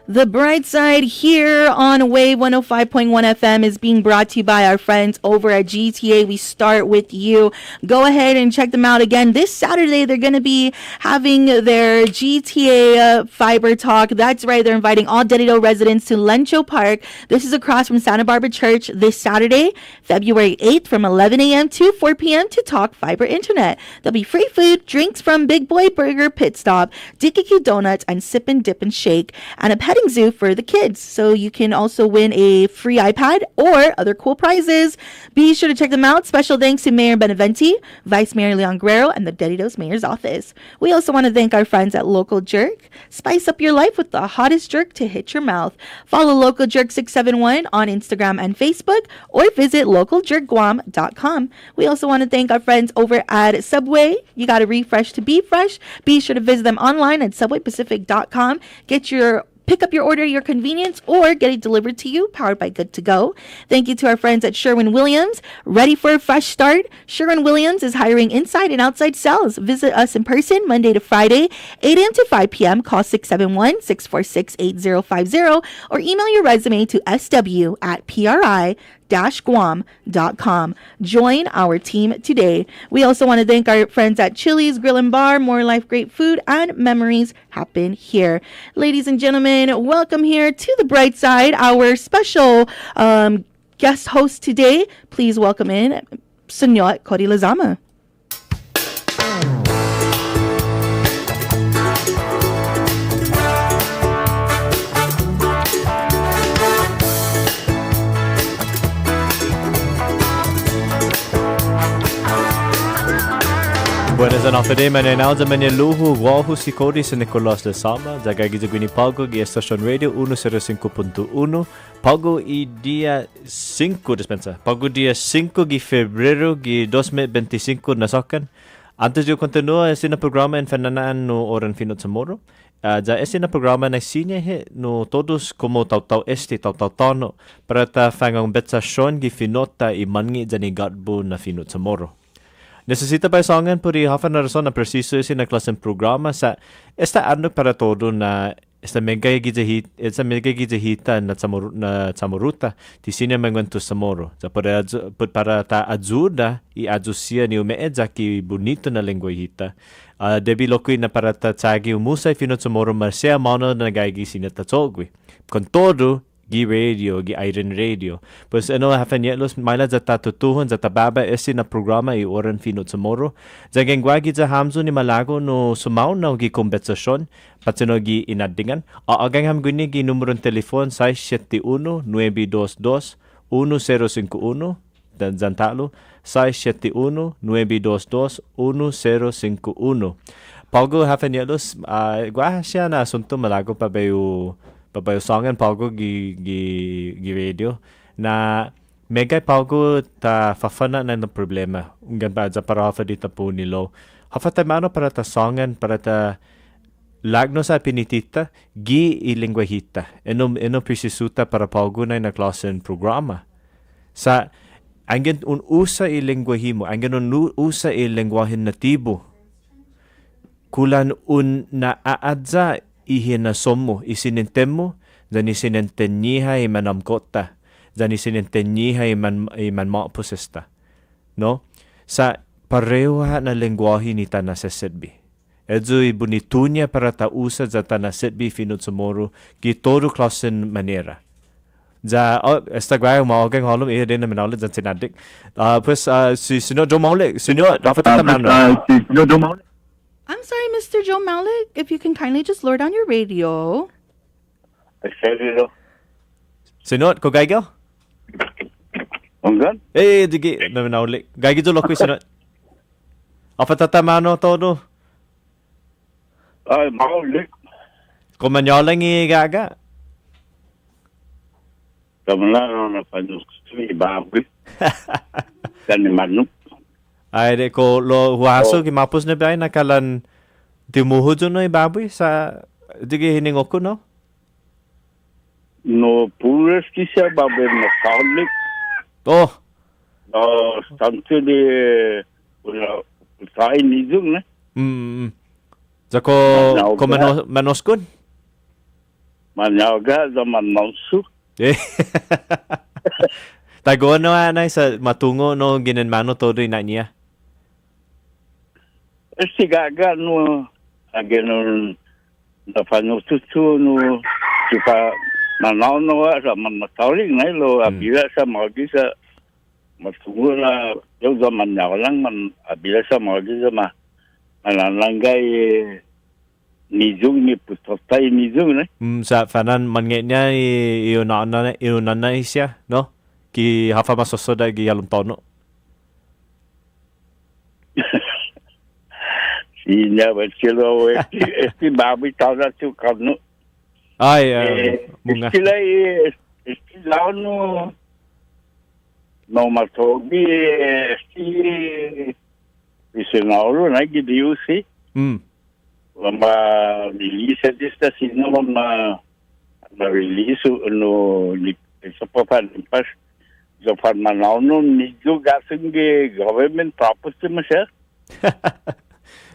The Bright Side here on Wave 105.1 FM is being brought to you by our friends over at GTA. We start with you. Go ahead and check them out again. This Saturday, they're going to be having their GTA Fiber Talk. That's right. They're inviting all Dedito residents to Lencho Park. This is across from Santa Barbara Church this Saturday, February 8th from 11 a.m. to 4 p.m. to talk fiber internet. There'll be free food, drinks from Big Boy Burger Pit Stop, DKQ Donuts, and Sip and Dip and Shake, and a petting zoo for the kids. So you can also win a free iPad or other cool prizes. Be sure to check them out. Special thanks to Mayor Beneventi, Vice Mayor Leon Guerrero, and the Deditos Mayor's Office. We also want to thank our friends at Local Jerk. Spice up your life with the hottest jerk to hit your mouth. Follow Local Jerk 671 on Instagram and Facebook, or visit localjerkguam.com. We also want to thank our friends over at Subway. You got to refresh to be fresh. Be sure to visit them online at subwaypacific.com. Pick up your order at your convenience or get it delivered to you, powered by Good to Go. Thank you to our friends at Sherwin-Williams. Ready for a fresh start? Sherwin-Williams is hiring inside and outside sales. Visit us in person Monday to Friday, 8 a.m. to 5 p.m. Call 671-646-8050 or email your resume to sw@pri-guam.com. Join our team today. We also want to thank our friends at Chili's Grill and Bar. More life, great food, and memories happen here. Ladies and gentlemen, welcome here to the Bright Side, our special guest host today. Please welcome in Senor Cody Lazama. Buenas noches, mananaw Maniluhu, Wahu si Cody sa Nicolas Lazama, Zagagi Zagwini Pago, Station Radio 105.1, Pago i dia 5 dispensa, Pago dia 5 de febrero de 2025 nasokan. Antes de eu continuar esse programa em Fernanaan no Oran Fino Tomorrow, já esse programa na sine no todos como tau tono para ta fangang betsa shon gi finota i mangi jani gatbu na Fino Tomorrow. Necesita pa songan por hafa na razón na preciso ese na klaseng programa sa esta ano para todo na esta mega gizahita na tsamuruta ti sine mangwento samoro. Sa para ta ajuda i ajusia ni umeedza ki bonito na lengua hita. Debi lokui na para ta tsagi umusay fino samoro marsea mano na nagagi sinatatogwi. Con todo gi radio, gi Iron Radio. Pues hafan yetlos maila za tatutuhon za tababa esi na programa i oran fino tomorrow. Za gengwagi za hamzo ni malago no sumaw na gi kompensasyon patino gi inadingan. Agang hamguni gi numero telefon 671-922-1051 dan zantalo 671-922-1051. Pago hafan yetlos gwa siya na asunto malago pa bayo songan Paugo gi radio na mega Paugo ta fafana na ng problema. Ungan pa para hafa dita po nilo. Hafa ta mano para ta songan para ta lagno sa pinitita gi ilingwahita. Eno prisisuta para Paugo na klasen programa. Sa angin usa ilingwahimo, angin usa ilingwahin natibo. Kulan na aadza ihinasomo, isinintemo, dan isinentenyiha imanamkota, dan isinentenyiha imanmapusesta. No? Sa pareho na lengguahe ni tanasesetbi. Edzo ibunitunya para tausa za tanasetbi finot sumoro, gitoro klasen manera. Za, esta guay umawagang halom, din naman ulit za sinadik. Pues, si Senyor Joe Maulik, Senyor, dapat tatamnan. Si Senyor Joe Maulik. I'm sorry, Mr. Joe Malik, if you can kindly just lower down your radio. Senor, ko gaygaw? Onggan? Digi, naman ulit. Gaygi jo lokoi, Senor. Apa tatamano todo? Ay, maulik. Kumanyolang gaga. Kamala na panusli baboy. Kan manuk. Ay, de ko lo huaso ki mapus na bay nakalan timuho jo no baboy sa dige hiningoko no? No puras ki siya baboy na kaulik. Oh. No, tanto de sa inizung na. Zako ko manoskon? Manyaga za manausu. Tago no anay sa matungo no ginenmano todo ina niya. Si gaga no again na panututu no sipa manaw no sa manatawling na lo abila sa magi sa matungo na yung zaman niya lang abila sa magi sa manananggay nizung ni putotay nizung na. Sa fanan manget niya iunan na siya no? Ki hafa masosoda gi yalum tono. Sinya bacilo esti babi tawda tu kanu. Ay bunga. Esti no matogi esti isenaulo na gidiusi. Lama release desta sino na release no sa papan pas so far manaw no nijo gasing government property mo siya.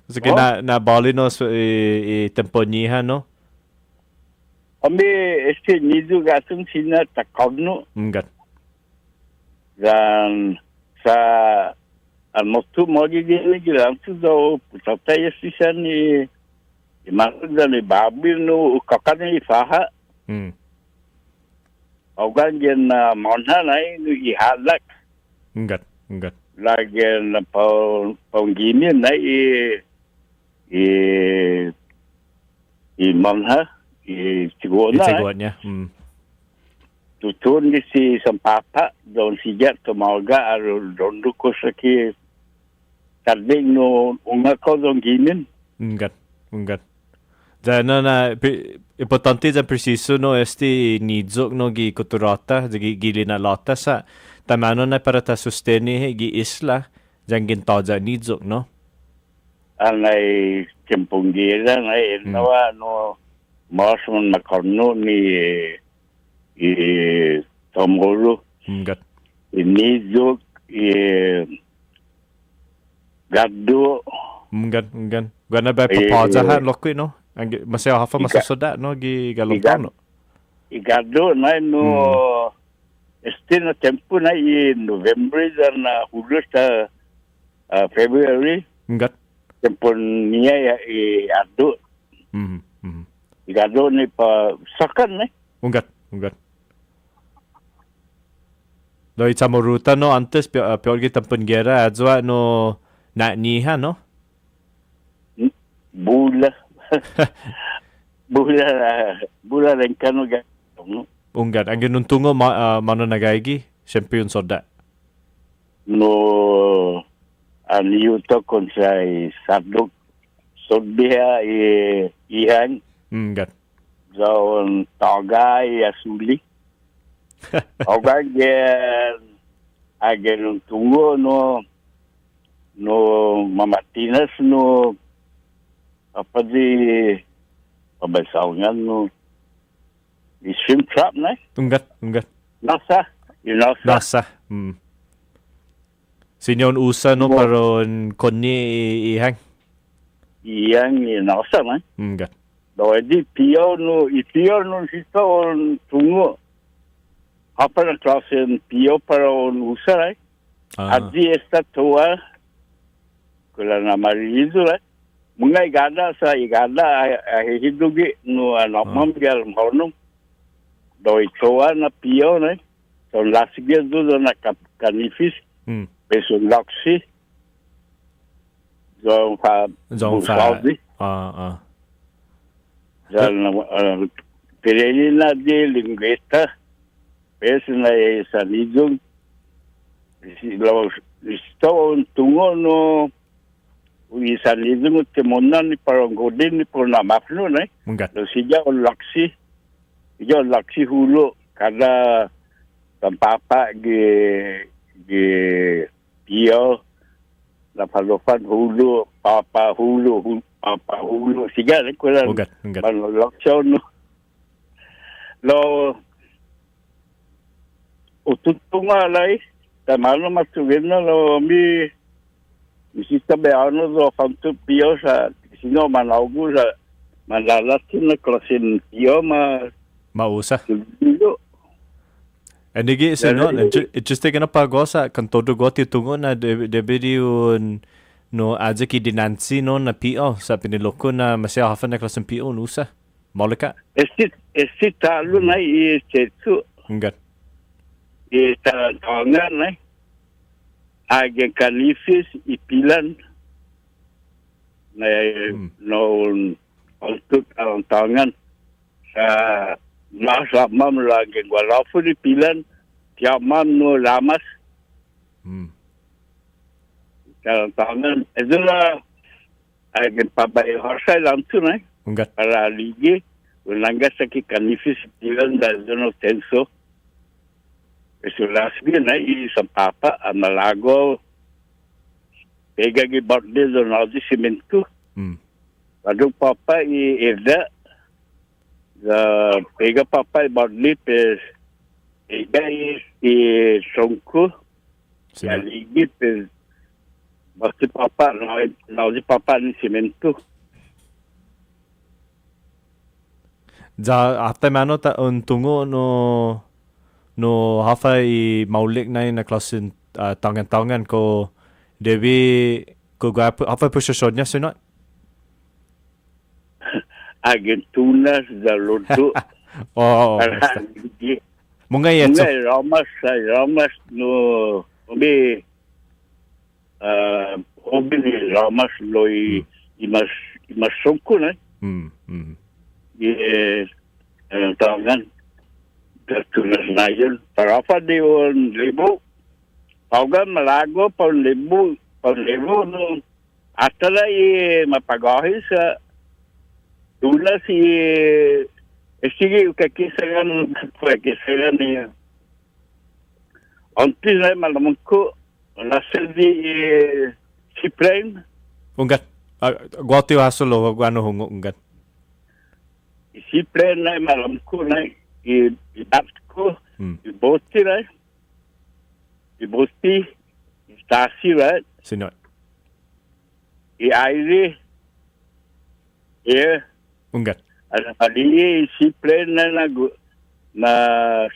So na bali no temponyiha no. Ami este nijo gasing sina takawno. Ngat. Dan sa almostu mogi gini gilang tu do putay siya ni imang ni babi no kakani faha. Ogan gen monha nai nu ihalak. Enggak. Lagi penggini nai i monha i Ciguanya. Tutun di si sempapa don sijat to malga aru don duko saki tading no unga ko don ginin. Enggak. Dana na importante za preciso no esti nizok no gi kuturata gi na lata sa tamano na para ta susteni gi isla jangin toja nizok no. Anai kempunggira nai nawa no mosman makorno ni i tomgolu. Enggak. Nizok gaddo. Enggak. Gana ba papajahan lokwi no. Masih hafa masusoda no gi galontano. Igado na no estina tempo na i November dan hulu sa February. Enggak. Tempo niya i ado. Igado ni pa sakan ne. Enggak. Doi chamoruta no antes peor gi tampun gera azwa no na niha no. Bula renkano ga. Enggak. Angin nuntungo mano nagaigi siyempre yung soda. No aniyuto konsay sadok sodbiha ihan. Enggak. Zaon tagay asuli. Agen nuntungo no mamatinas no apa di pabasawngan no shrimp trap na? Enggak. Nasa. Nasa. Sinyon usa no paron konni ihang. Iyang nasa na? Enggak. Doa di piyaw no sito on tungo. Apa na klasen piyaw para on usa na? Adi esta toa kula na marilido na. Mga igada hidugi no anamam gal mahonong. Doi toa na piyo na. So lasige do na kanifis. Peso laksi. Zong fa. Zong pireni na di lingueta. Peso na sanidong. Listo tungo no. Isa lidung temonan ni parang godin ni purna mafno na. Enggak. Lo sija on laksi hulu kada tampapa ge pio la palofan hulu papa hulu sija ni kula. Enggak. Lo laksyon lo ututunga lai tamalo matugin na lo mi Misista beano do fantu pio sa sino manaugu sa manlalatin na klasin pio mausa. Anigi sino just taken up agosa kan todo goti tungo na debedi un no aja ki dinansi no na pio sa piniloko na masaya hafa na klasin pio nusa. Moleka. Esti talu na i chetsu. Enggak. Tangan na. Agen kanifis ipilan na no untuk tangan sa masa mam lagi walafu ipilan tiap mam no lamas tangan itulah agen pabai horsai lantu na para ligi ulangga sakit kanifis ipilan dan no tenso. Eso lasbi na i sa papa amalago pega gi birthday do na di simento. Adu papa i evda the pega papa i birthday pe pega i sonko ya ligi pe basti papa na di papa ni simento. Ja hafta mano ta untungo no hafa i maulik na klasin tangan ko devi ko gua hafa posisyonya sino Agentunas da lodo oh Mungai ramas no obi obi ni ramas loi imas songku na. Ye tangan tertulis nayon parafa di on lebu. Paugan malago pon lebu no atala mapagahi sa tula si sige kakisagan ni antes na malamang ko nasel di si plane Ungat. Guati hasolo ano hungo ungat. si plane na malam ko na ibat ko iboti na iboti stasi right Sinot. aire Ungat. Ali si plane na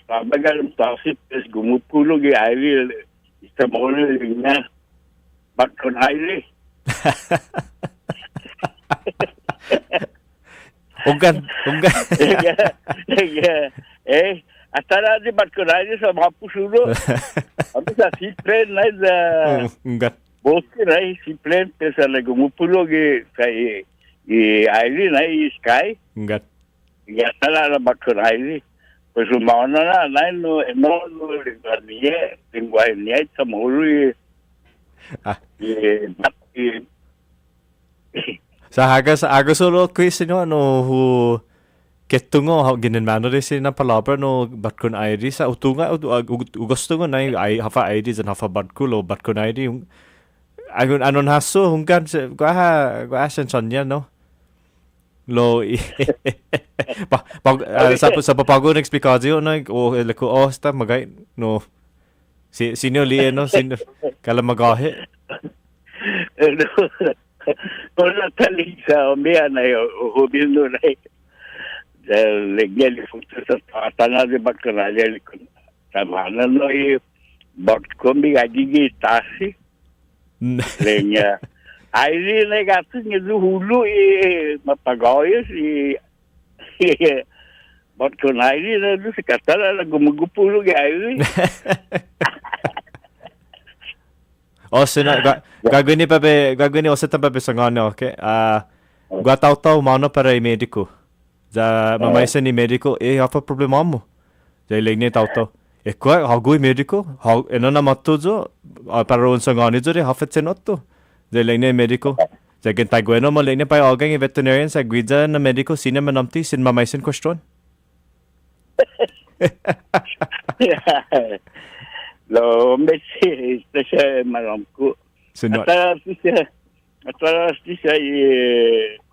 sabagal stasi pes gumupulo gi aire isa mo na bakon aire Ungan. Atara di bakon aire sa mapusulo abi sa si plane na Ungat. bosi na si plane pesa na gumupulo gi kay aire na sky Ungat. ya sala na bakon aire pues umana na no niya lingwahe niya sa mahulu Sa aga solo quiz no hu ketungo ginin mano de sin na palabra no batkun ID sa utunga gusto ngo na ay hafa ID and hafa batkulo batkun ID anon haso hungkan gua sonya no lo sa papago next because no o leko sta magay no sino li no sino kala magahe Kola tali sa omea na hubilno na legal function sa tanah di bakalaya tamana no bak kombi gigi tasi lenya airi na gatu ni hulu mapagayos bak ko na airi na du sa katala na gumugupulo gi airi sina gagawin ni oseta pa be sangano okay gua tahu mana para medico za mamai ni medico apa problema mo za legne tahu gua hagui medico enana matto jo para un sangani jo re hafet senotto za legne medico za gen tai gueno mo legne pa organ veterinarian sa guida na medico sine manamti sin mamai sin question lo mesi stessa malamku atara stessa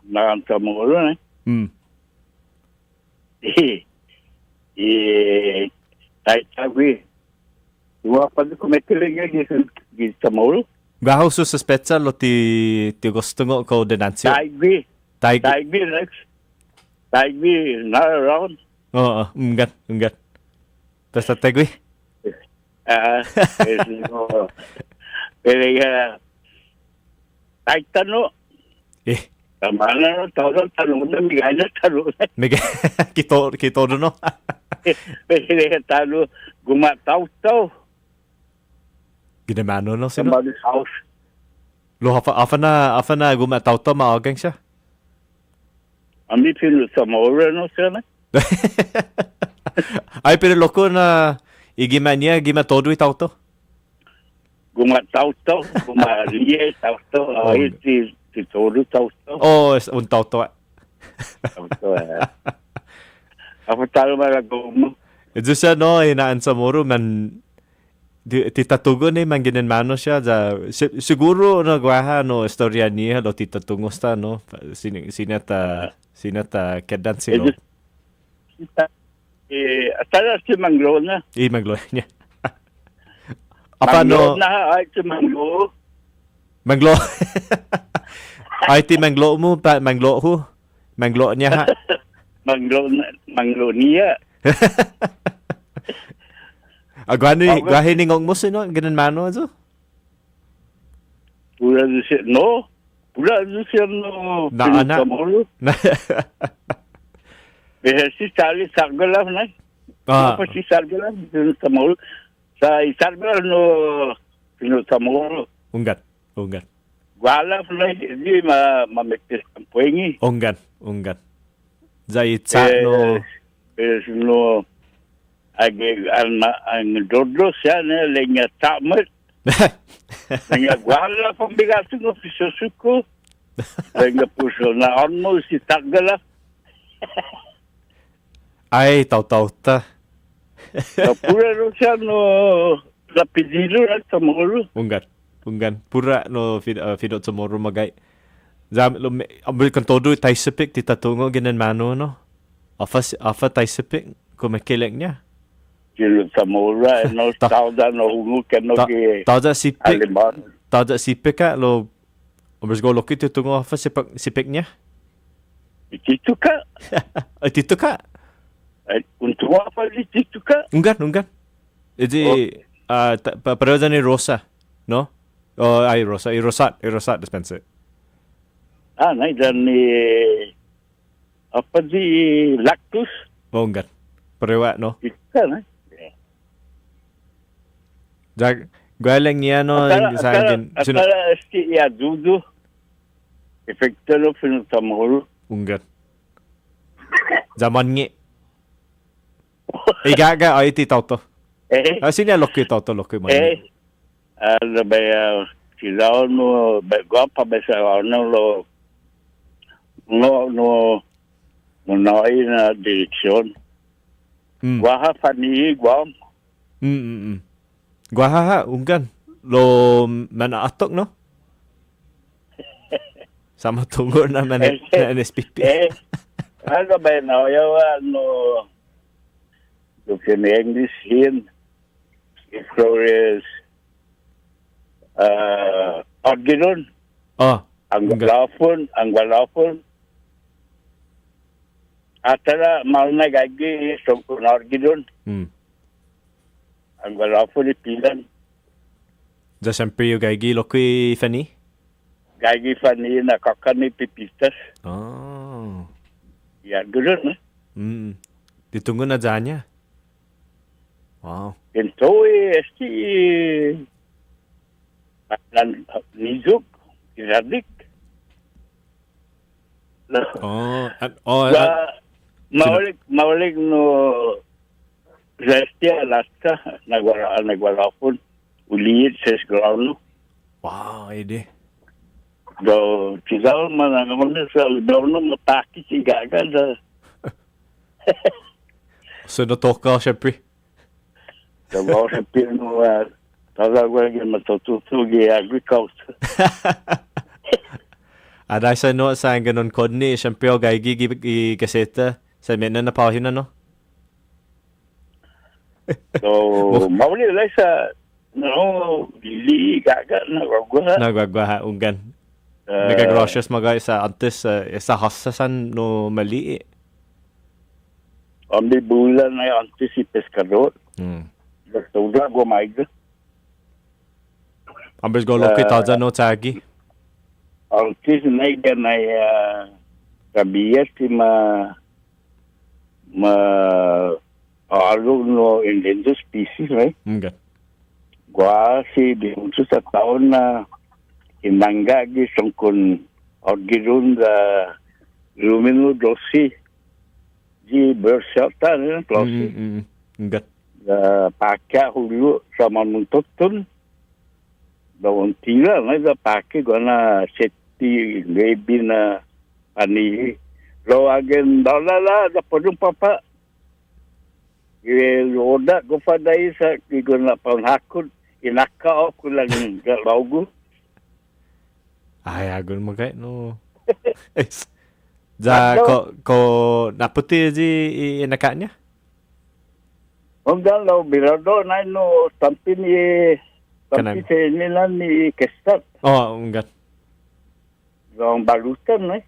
na antamoro ne tai tawi wa pag kumetelinga gi tamoro Gaho su sospezza lo ti gusto ngo ko denuncio taigbi na around enggak tas taigbi pero ya tano tamana no todo tano na migana tano kito no pero ya tano gumatau ginamano no sino lo afa na gumatau maageng siya ami pinu samora no sana ay pero loko na igimania gima todo y tauto gumatauto gumarie tauto ay ti todo tauto es un tauto apa tahu mala gomo itu siya no inaan sa moro man titatugo ni manginin mano siya siguro no guaha no istorya niya lo titatungo sta no sinata kedan sino atara si manglo na manglo niya apa no ay si manglo ay ti manglo mo pa manglo ho manglo niya ha manglo niya Gwahe ni ngong mo sino ganan mano azo pura siya no na Behesi tali sagala na Apa si sargala sa mall sa sargala no pino sa mall. Unggan. Wala pala di mamektes kampuengi. Unggan. Zai tsa no. No ang dodlo siya na lenya tamat. Lenya wala pambigas ng ofisosuko. Lenya puso na onmo si sargala. Ay, tau ta. Pura no siya no rapidido at sa mall. Unggan. Pura no fidot sa moro magay. Zam lo ambil kan todo taisepik titatungo ginan mano no. Afa taisepik ko makelek niya. Kilo sa mora no tauda no hungu kano ki. Tauda sipik ka lo ambis go lokit tutungo afa sipik niya. Itu ka. Itu ka. Untuk apa itu ka? Unggan. Jadi periode ni Rosa, no? Oh, ay Rosa, Rosat dispenser. Nah, dan apa di lactus? Oh, unggan. Periode no? Itu kan, Jag, galing niya no sa akin. Akala ya dudu. Efekto lo finotamol. Unggan. Zaman ngi. Igaga ay ti tauto. Sini lokki tauto lokki mo. Ala baya kilao no guapa besa no na direksyon. Guaha fani Guam. Guaha unggan. Lo mana atok no? Sama tunggu na NSPP. Ala baya na yawa no look in English here. If there is Orgidon. Ang galapon. Atara mal na gagi so kun Orgidon. Ang galapon ipilan. Da sempre yung gagi loki fani? Gagi fani na kakani pipistas. Ya, gudon na. Ditunggu na dyan. Wow. Entonces, nizuk, iradik. Maulik no Restia Alaska, nagwalapon, ulit sa esgrano. Wow, ide. Do, tigaw naman sa udawno mataki si Gaga da. So, natoka syempre. Daw sa pino tagawag yung matutugi agriculture. Ada sa no sa ganon kod ni syempre o gay gi kaseta sa mena na pahina no. So mauli lai sa no dili gaga nagwagwa unggan. Nagagroshes magay sa antes sa hasasan no mali. Ambi bulan na antes si pescador. Doktor go maiga. Ambes go loki taza no tagi. Antes naiga na tabiat alo no endangered species, right? Okay. Gua si di untuk sa taon na inangga gi songkon orgidon da lumino dosi di bershelter na plosi. Okay. Pakai hulu sama muntutun daun tira na da pakai guna seti lebi na ani lo agen dalala da podung papa roda ko padai sa guna panghakot inaka ko lang galogo ay agun magay no ko naputi di inakanya. Ondan lo birado na no tampin nila ni kestat. Oh, enggak. Dong balutan na.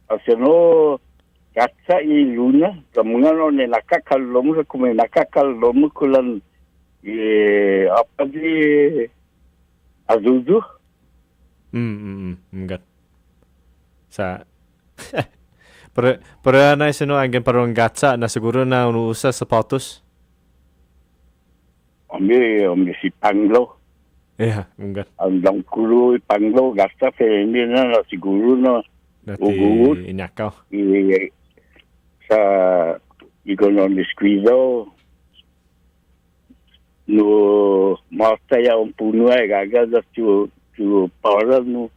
Asino katsa luna kamunga no ne nakakalomu sa kume nakakalomu kulan apa di azuzu. Enggak. Sa pero na sino angin parang gatsa na siguro na unuusa sapatos. Ami si Panglo. Yeah, enggak. Ang dangkulo Panglo gasta hindi na siguro na ugut. Inyakaw. Sa ikonon disquido no mastaya un puno ay gaga da tu para no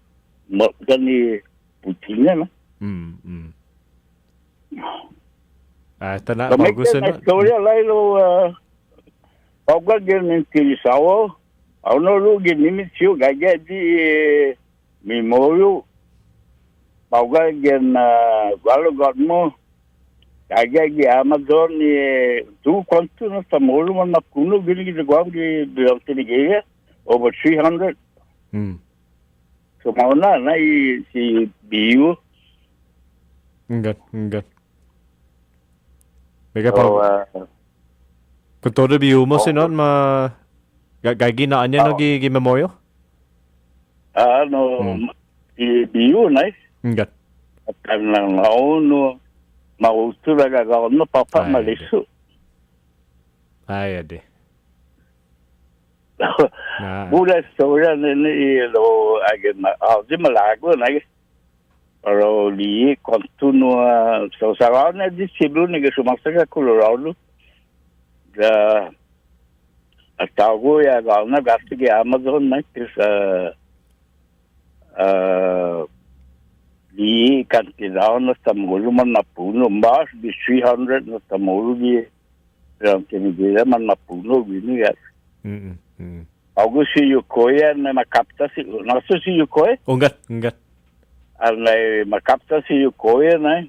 magani putina na. Ito na, bagus na. Historia lailo pagka ganyan tilisawo ano lo ganyan siyo gaga di memoryo pagka ganyan walo mo ಹಾಗಾಗಿ Amazon tu quanto na sa molo man nakuno gini Guam gi bilangtiniga over 300. So mauna na si Biu. Enggak. Mega pa. Kung todo Biu mo sinon gagi na anya no gi memoryo? Si Biu na. Enggak. At lang no mausto na gagawin mo, papa, maliso. Ay, ade. Buda storya nini lo agad di malago na pero li continua so sarà na di siblo ni che sumasaka Colorado da atago ya galna gasti ke Amazon na di kantidad na tamulu man na puno mas di 300 na tamulu di ang tinigila man na puno gini ya. Ako si Yukoy na makapta si naso si Yukoy? Enggak. Alay makapta si Yukoy na.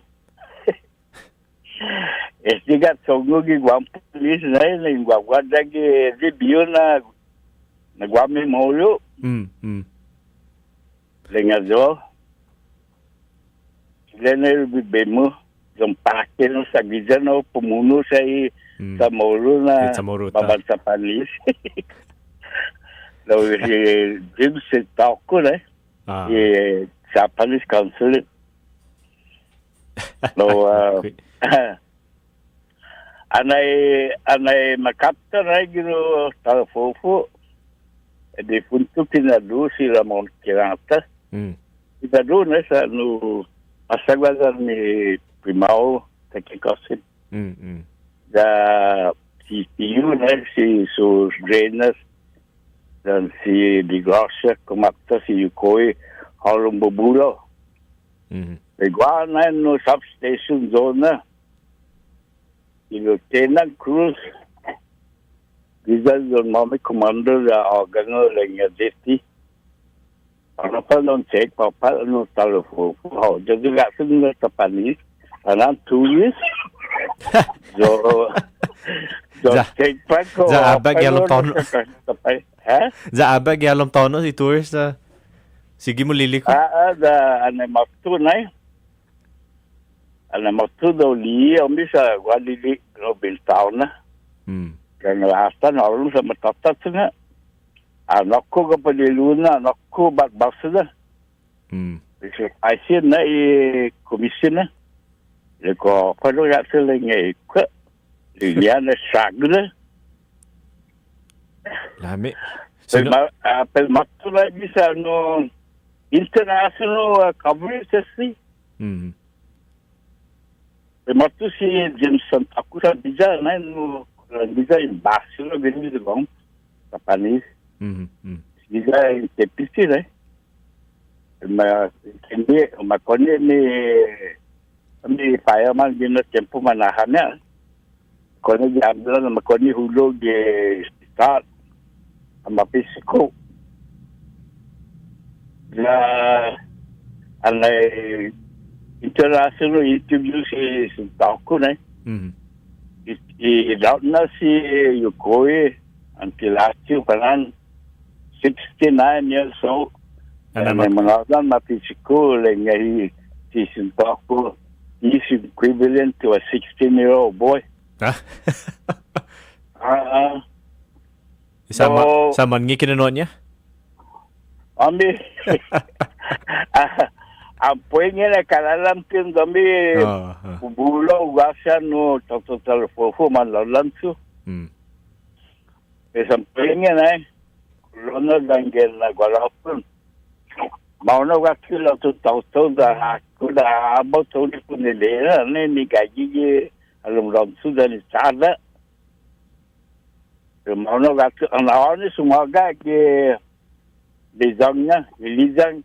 Estigat songo gi Guam police na yung gwagwada gi review na Guam memorial. Lengazo. Lenel bibemo yung pake no sa gijan no pumuno sa molo na babansa panis. Lo Jim se talko na. Sa panis council. Lo anay makapta na gino talfofo. De punto tinadu si Ramon Kirata. Tinadu na sa no asagwasan ni Primao Tekikosin. Da si Piyu na si sus Drenas dan si Digosya kumakta si Yukoy halong bubulo. Igwa na no substation zone na. Lieutenant Cruz Gizal yung mami commander da organo lang yaditi. Ano pa nung check pa nung talofo. Jadi gak sunod sa panis. Anang 2 years. So check pa ko. Za abag yalong tono. Za abag yalong tono si tourist na. Sige mo liliko. Da anay matunay. Anay matudaw liya. Umisa walili no biltaw na. Kaya lasta na alun sa matatat nga. Anak ko kapadiluna, anak ko batbasa na. Kasi na komisyon na. Liko, kano nga sila nga ikwa. Liya na sagda. Lami. Pero matulad bisa no international coverage si. Pero matu si Jameson aku sa bija na no bisa in Barcelona gani de bom. Sa panis. Bisa tepisi na. Makone ni fireman gina tempo manahan niya. Kone diambil na makone hulog di start ang mapisiko. Na anay international interview si Tauko na. I-doubt na si Yukoy until last year parang 69 years old. May mga lang mapisiko lang nga si Tauko is equivalent to a 16-year-old boy. Sama ngi kinanood niya? Ami, ang poin nga na kalalampin kami, bulo, ugasan no, total fofo, manlalanso. Isang pengen Ronald ang ginagwalapon. Mauna wakil lang tutaw-taw da ako da abaw tawli po nilera ni gaji alam-ram sudan isada. Mauna wakil ang naon ni sumaga Lizang niya, Lizang.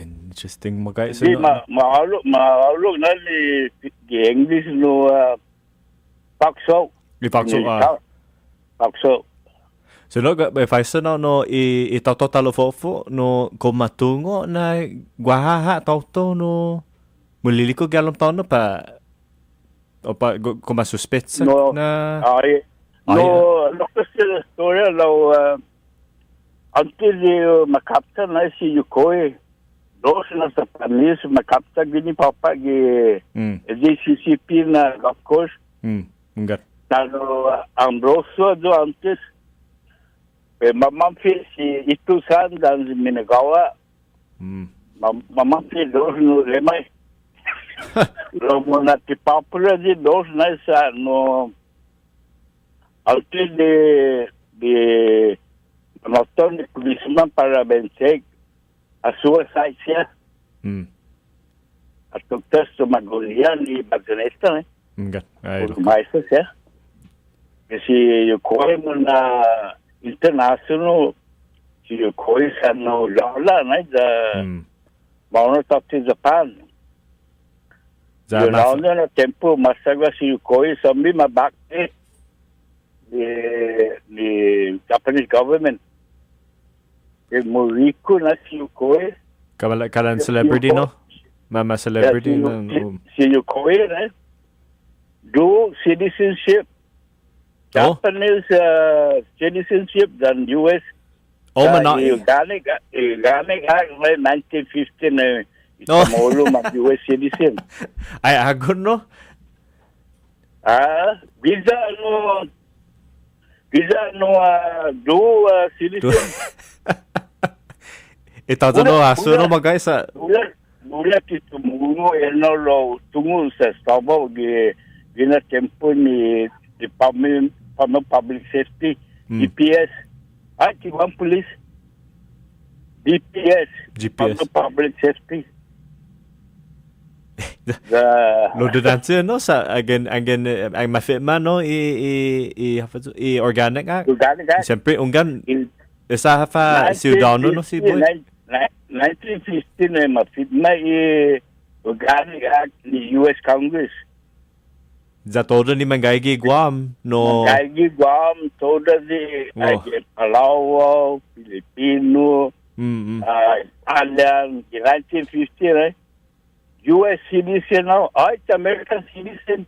Interesting magay. Hindi, maulog na ni English no Pakso. Pakso, Pakso. So if I said no itato talofofo no kumatungo na guahaha tauto no muliliko galong tao no pa o pa kumasuspetsa na kasi story until makapta na si Yukoi dos na sa panis makapta gini papa GCCP na golf course enggak talo Ambroso do antes mamampi si Itusan dan si Minagawa mamampi dos no lemay lo mo na ti popular di dos na sa no until de noton de policeman para vencer a suicide siya at testo magolian ni Baganesta enggak maestro siya kasi yung kuhay mo na international si yung kuhay sa no lala na mauna talk to Japan yung launa na tempo masagwa si yung kuhay sa may mabakit ni Japanese government yung Moriko na si yung kuhay kalan celebrity no mama celebrity si yung kuhay na do citizenship Japanese citizenship dan US. Galing 1950 na itamolo mag-US citizen. Ay, agon no? Visa do citizen. Ito no aso no magay sa Bulat ito mungo lo tungo sa Suba gina tempo ni Department Public Safety, DPS, Guam Police, GPS, Public Safety. Lo danse no sa again ang mafitman no i organic siyempre unggan isa fa ciudadano no si boy 1915 na mafitman organic act ni US Congress. Za todo ni Mangaigi Guam no Mangaigi Guam todo di Palau Filipino Italian 1950 US citizen now it's American citizen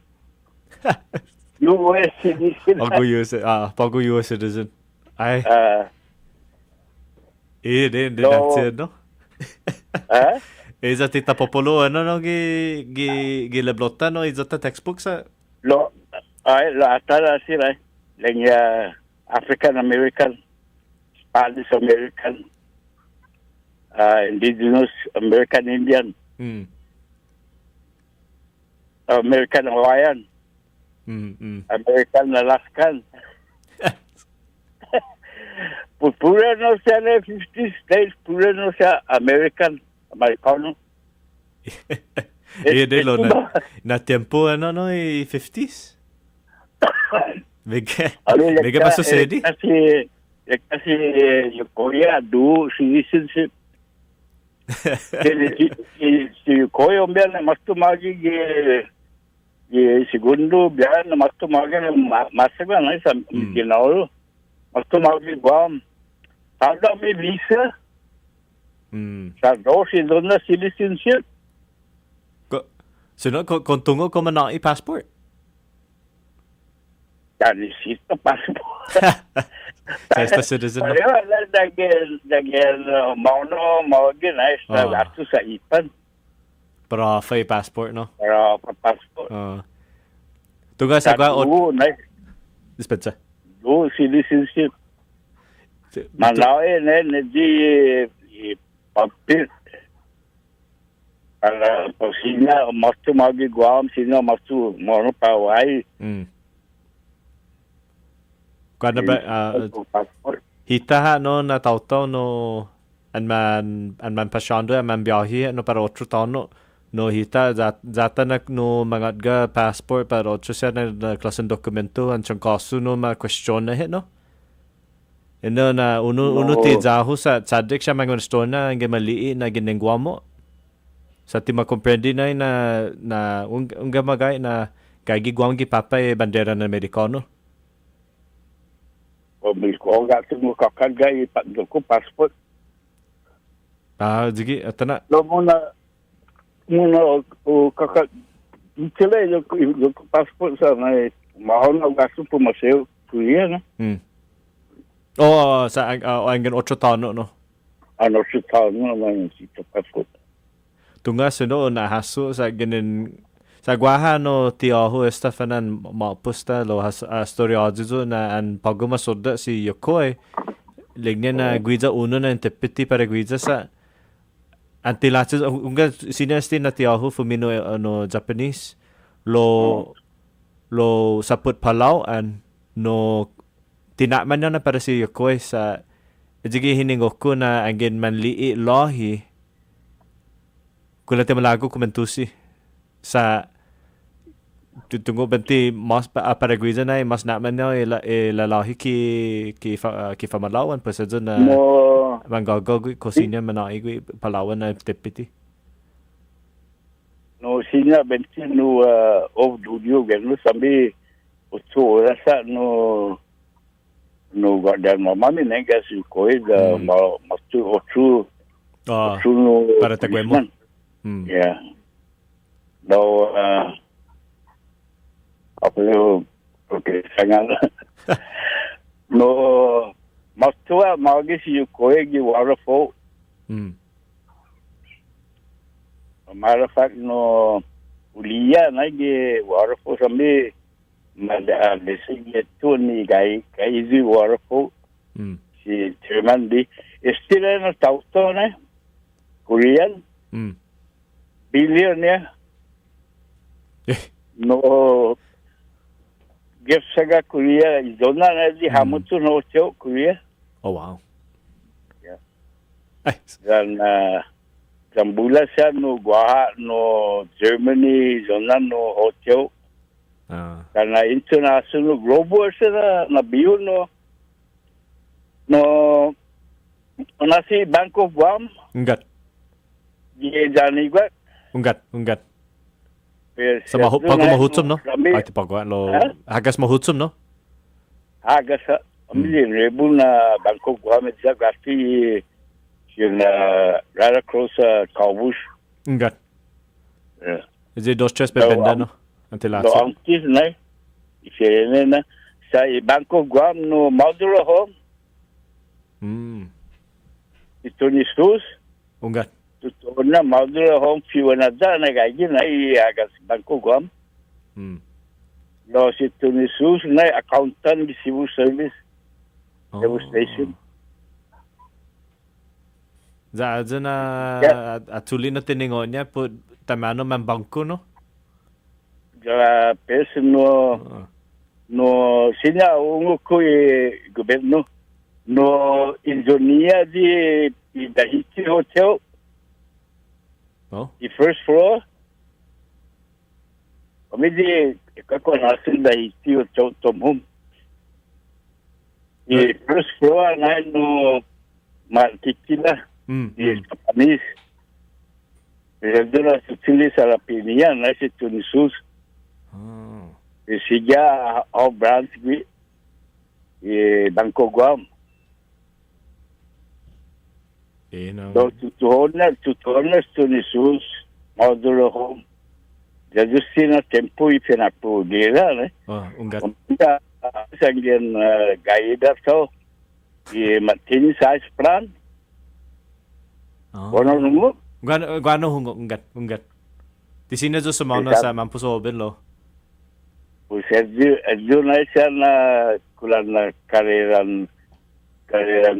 US citizen Pago US citizen ay din natin no Isa tita popolo ano no gi leblota no isa ta textbook sa lo atara sila lang African American Spanish American indigenous American Indian American Hawaiian American Alaskan pura no siya na 50 states pura no siya American Americano de lo na tiempo no 50s mega pa sucede kasi yung Korea do citizenship si Korea biyan na mas tumagi segundo biyan na mas tumagi masaga na sa Mindanao mas tumagi Guam sada may visa sa dosi doon na citizenship so no kung tungo ko man ang passport yan isita passport sa citizen no dagel mau gin ay sa gasto sa ipan para fay passport no para passport tunga sa kwa dispensa do citizenship Malawi na di papel para sina mastu magi Guam sina mastu mono pawai Kuan ba hita no na tauto no an man pasando an man biyahe no para 8 taon no hita zata na no mangat ga passport para 8 siya na klasen dokumento an chang kasu no ma question na hit no. Ino na uno ti zahu sa tsadik siya mga store na ang maliit na ginengwa mo. Sa ti makomprendi na unga magay na kagi Guam gi papa bandera na Amerikano. O ko ga tumo kakagga ko passport. Jigi atana. Lo muna o kakak Chile yo passport sa na mahon na gasto po maseo kuya na. Sa ang 8 taon no. Ano 8 taon no man si passport. Tunga sino na haso sa ganin sa guaha no tiahu Estefanan mapusta lo has storya ajuzo na an paguma soda si Yokoi legnya na guiza uno na intepiti para guiza sa antilaches unga sinesti na tiahu fumino no Japanese lo saput palau an no tinakman na para si Yokoi sa jigi hiningoku na angin manlii lohi kula te malago komentusi sa tunggu benti mas para guiza na mas nakman na lalahi ki famalawan pa sa na manggagaw kosinya manai gui palawan na tepiti no sinya benti no of dudio genu sambi utso rasa no guardian mamani nega si coisa mastu otsu no para taguemo yeah no apelo porque sangal no mastua magi si koegi waterfall matter of fact no ulia nagi waterfall sambi mada desige tuni gai zi waterfall si tremandi estile na tauto ne Korean billionaire no gift saga Korea zona na di hamutu no cheo Korea. Oh wow. Yeah. Dan Zambula siya no Guaha no Germany zona no hotel. Karena international global siya na biyo no nasi Bank of Guam. Enggak. Di jani gua. Enggak. Sa pag mahutsum no? Ay ti pagwa lo hagas mahutsum no? Hagas amili rebu na Bangkok Guam sa gasti yung right across Kabush. Enggak. Is it dos tres bebenda no? Antilatsa. No angkis na. Isene na sa Bangkok Guam no Maduro home. Ito ni Sus. Enggak. Totoo na, Maduro home fiwa na da, nagagin na iagas Bangkok Guam. No, si Tony Sus na accountant di civil service. Civil station. Za na atuli na tiningon niya po tamano man bangko no? Za peso no sinya ungo ko gobyerno no Indonesia di Dahiti Hotel. The first floor. Kami di kako nasin Dahiti Hotel Tomhum. The first floor na no Martikila. The Japanese. Redola sutili sa Lapinia na si Tunisus. Siya au branch bi Bangkok Guam. Do tutuhonas Tunisus Maduro home. Jadi sina tempo ipinapudira ne. Ungat. Sanggen gaida so matini size plan. Kono nungu. Guano hungo ungat. Di sini jo sumana sa mampusobin lo. Sergio na siya na kulan na kariran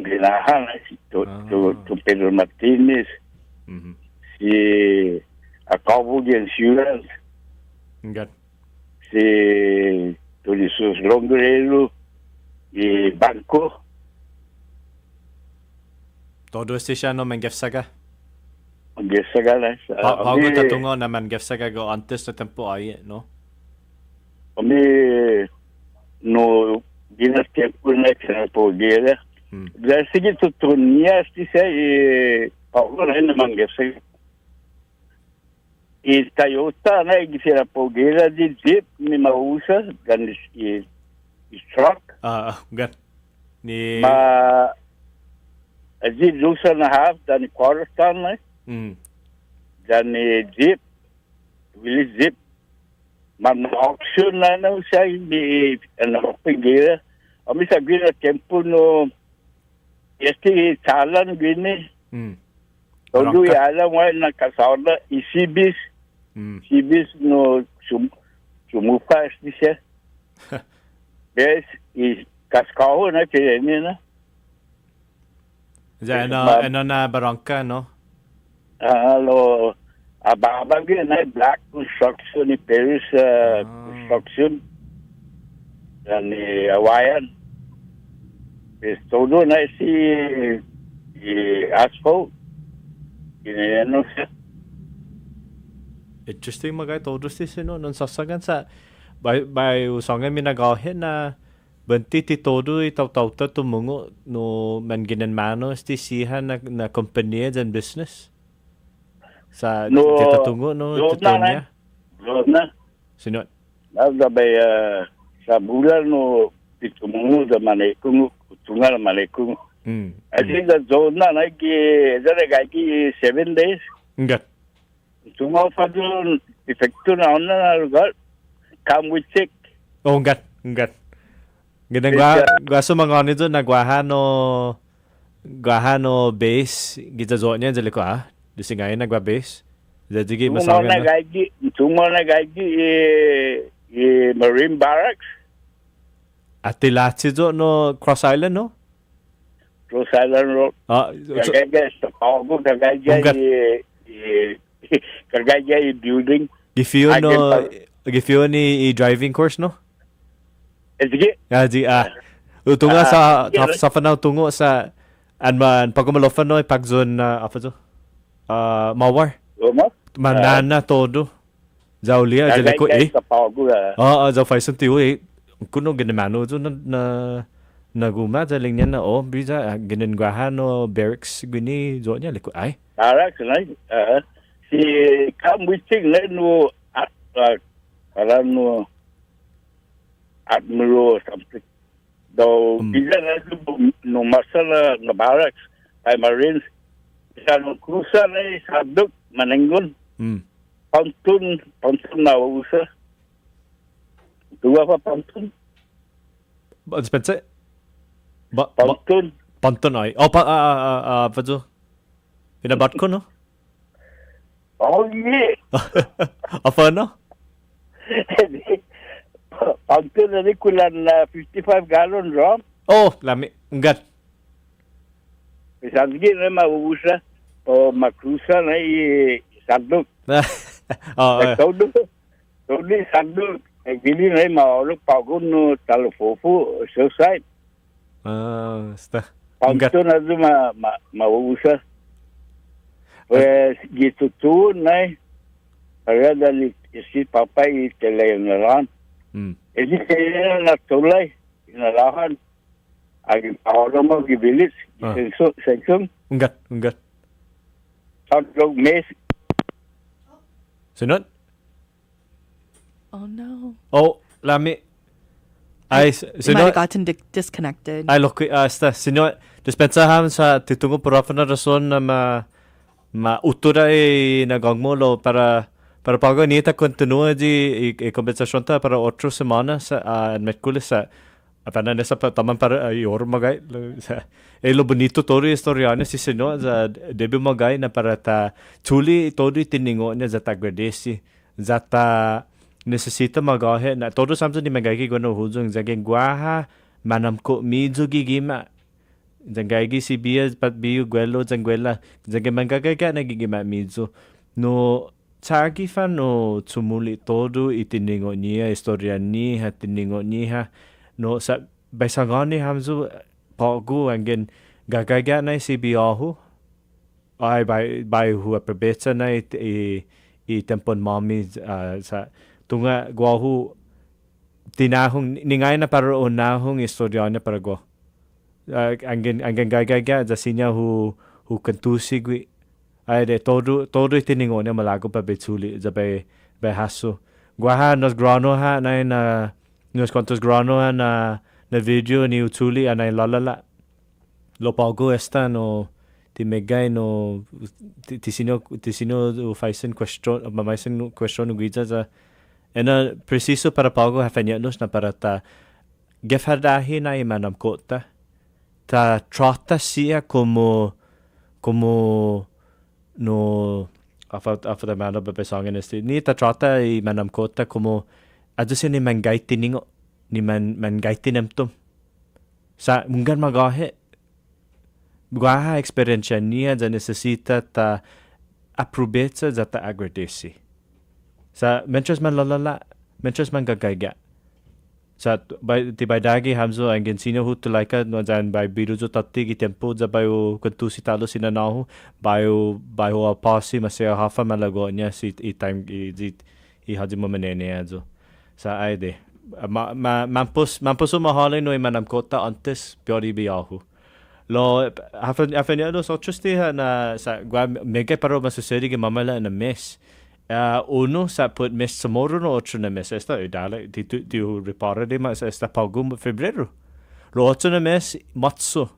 ginahan si Pedro Martinez, si Acabo de Insurance, si Tolisus Longrelo, bangko. Todo siya no manggefsaga. Manggefsaga na. Bago tatungo na manggefsaga go antes na tempo ay, no? Kami no ginas tempo na po gera. Dahil sige tutunya siya Paulo na manggefsaga. Toyota na gisira po gera di jeep ni mausa dan truck. Gan. Ni Jeep lusa na half dan quarter ton na. Dan jeep Willis jeep. Auction na siya di paggira. Kami sa gina tempo no este salan gini. Todo alam mo na kasawda isibis. Sibis no sumupas di siya. Yes, kaskaho na kaya na. Ano na barangka, no? Hello. Ababag na black construction ni Paris construction. Dan ni Hawaiian. Todo na si asphalt. Ano siya. Interesting magay todo si sino non sasagan sa by usangan minagahin na benti ti todo itaw-taw tumungo no man ginanmano sti sihan na kompanya and business sa titatungo no tutunya na sino nagabay sa bulan no titumungo da manekung tungal manekung I think the zone na nagi 7 days enggak Tungaw pa doon, epekto na na lugar. Come with check. Oh, enggak. Ganang gua sa mga nito nagwahano base kita zone niya jale ko disingay nagwa base. Jadi masagan na. Tungaw na gaji Marine Barracks. Atilatsi zo no Cross Island no? Cross Island Road. Kagaya sa Pago kagaya kagaya building. Gifiyo ni driving course no? Sige. Tunga sa fanaw tungo sa anman pagkumalofan no pagzon apa to? Mawar. Manana todo. Zaulia jale ko sa Pago. Za faisan tiyo kuno ginamano to na guma jaling niya na bisa ginengwahan no barracks gini zo niya liko ay. Barracks na si Kamwiching na no parang no Admiral or something. Though bisa na no masala na barracks ay Marines isa no cruiser na sabdok manenggon. Pontoon na usa. Dua pa pontoon. Spencer? Pontoon. Pontoon ay. Apa to? Pinabat ko no? Oh yeah. Apa no? Pontoon na kulan 55 gallon drum. Oh, lami. Enggak. Isang gina mauusa o makrusa na sandok. Todo sandok. Gini na maulog pagun no talofofo suicide. Sta. Pontoon na do mauusa. Pues gitu tu na para dali si papa i telenaran. Jadi kaya na tulay inalahan. Agi paolo mo gibilis. Seksong. Enggak. Sandok mes. Sunod? Oh no. Oh, lami. Ay, You might have gotten disconnected. Ay, look, sino, dispensahan sa titungo por na rason na mautura nagangmolo para pago nita continua di compensasyon ta para 8 semana sa Merkulis sa apana nesa taman para yor magay lo bonito todo historia si sino za debut magay na para ta chuli todo tiningo niya za tagradesi za ta necesita magahe na todo samson ni magay gono huzong za gengwaha manam ko midzo gigima Zangagi si Bia pat biu gwelo zangwela zangge mangagaga nagigima midzo no tsagi fa no tsumuli todo itiningo niya istorya niya tiningo niya no sa Baisangani hamzu pagu angin gagaga na si biahu. Ay by hu prebeta na I tempon mami sa tunga guahu tinahong ningay na para unahong istorya na para go. Angin gagaga za sinya hu kantusi gwi. Ay de todo tiningon na malago pa betuli za bay haso. Guaha nos grano ha na nos contos grano ha na video ni utuli anay lalala. Lo pago esta no ti megay no ti sino faisen question mamaisen question guiza za ena preciso para pago hafenyanos na para ta gefardahi na imanam kota ta trata sia como no after the man of the song in este ni ta trata imanam kota como aduse ni mangaiti ningo ni man gaiti nemtum sa mungan magahe Guaha experiencia niya za necesita ta aprobeta za ta agradeci. Sa mientras man lalala, mientras man gagayga. Sa ti dagi hamzo angin sino hu tulaika no zan by biruzo tatti ki tempo za bayo kuntu si talo sinanahu bayo apasi masaya hafa malago niya si time i haji mo menene azo. Sa aide. Mampus mahalin no imanam kota antes piori biyahu. Lo afanya so chusti na sa mega paro masuseri ke mamala na mes uno sa put mes samoro no otro na mes esta idale ti repara de mas esta pagum febrero lo otro na mes matsu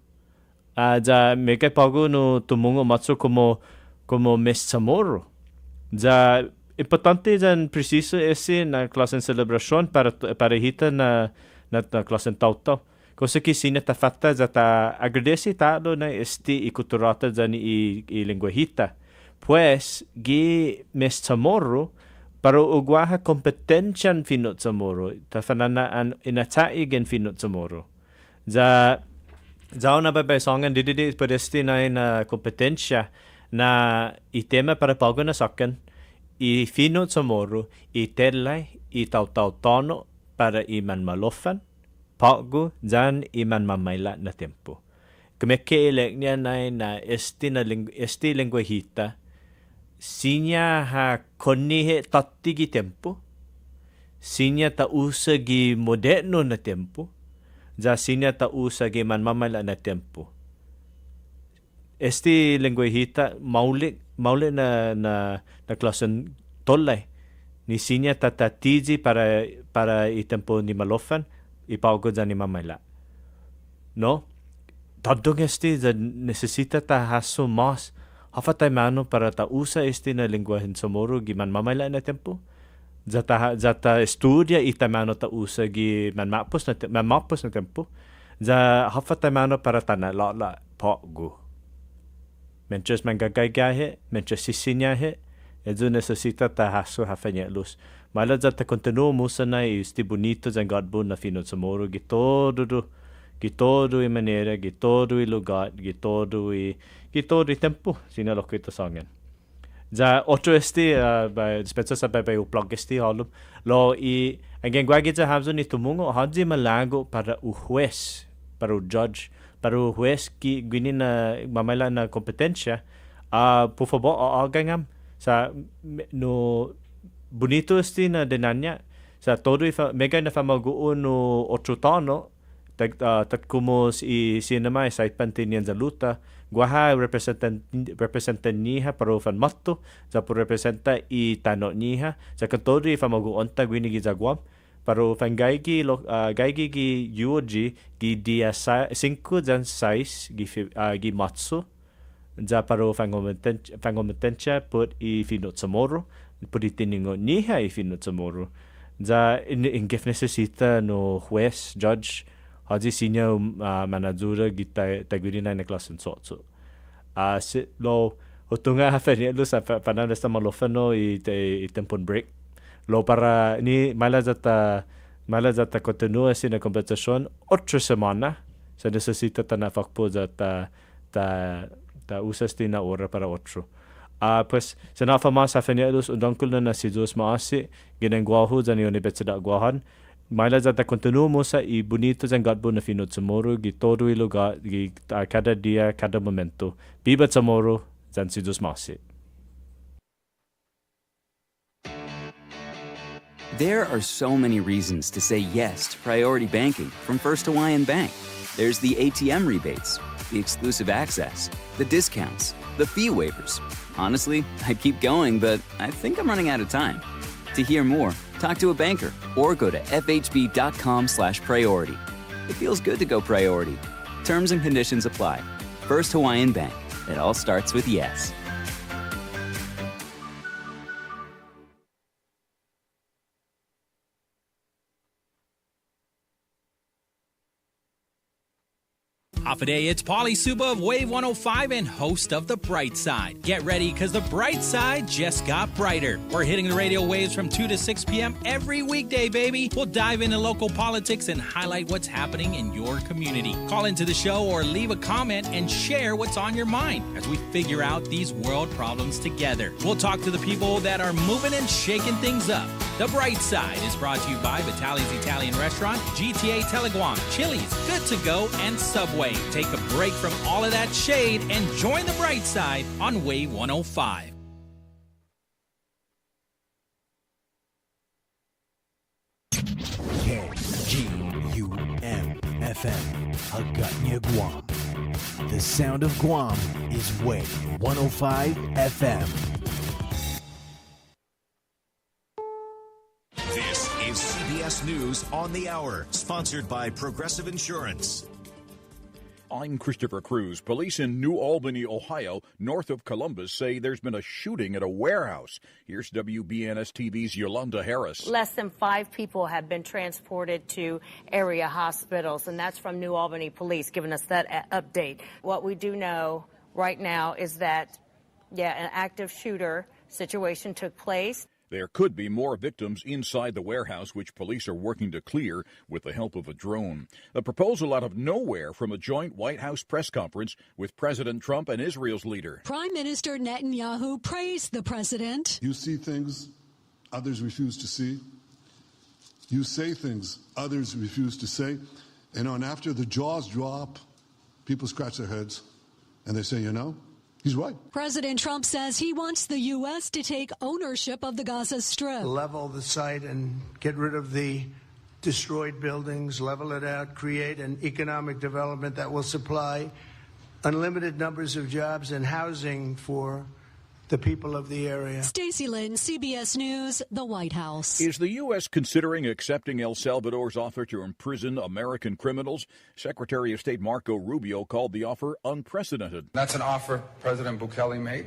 za mega pago no tumungo matsu como mes samoro za importante dan preciso ese na clase en celebración para hita na clase en tauta Cosa que sina ta fatta za ta agradece tado na i culturata za i lenguajita. Pues, gi mes tamoro, para uguaha competencian finot tamoro. Ta fanana an inatai gen finot tamoro. Za una babasongan dididi podesti na competencia na i tema para pago na sakan, i finot tamoro, i telai, i tau tono para i man malofan. Pago dan iman mamayla na tempo. Kumeke niya na esti lenguajita sinya ha konihe tatigi tempo sinya ta usa gi moderno na tempo za sinya ta usa gi man mamayla na tempo. Esti lenguajita maule na klasen tolay ni sinya ta tatiji para i tempo ni malofan ipago za ni mamayla. No? Tadong este za necesita ta haso mas hafa tay mano para ta usa este na lingwahin samoro gi man mamayla na tempo. Za ta estudia ita mano ta usa gi man mapos na tempo. Za hafa tay mano para ta na la pago. Mientras man gagaygahe, mientras sisinyahe, edzo necesita ta haso hafa niya luz. Mala za ta continuo musa na isti bonito za Godbo na finot samoro gitodo i manera, gitodo i lugar, gitodo i tempo sina lo kita sangen. Za otro esti dispensa sa bebe uplog esti halum lo i angin gwagi za hamzo ni tumungo hadzi malago para juez, para judge, para juez ki gwini na mamala na kompetencia por favor agangam sa no bonito esti na denanya sa todo mega na famaguo no otro tono tat como si naman sa ipantinian za luta guaha representan niha pero fan matto sa por representa i tano niha sa todo famaguo onta gwini gi za Guam pero fan gaigi gi UOG gi dia 5 dan 6 gi matso za pero fangometencha put i finot samoro Puritiningo niha ifinot samoro. Za ingef necesita no juez, judge, haji sinya manadura gita tagurina na klasen sotso. Lo utunga hafanya lo sa panan esta malofano i tempon break. Lo para ni mala zata continua sin na competition otra semana. Sa necesita ta na fakpo zata ta usas na ora para otro. Pues sa nafa mas hafanya los undangkul na si Diyos maasi ginang guahu za ni Universidad Guahan Maila zata continuo sa i bonito zang gatbo na finod sa moro, todo i lugar, cada dia, cada momento. Bibat sa moro, zan si Diyos masi. There are so many reasons to say yes to priority banking from First Hawaiian Bank. There's the ATM rebates, the exclusive access, the discounts, the fee waivers. Honestly, I keep going, but I think I'm running out of time. To hear more, talk to a banker or go to fhb.com/priority. It feels good to go priority. Terms and conditions apply. First Hawaiian Bank. It all starts with yes. Off a day, it's Pauly Suba of Wave 105 and host of The Brightside. Get ready, because The Brightside just got brighter. We're hitting the radio waves from 2 to 6 p.m. every weekday, baby. We'll dive into local politics and highlight what's happening in your community. Call into the show or leave a comment and share what's on your mind as we figure out these world problems together. We'll talk to the people that are moving and shaking things up. The Brightside is brought to you by Vitali's Italian Restaurant, GTA Teleguam, Chili's, Good to Go, and Subway. Take a break from all of that shade and join the Brightside on Wave 105. KGUM FM, Hagåtña, Guam. The sound of Guam is Wave 105 FM. This is CBS News on the Hour, sponsored by Progressive Insurance. I'm Christopher Cruz. Police in New Albany, Ohio, north of Columbus, say there's been a shooting at a warehouse. Here's WBNS TV's Yolanda Harris. Less than 5 people have been transported to area hospitals, and that's from New Albany Police giving us that update. What we do know right now is that, an active shooter situation took place. There could be more victims inside the warehouse, which police are working to clear with the help of a drone. A proposal out of nowhere from a joint White House press conference with President Trump and Israel's leader. Prime Minister Netanyahu praised the president. You see things others refuse to see. You say things others refuse to say. And after the jaws drop, people scratch their heads and they say, he's right. President Trump says he wants the U.S. to take ownership of the Gaza Strip. Level the site and get rid of the destroyed buildings, level it out, create an economic development that will supply unlimited numbers of jobs and housing for the people of the area. Stacey Lynn, CBS News, the White House. Is the U.S. considering accepting El Salvador's offer to imprison American criminals? Secretary of State Marco Rubio called the offer unprecedented. That's an offer President Bukele made.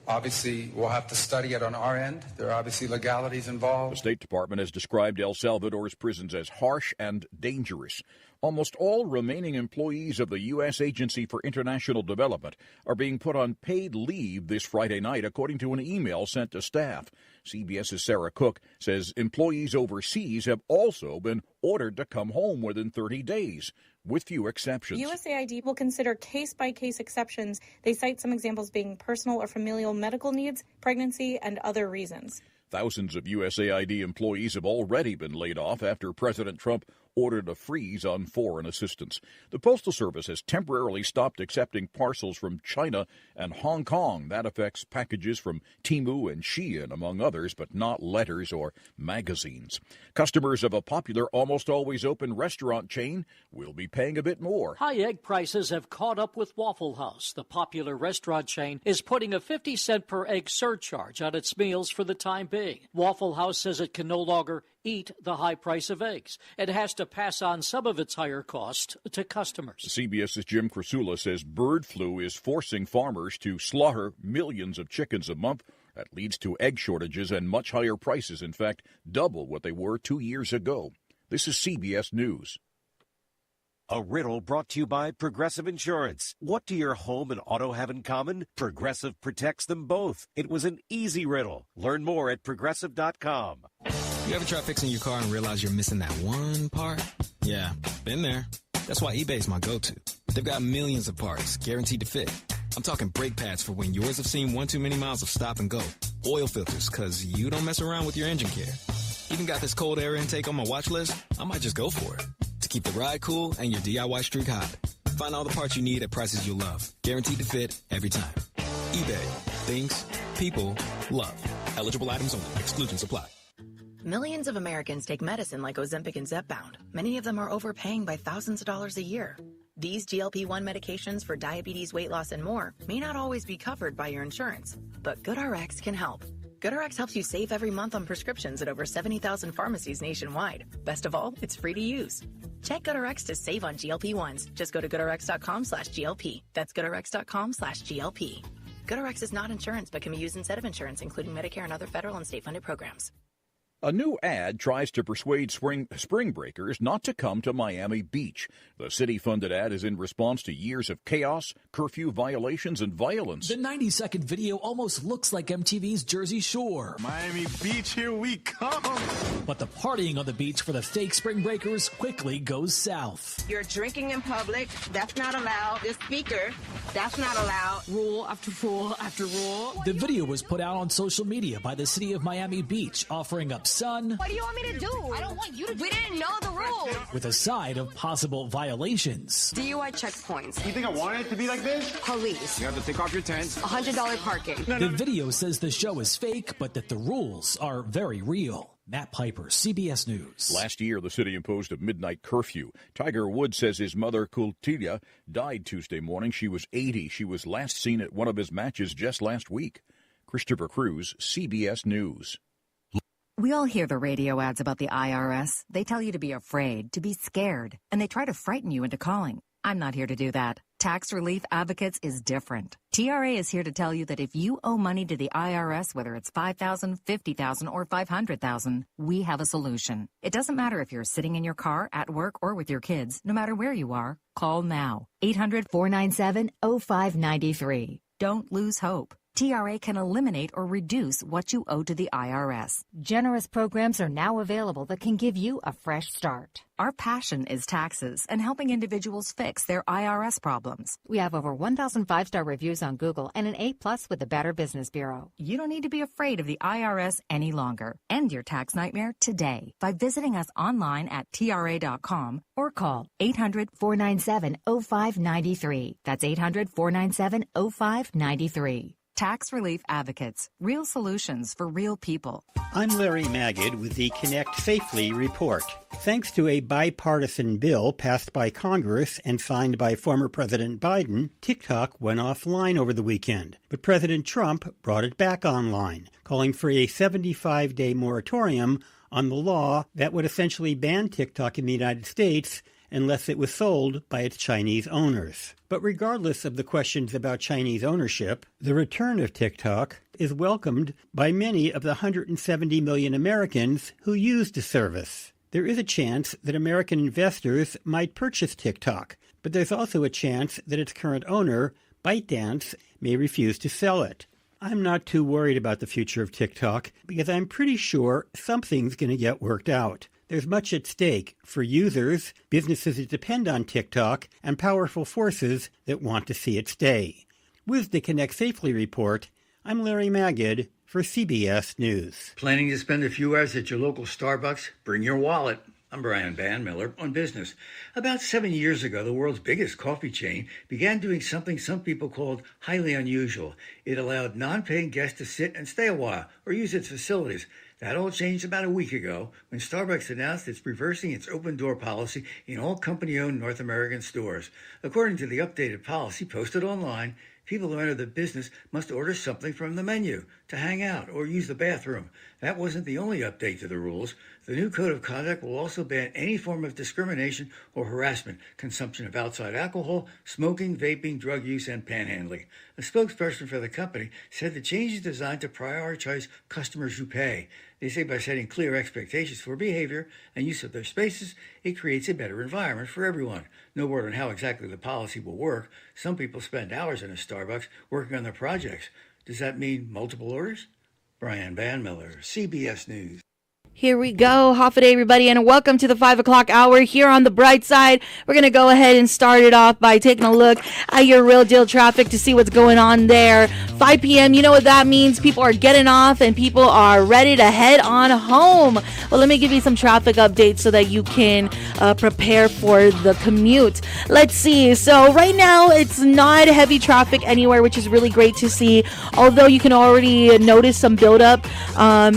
Obviously, we'll have to study it on our end. There are obviously legalities involved. The State Department has described El Salvador's prisons as harsh and dangerous. Almost all remaining employees of the U.S. Agency for International Development are being put on paid leave this Friday night, according to an email sent to staff. CBS's Sarah Cook says employees overseas have also been ordered to come home within 30 days, with few exceptions. USAID will consider case-by-case exceptions. They cite some examples being personal or familial medical needs, pregnancy, and other reasons. Thousands of USAID employees have already been laid off after President Trump ordered a freeze on foreign assistance. The Postal Service has temporarily stopped accepting parcels from China and Hong Kong. That affects packages from Temu and Shein, among others, but not letters or magazines. Customers of a popular almost always open restaurant chain will be paying a bit more. High egg prices have caught up with Waffle House. The popular restaurant chain is putting a 50-cent per egg surcharge on its meals for the time being. Waffle House says it can no longer eat the high price of eggs. It has to pass on some of its higher costs to customers. CBS's Jim Krasula says bird flu is forcing farmers to slaughter millions of chickens a month. That leads to egg shortages and much higher prices, in fact, double what they were 2 years ago. This is CBS News. A riddle brought to you by Progressive Insurance. What do your home and auto have in common? Progressive protects them both. It was an easy riddle. Learn more at Progressive.com. You ever try fixing your car and realize you're missing that one part? Yeah, been there. That's why eBay's my go-to. They've got millions of parts, guaranteed to fit. I'm talking brake pads for when yours have seen one too many miles of stop and go. Oil filters, because you don't mess around with your engine care. Even got this cold air intake on my watch list. I might just go for it. To keep the ride cool and your DIY streak hot. Find all the parts you need at prices you'll love. Guaranteed to fit every time. eBay. Things, people, love. Eligible items only. Exclusions apply. Millions of Americans take medicine like Ozempic and Zepbound. Many of them are overpaying by thousands of dollars a year. These GLP-1 medications for diabetes, weight loss, and more may not always be covered by your insurance, but GoodRx can help. GoodRx helps you save every month on prescriptions at over 70,000 pharmacies nationwide. Best of all, it's free to use. Check GoodRx to save on GLP-1s. Just go to goodrx.com/GLP. That's goodrx.com/GLP. GoodRx is not insurance but can be used instead of insurance, including Medicare and other federal and state-funded programs. A new ad tries to persuade spring breakers not to come to Miami Beach. The city-funded ad is in response to years of chaos, curfew violations, and violence. The 90-second video almost looks like MTV's Jersey Shore. Miami Beach, here we come. But the partying on the beach for the fake spring breakers quickly goes south. You're drinking in public. That's not allowed. The speaker, that's not allowed. Rule after rule after rule. The video was put out on social media by the city of Miami Beach, offering up sun. What do you want me to do? I don't want you to. We didn't know the rules. With a side of possible violations. DUI checkpoints. You think I wanted it to be like this? Police. You have to take off your tents. $100 parking. The video says the show is fake, but that the rules are very real. Matt Piper, CBS News. Last year, the city imposed a midnight curfew. Tiger Woods says his mother, Kultilia, died Tuesday morning. She was 80. She was last seen at one of his matches just last week. Christopher Cruz, CBS News. We all hear the radio ads about the IRS. They tell you to be afraid, to be scared, and they try to frighten you into calling. I'm not here to do that. Tax Relief Advocates is different. TRA is here to tell you that if you owe money to the IRS, whether it's $5,000, $50,000, or $500,000, we have a solution. It doesn't matter if you're sitting in your car, at work, or with your kids. No matter where you are, call now. 800-497-0593. Don't lose hope. TRA can eliminate or reduce what you owe to the IRS. Generous programs are now available that can give you a fresh start. Our passion is taxes and helping individuals fix their IRS problems. We have over 1,000 5-star reviews on Google and an A+ with the Better Business Bureau. You don't need to be afraid of the IRS any longer. End your tax nightmare today by visiting us online at TRA.com or call 800-497-0593. That's 800-497-0593. Tax Relief Advocates. Real solutions for real people. I'm Larry Magid with the Connect Safely report. Thanks to a bipartisan bill passed by Congress and signed by former President Biden, TikTok went offline over the weekend. But President Trump brought it back online, calling for a 75-day moratorium on the law that would essentially ban TikTok in the United States unless it was sold by its Chinese owners. But regardless of the questions about Chinese ownership, the return of TikTok is welcomed by many of the 170 million Americans who use the service. There is a chance that American investors might purchase TikTok, but there's also a chance that its current owner, ByteDance, may refuse to sell it. I'm not too worried about the future of TikTok because I'm pretty sure something's going to get worked out. There's much at stake for users, businesses that depend on TikTok, and powerful forces that want to see it stay. With the Connect Safely report, I'm Larry Magid for CBS News. Planning to spend a few hours at your local Starbucks? Bring your wallet. I'm Brian Van Miller on business. About 7 years ago, the world's biggest coffee chain began doing something some people called highly unusual. It allowed non-paying guests to sit and stay a while or use its facilities. That all changed about a week ago when Starbucks announced it's reversing its open door policy in all company-owned North American stores. According to the updated policy posted online, people who enter the business must order something from the menu to hang out or use the bathroom. That wasn't the only update to the rules. The new code of conduct will also ban any form of discrimination or harassment, consumption of outside alcohol, smoking, vaping, drug use, and panhandling. A spokesperson for the company said the change is designed to prioritize customers who pay. They say by setting clear expectations for behavior and use of their spaces, it creates a better environment for everyone. No word on how exactly the policy will work. Some people spend hours in a Starbucks working on their projects. Does that mean multiple orders? Brian Van Miller, CBS News. Here we go. Half a day, everybody, and welcome to the 5 o'clock hour here on the Bright Side. We're going to go ahead and start it off by taking a look at your real deal traffic to see what's going on there. 5 p.m., you know what that means. People are getting off and people are ready to head on home. Well, let me give you some traffic updates so that you can prepare for the commute. Let's see. So right now, it's not heavy traffic anywhere, which is really great to see. Although you can already notice some buildup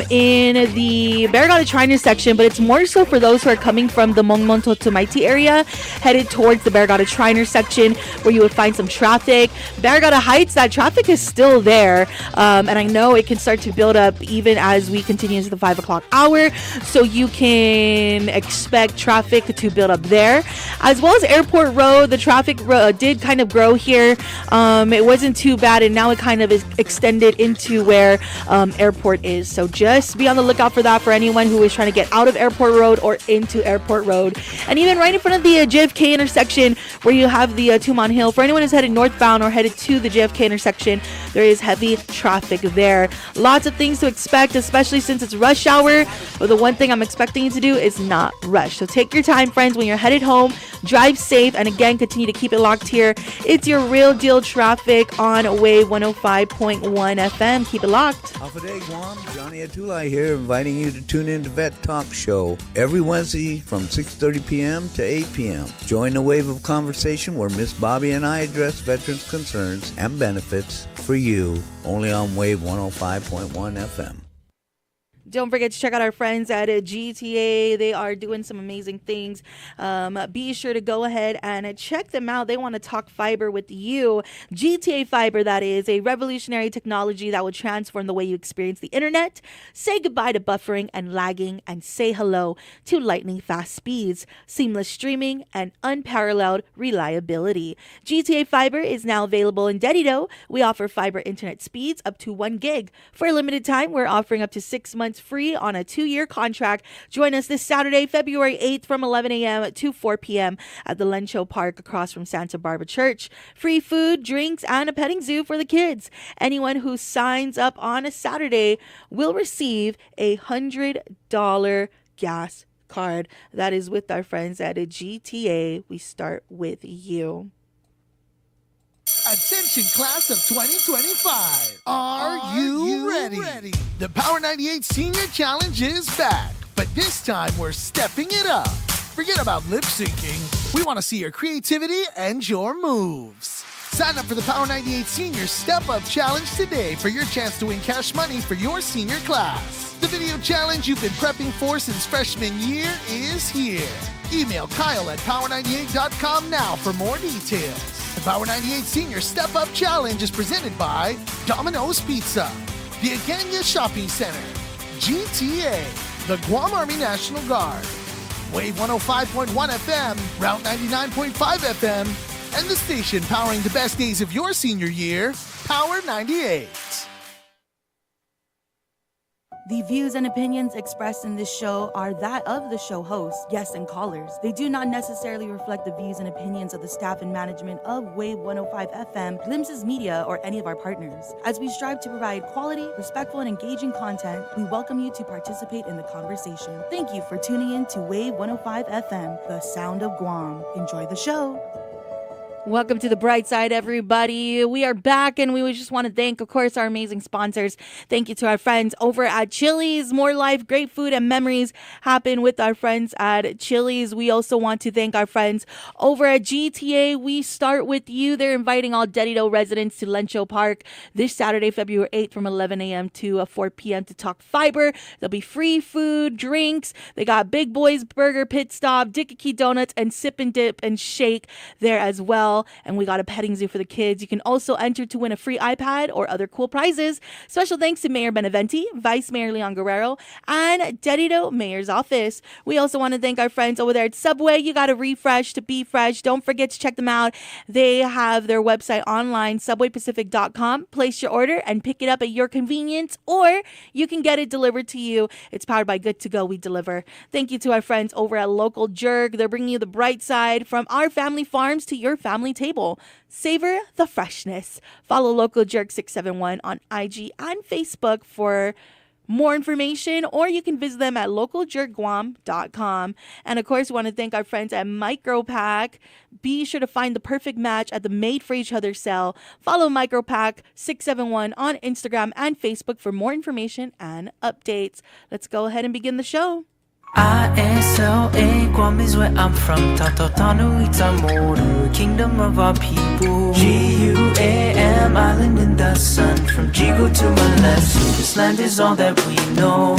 in the Barragata Triner section, but it's more so for those who are coming from the Mongmonto to Maiti area, headed towards the Barragata Triner section, where you would find some traffic. Barragata Heights, that traffic is still there, and I know it can start to build up even as we continue into the 5 o'clock hour, so you can expect traffic to build up there. As well as Airport Road, the traffic did kind of grow here. It wasn't too bad, and now it kind of is extended into where Airport is, so just be on the lookout for that for anyone who is trying to get out of Airport Road or into Airport Road. And even right in front of the JFK intersection where you have the Tumon Hill, for anyone who's headed northbound or headed to the JFK intersection, there is heavy traffic there. Lots of things to expect, especially since it's rush hour. But the one thing I'm expecting you to do is not rush. So take your time, friends, when you're headed home. Drive safe, and again, continue to keep it locked here. It's your real deal traffic on Wave 105.1 FM. Keep it locked. Half a day, Guam. Johnny Atulai here, inviting you to tune in to Vet Talk Show every Wednesday from 6:30 p.m. to 8 p.m. Join the wave of conversation where Miss Bobby and I address veterans' concerns and benefits for you, only on Wave 105.1 FM. Don't forget to check out our friends at GTA. They are doing some amazing things. Be sure to go ahead and check them out. They want to talk fiber with you. GTA Fiber, that is a revolutionary technology that will transform the way you experience the internet. Say goodbye to buffering and lagging, and say hello to lightning fast speeds, seamless streaming, and unparalleled reliability. GTA Fiber is now available in Dedido. We offer fiber internet speeds up to 1 gig. For a limited time, we're offering up to 6 months free on a 2-year contract. Join us this Saturday, February 8th from 11 a.m. to 4 p.m. at the Lencho Park across from Santa Barbara Church. Free food, drinks, and a petting zoo for the kids. Anyone who signs up on a Saturday will receive a $100 gas card. That is with our friends at GTA. We start with you. Attention class of 2025. Are you ready? The Power 98 Senior Challenge is back, but this time we're stepping it up. Forget about lip syncing. We want to see your creativity and your moves. Sign up for the Power 98 Senior Step Up Challenge today for your chance to win cash money for your senior class. The video challenge you've been prepping for since freshman year is here. Email Kyle at power98.com now for more details. The Power 98 Senior Step Up Challenge is presented by Domino's Pizza, the Aganga Shopping Center, GTA, the Guam Army National Guard, Wave 105.1 FM, Route 99.5 FM, and the station powering the best days of your senior year, Power 98. The views and opinions expressed in this show are that of the show host, guests, and callers. They do not necessarily reflect the views and opinions of the staff and management of Wave 105 FM, Glimpses Media, or any of our partners. As we strive to provide quality, respectful, and engaging content, we welcome you to participate in the conversation. Thank you for tuning in to Wave 105 FM, the sound of Guam. Enjoy the show. Welcome to the Bright Side, everybody. We are back, and we just want to thank, of course, our amazing sponsors. Thank you to our friends over at Chili's. More life, great food, and memories happen with our friends at Chili's. We also want to thank our friends over at GTA. We start with you. They're inviting all Dedido residents to Lencho Park this Saturday, February 8th from 11 a.m. to 4 p.m. to talk fiber. There'll be free food, drinks. They got Big Boys Burger Pit Stop, Dickakey Donuts, and Sip and Dip and Shake there as well. And we got a petting zoo for the kids. You can also enter to win a free iPad or other cool prizes. Special thanks to Mayor Beneventi, Vice Mayor Leon Guerrero, and Dedido Mayor's Office. We also want to thank our friends over there at Subway. You got to refresh to be fresh. Don't forget to check them out. They have their website online, subwaypacific.com. Place your order and pick it up at your convenience, or you can get it delivered to you. It's powered by Good to Go. We deliver. Thank you to our friends over at Local Jerk. They're bringing you the bright side from our family farms to your family table. Savor the freshness. Follow Local Jerk 671 on IG and Facebook for more information, or you can visit them at localjerkguam.com. And of course, we want to thank our friends at Micropack. Be sure to find the perfect match at the Made for Each Other sale. Follow Micropack 671 on Instagram and Facebook for more information and updates. Let's go ahead and begin the show. ISLA, Guam is where I'm from. Tautanu Itamoru, kingdom of our people. GUAM, island in the sun. From Jigo to Molessu, this land is all that we know.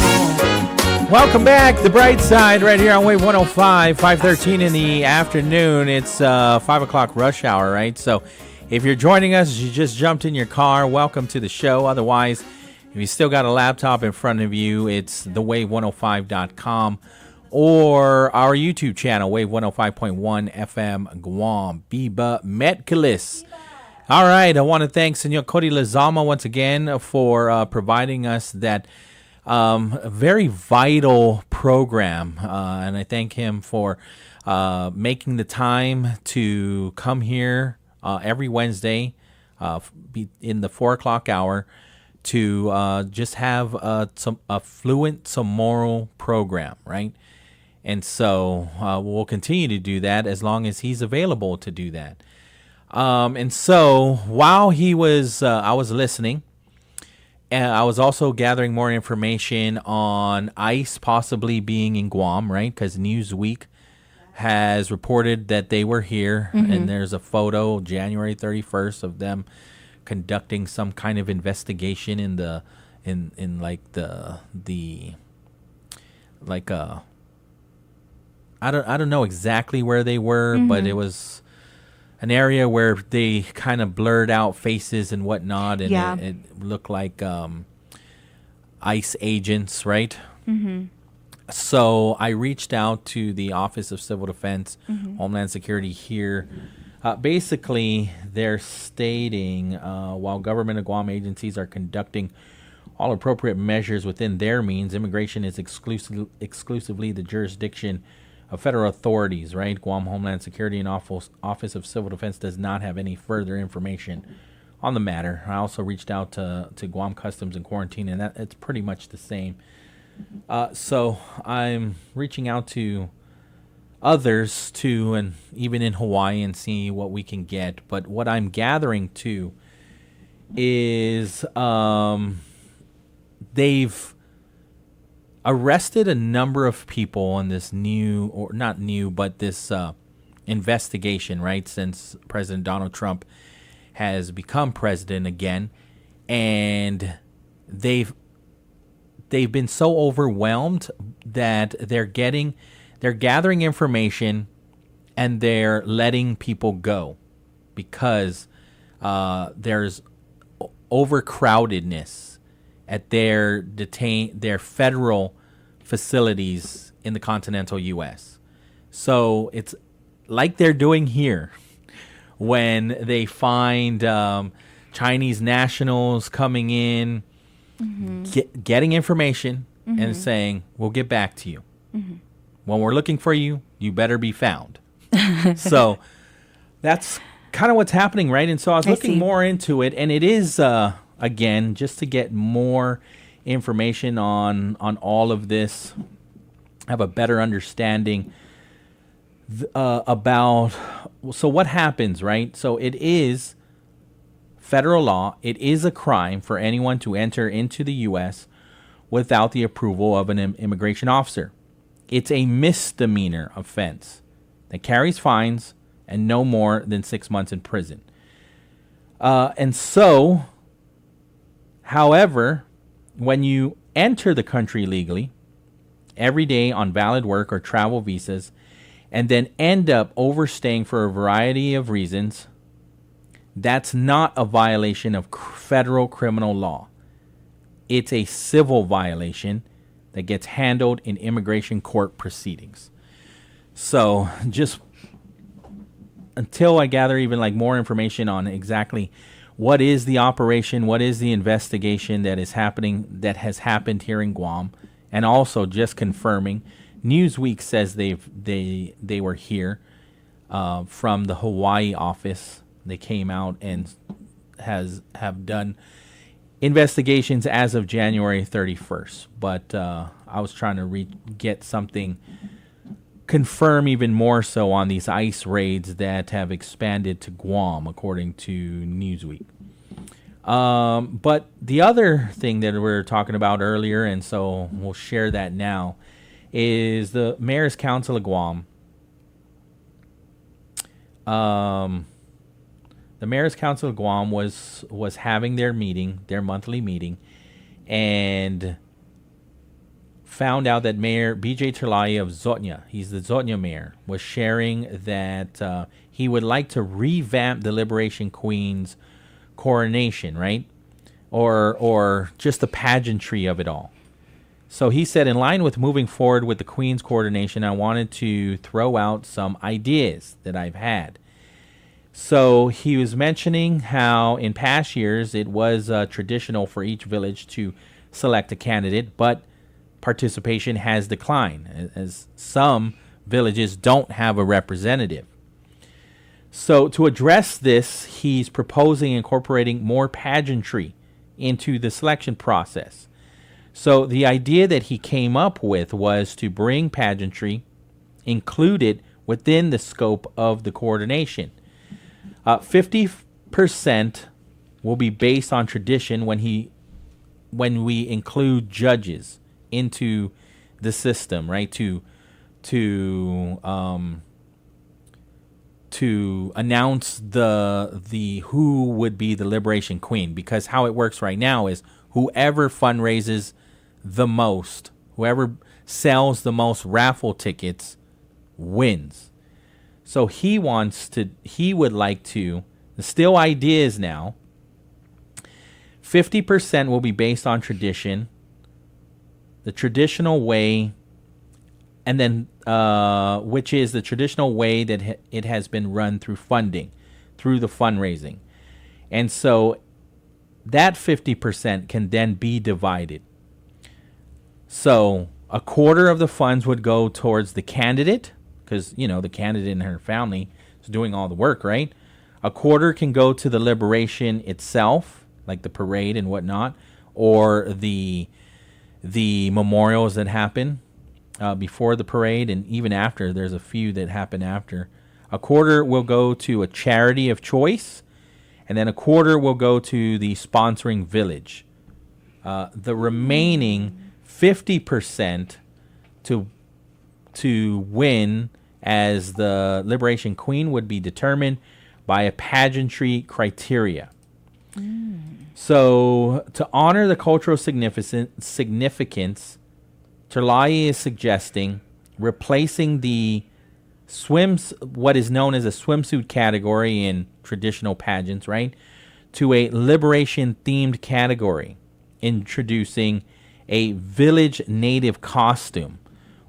Welcome back, the Brightside, right here on Wave 105, 5:13 in the afternoon. It's 5 o'clock rush hour, right? So if you're joining us, you just jumped in your car, welcome to the show. Otherwise, if you still got a laptop in front of you, it's thewave105.com or our YouTube channel, Wave 105.1 FM Guam. Biba Metkalis. All right, I want to thank Senor Cody Lezama once again for providing us that very vital program. And I thank him for making the time to come here every Wednesday in the 4 o'clock hour to just have a fluent Chamorro program, right? And so we'll continue to do that as long as he's available to do that. And so while he was, I was listening, and I was also gathering more information on ICE possibly being in Guam, right? Because Newsweek has reported that they were here, and there's a photo January 31st of them conducting some kind of investigation in the I don't know exactly where they were, but it was an area where they kind of blurred out faces and whatnot, and it looked like ICE agents, right? So I reached out to the Office of Civil Defense, Homeland Security here. Basically, they're stating while government and Guam agencies are conducting all appropriate measures within their means, immigration is exclusively the jurisdiction of federal authorities, right? Guam Homeland Security and Office of Civil Defense does not have any further information on the matter. I also reached out to Guam Customs and Quarantine, and it's pretty much the same. So I'm reaching out to others too, and even in Hawaii, and see what we can get. But what I'm gathering too is they've arrested a number of people on this new, or not new, but this investigation, right? Since President Donald Trump has become president again, and they've been so overwhelmed that they're gathering information and they're letting people go because there's overcrowdedness at their federal facilities in the continental U.S. So it's like they're doing here when they find Chinese nationals coming in, getting information and saying, we'll get back to you. When we're looking for you, you better be found. So that's kind of what's happening, right? And so I was looking more into it, and it is, again, just to get more information on all of this, have a better understanding about, so what happens, right? So it is federal law. It is a crime for anyone to enter into the U.S. without the approval of an immigration officer. It's a misdemeanor offense that carries fines and no more than 6 months in prison. And so, however, when you enter the country legally, every day on valid work or travel visas, and then end up overstaying for a variety of reasons, that's not a violation of federal criminal law. It's a civil violation that gets handled in immigration court proceedings. So just until I gather even like more information on exactly what is the operation, what is the investigation that is happening, that has happened here in Guam, and also just confirming, Newsweek says they were here from the Hawaii office. They came out and have done investigations as of January 31st. But I was trying to get something confirm even more so on these ICE raids that have expanded to Guam, according to Newsweek. But the other thing that we were talking about earlier, and so we'll share that now, is the Mayor's Council of Guam. The Mayor's Council of Guam was having their monthly meeting, and found out that Mayor B.J. Terlai of Zotnya, he's the Zotnya mayor, was sharing that he would like to revamp the Liberation Queen's coronation, right? Or just the pageantry of it all. So he said, in line with moving forward with the Queen's coronation, I wanted to throw out some ideas that I've had. So he was mentioning how in past years it was traditional for each village to select a candidate, but participation has declined as some villages don't have a representative. So to address this, he's proposing incorporating more pageantry into the selection process. So the idea that he came up with was to bring pageantry included within the scope of the coordination. 50% will be based on tradition when we include judges into the system, right? To announce the who would be the Liberation Queen, because how it works right now is whoever fundraises the most, whoever sells the most raffle tickets wins. So he would like to, the still ideas now, 50% will be based on tradition, the traditional way, and then which is the traditional way that it has been run through funding, through the fundraising. And so that 50% can then be divided. So a quarter of the funds would go towards the candidate, because, the candidate and her family is doing all the work, right? A quarter can go to the liberation itself, like the parade and whatnot, or the memorials that happen before the parade, and even after. There's a few that happen after. A quarter will go to a charity of choice, and then a quarter will go to the sponsoring village. The remaining 50% to win as the Liberation Queen would be determined by a pageantry criteria. So to honor the cultural significance, Terlai is suggesting replacing the what is known as a swimsuit category in traditional pageants, right, to a liberation themed category, introducing a village native costume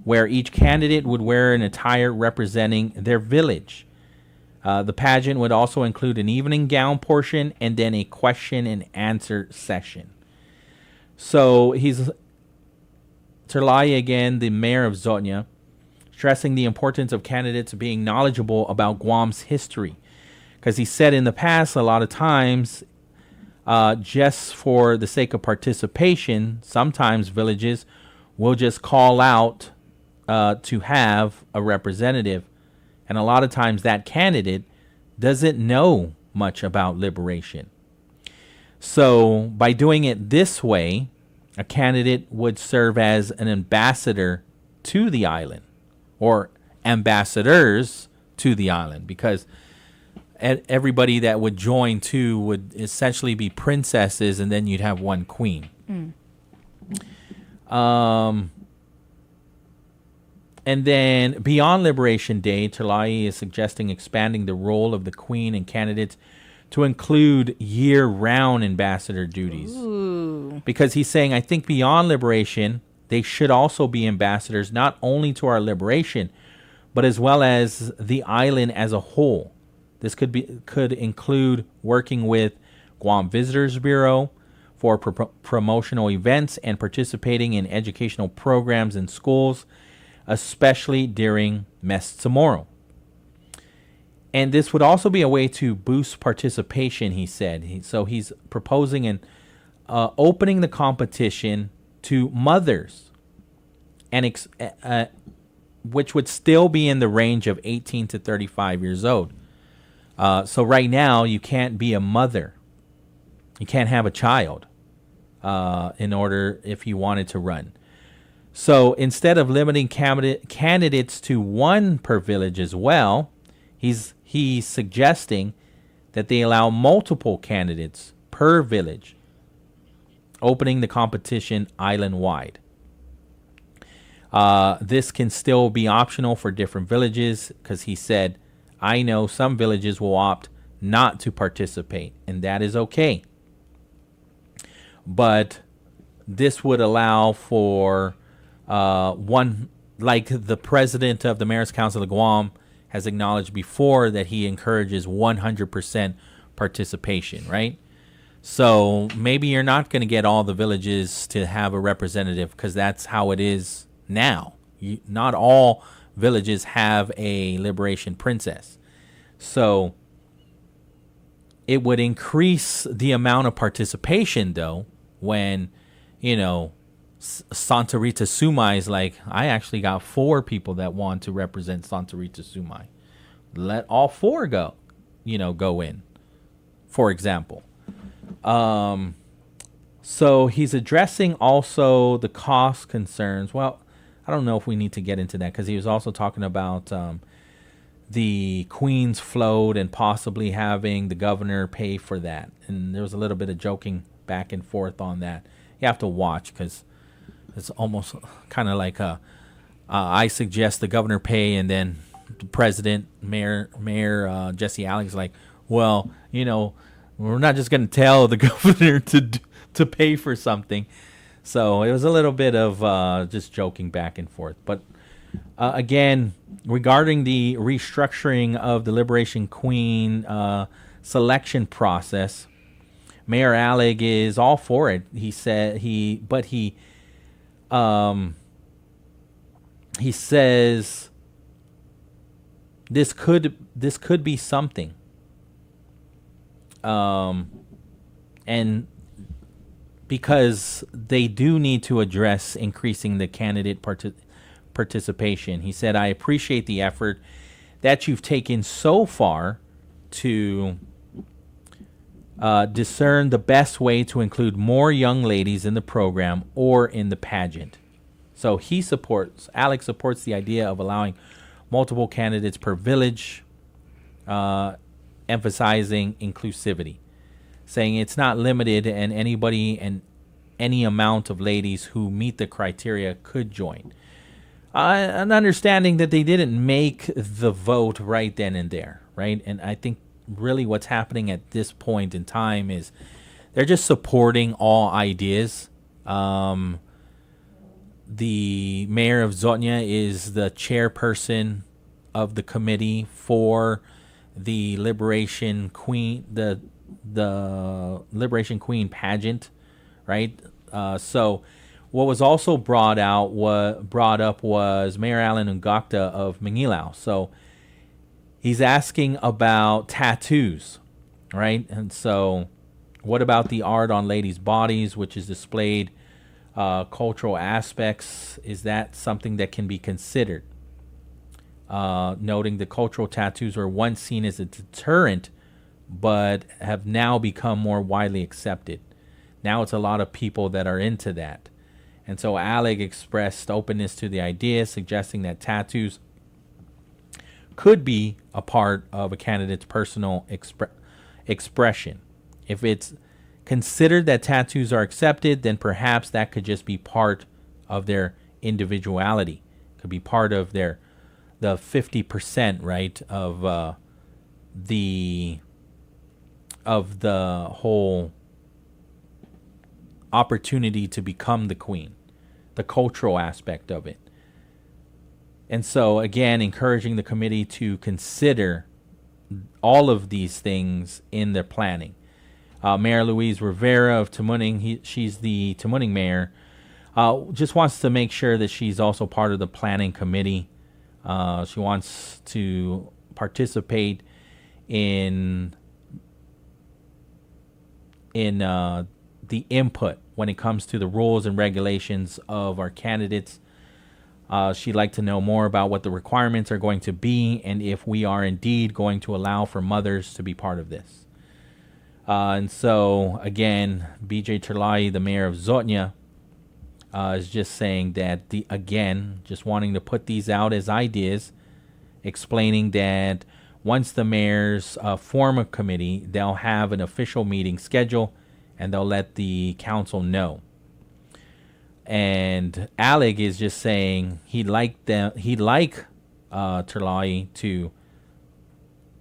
where each candidate would wear an attire representing their village. The pageant would also include an evening gown portion and then a question and answer session. So Terlai, again, the mayor of Zotnya, stressing the importance of candidates being knowledgeable about Guam's history. Because he said in the past, a lot of times, just for the sake of participation, sometimes villages will just call out to have a representative. And a lot of times that candidate doesn't know much about liberation. So by doing it this way, a candidate would serve as an ambassador to the island, or ambassadors to the island, because everybody that would join too would essentially be princesses, and then you'd have one queen. And then beyond Liberation Day, Terlai is suggesting expanding the role of the queen and candidates to include year-round ambassador duties. Ooh. Because he's saying, I think beyond liberation, they should also be ambassadors not only to our liberation, but as well as the island as a whole. This could include working with Guam Visitors Bureau for promotional events and participating in educational programs in schools, especially during Mes Tomorrow. And this would also be a way to boost participation, he said. So he's proposing opening the competition to mothers, and which would still be in the range of 18 to 35 years old. So right now, you can't be a mother. You can't have a child in order if you wanted to run. So instead of limiting candidates to one per village as well, he's suggesting that they allow multiple candidates per village, opening the competition island-wide. This can still be optional for different villages because he said, I know some villages will opt not to participate, and that is okay. But this would allow for one, like the president of the Mayor's Council of Guam has acknowledged before, that he encourages 100% participation, right? So maybe you're not going to get all the villages to have a representative because that's how it is now. Not all villages have a liberation princess. So it would increase the amount of participation, though, when, Santa Rita Sumai is like, I actually got 4 people that want to represent Santa Rita Sumai. Let all 4 go in, for example. So he's addressing also the cost concerns. Well, I don't know if we need to get into that because he was also talking about the Queen's float and possibly having the governor pay for that. And there was a little bit of joking back and forth on that. You have to watch because it's almost kind of like I suggest the governor pay, and then the president, Mayor Jesse Alex, like, well, we're not just going to tell the governor to pay for something. So it was a little bit of just joking back and forth. But again, regarding the restructuring of the Liberation Queen selection process, Mayor Alec is all for it. He said he says this could be something. And because they do need to address increasing the candidate participation. He said, I appreciate the effort that you've taken so far to discern the best way to include more young ladies in the program or in the pageant. So Alex supports the idea of allowing multiple candidates per village, emphasizing inclusivity, saying it's not limited and anybody and any amount of ladies who meet the criteria could join. An understanding that they didn't make the vote right then and there, right? And I think really what's happening at this point in time is they're just supporting all ideas. The mayor of Zotnya is the chairperson of the committee for the Liberation Queen, the Liberation Queen pageant, right? So what was also brought up was Mayor Alan Ungakta of Mangilao. So he's asking about tattoos, right? And so what about the art on ladies' bodies, which is displayed, cultural aspects? Is that something that can be considered? Noting the cultural tattoos were once seen as a deterrent, but have now become more widely accepted. Now it's a lot of people that are into that. And so Alec expressed openness to the idea, suggesting that tattoos could be a part of a candidate's personal expression. If it's considered that tattoos are accepted, then perhaps that could just be part of their individuality. Could be part of the 50%, right, of the whole opportunity to become the queen, the cultural aspect of it. And so, again, encouraging the committee to consider all of these things in their planning. Mayor Louise Rivera of Tamuning, she's the Tamuning mayor, just wants to make sure that she's also part of the planning committee. She wants to participate in the input when it comes to the rules and regulations of our candidates. She'd like to know more about what the requirements are going to be and if we are indeed going to allow for mothers to be part of this. And so, again, BJ Terlai, the mayor of Zotnya, is just saying that, just wanting to put these out as ideas, explaining that once the mayors form a committee, they'll have an official meeting schedule and they'll let the council know. And Alec is just saying he'd like Terlai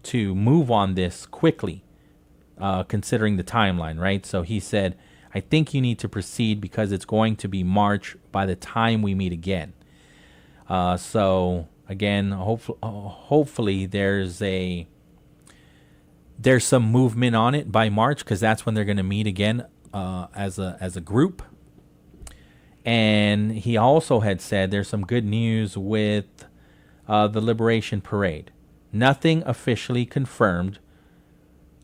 to move on this quickly, considering the timeline, right? So he said, I think you need to proceed because it's going to be March by the time we meet again. So again, hopefully there's some movement on it by March, because that's when they're going to meet again as a group. And he also had said there's some good news with the Liberation Parade. Nothing officially confirmed.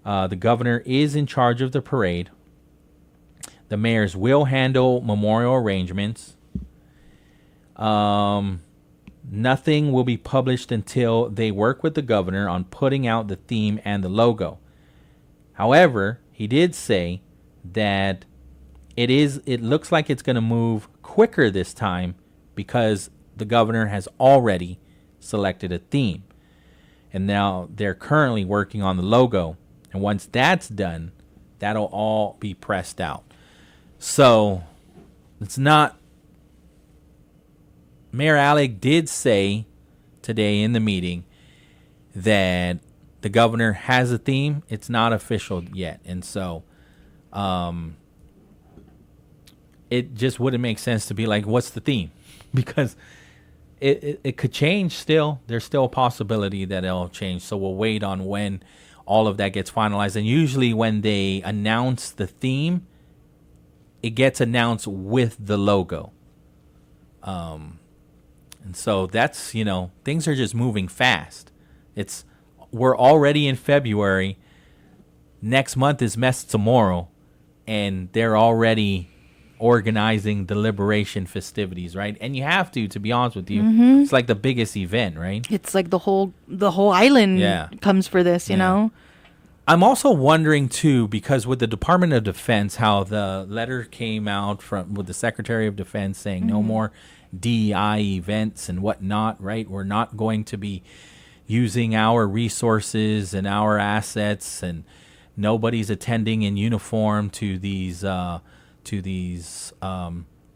The governor is in charge of the parade. The mayors will handle memorial arrangements. Nothing will be published until they work with the governor on putting out the theme and the logo. However, he did say that it looks like it's going to move quicker this time because the governor has already selected a theme. And now they're currently working on the logo. And once that's done, that'll all be pressed out. So it's not. Mayor Alec did say today in the meeting that the governor has a theme. It's not official yet. And so it just wouldn't make sense to be like, what's the theme? Because it could change still. There's still a possibility that it'll change. So we'll wait on when all of that gets finalized. And usually when they announce the theme, it gets announced with the logo. And so that's, things are just moving fast. We're already in February. Next month is Mes Tomorrow, and they're already organizing the liberation festivities, right? And you have to be honest with you. Mm-hmm. It's like the biggest event, right? It's like the whole island comes for this, you know? I'm also wondering too, because with the Department of Defense, how the letter came out with the Secretary of Defense saying no more DEI events and whatnot, right? We're not going to be using our resources and our assets, and nobody's attending in uniform to these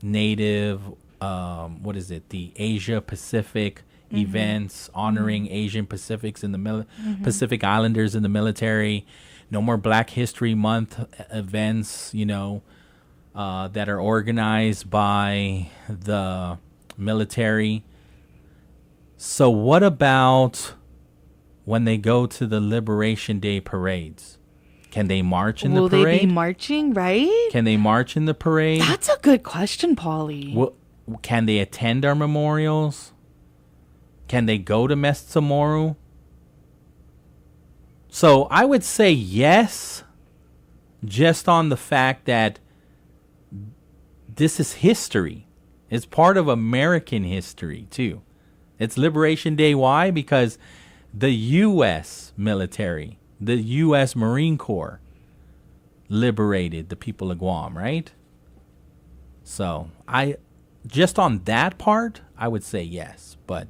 native, the Asia Pacific events, honoring Asian Pacifics in the Pacific Islanders in the military. No more Black History Month events, that are organized by the military. So what about when they go to the Liberation Day parades? Can they march in the parade? Will they be marching, right? Can they march in the parade? That's a good question, Pauly. Can they attend our memorials? Can they go to Mes Tomorrow? So I would say yes, just on the fact that this is history. It's part of American history, too. It's Liberation Day. Why? Because the U.S. military, the U.S. Marine Corps, liberated the people of Guam, right? So just on that part, I would say yes. But,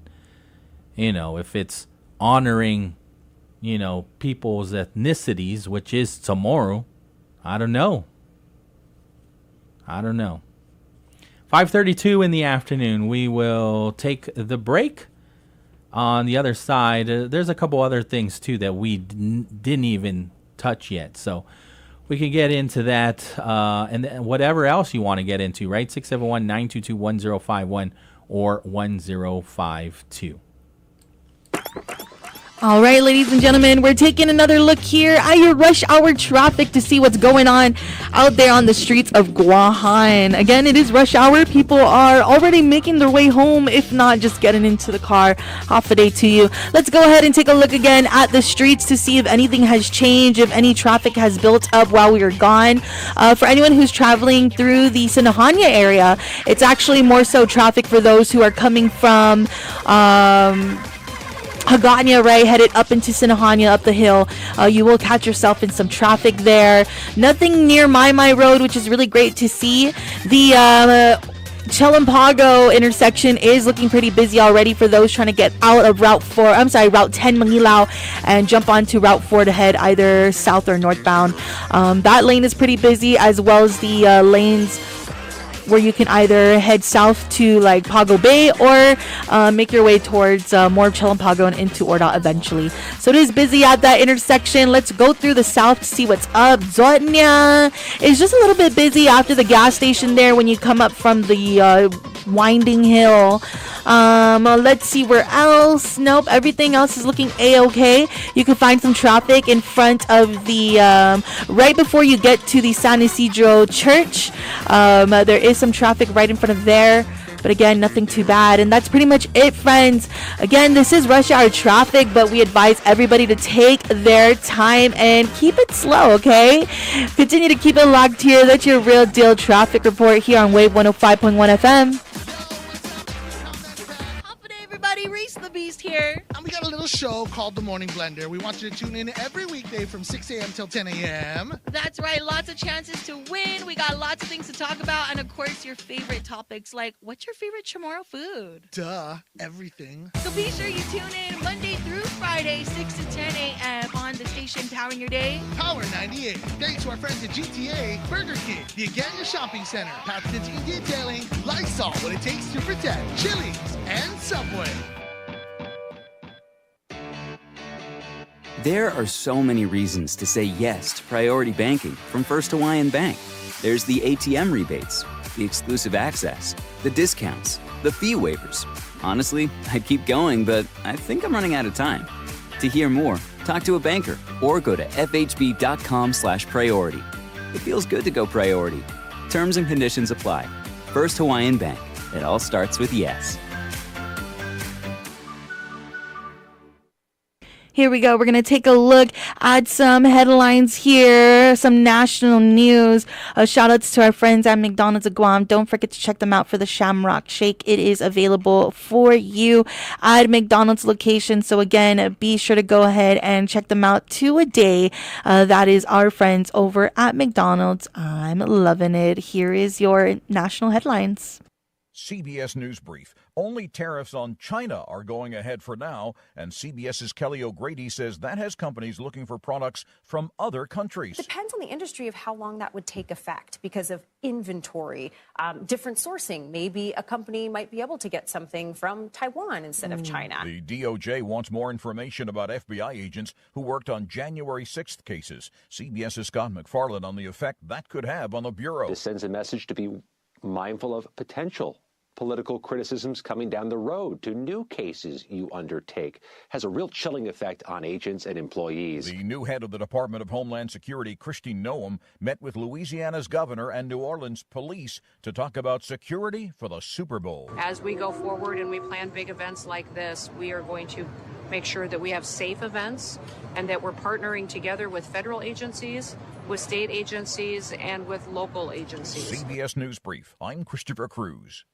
if it's honoring, people's ethnicities, which is tomorrow, I don't know. 5:32 in the afternoon. We will take the break. On the other side, there's a couple other things, too, that we didn't even touch yet. So we can get into that and whatever else you want to get into, right? 671-922-1051 or 1052. All right, ladies and gentlemen, we're taking another look here at your rush hour traffic to see what's going on out there on the streets of Guam. Again, it is rush hour. People are already making their way home, if not just getting into the car. Half a day to you. Let's go ahead and take a look again at the streets to see if anything has changed, if any traffic has built up while we were gone. For anyone who's traveling through the Sinahanya area, it's actually more so traffic for those who are coming from Hagåtña, right, headed up into Sinahanya up the hill. You will catch yourself in some traffic there. Nothing near My Road, which is really great to see. The Chalampago intersection is looking pretty busy already for those trying to get out of Route 10 Mangilaw and jump onto Route 4 to head either south or northbound. That lane is pretty busy, as well as the lanes where you can either head south to like Pago Bay or make your way towards more of Chalampago and into Orda eventually. So it is busy at that intersection. Let's go through the south to see what's up. Zotnia is just a little bit busy after the gas station there when you come up from the winding hill. Let's see where else. Nope, everything else is looking a-okay. You can find some traffic in front of the right before you get to the San Isidro Church. There is some traffic right in front of there, but again, nothing too bad. And that's pretty much it, friends. Again, this is rush hour traffic, but we advise everybody to take their time and keep it slow, okay? Continue to keep it locked here. That's your Real Deal traffic report here on Wave 105.1 FM. Reese the Beast here. And we got a little show called The Morning Blender. We want you to tune in every weekday from 6 a.m. till 10 a.m. That's right. Lots of chances to win. We got lots of things to talk about. And, of course, your favorite topics like what's your favorite tomorrow food? Duh, everything. So be sure you tune in Monday through Friday, 6 to 10 a.m. on the station powering your day. Power 98. Thanks to our friends at GTA, Burger King, the Agania Shopping Center, Pat Tinting Detailing, Lysol, what it takes to protect, Chili's, and Subway. There are so many reasons to say yes to priority banking from First Hawaiian Bank. There's the ATM rebates, the exclusive access, the discounts, the fee waivers. Honestly, I'd keep going, but I think I'm running out of time. To hear more, talk to a banker or go to fhb.com/priority. It feels good to go priority. Terms and conditions apply. First Hawaiian Bank. It all starts with yes. Here we go. We're going to take a look at some headlines here, some national news. Shout outs to our friends at McDonald's of Guam. Don't forget to check them out for the Shamrock Shake. It is available for you at McDonald's location. So again, be sure to go ahead and check them out today. That is our friends over at McDonald's. I'm loving it. Here is your national headlines. CBS News Brief. Only tariffs on China are going ahead for now, and CBS's Kelly O'Grady says that has companies looking for products from other countries. It depends on the industry of how long that would take effect because of inventory, different sourcing. Maybe a company might be able to get something from Taiwan instead of China. The DOJ wants more information about FBI agents who worked on January 6th cases. CBS's Scott McFarland on the effect that could have on the Bureau. This sends a message to be mindful of potential political criticisms coming down the road to new cases you undertake. Has a real chilling effect on agents and employees. The new head of the Department of Homeland Security, Kristi Noem, met with Louisiana's governor and New Orleans police to talk about security for the Super Bowl. As we go forward and we plan big events like this, we are going to make sure that we have safe events and that we're partnering together with federal agencies, with state agencies, and with local agencies. CBS News Brief. I'm Christopher Cruz.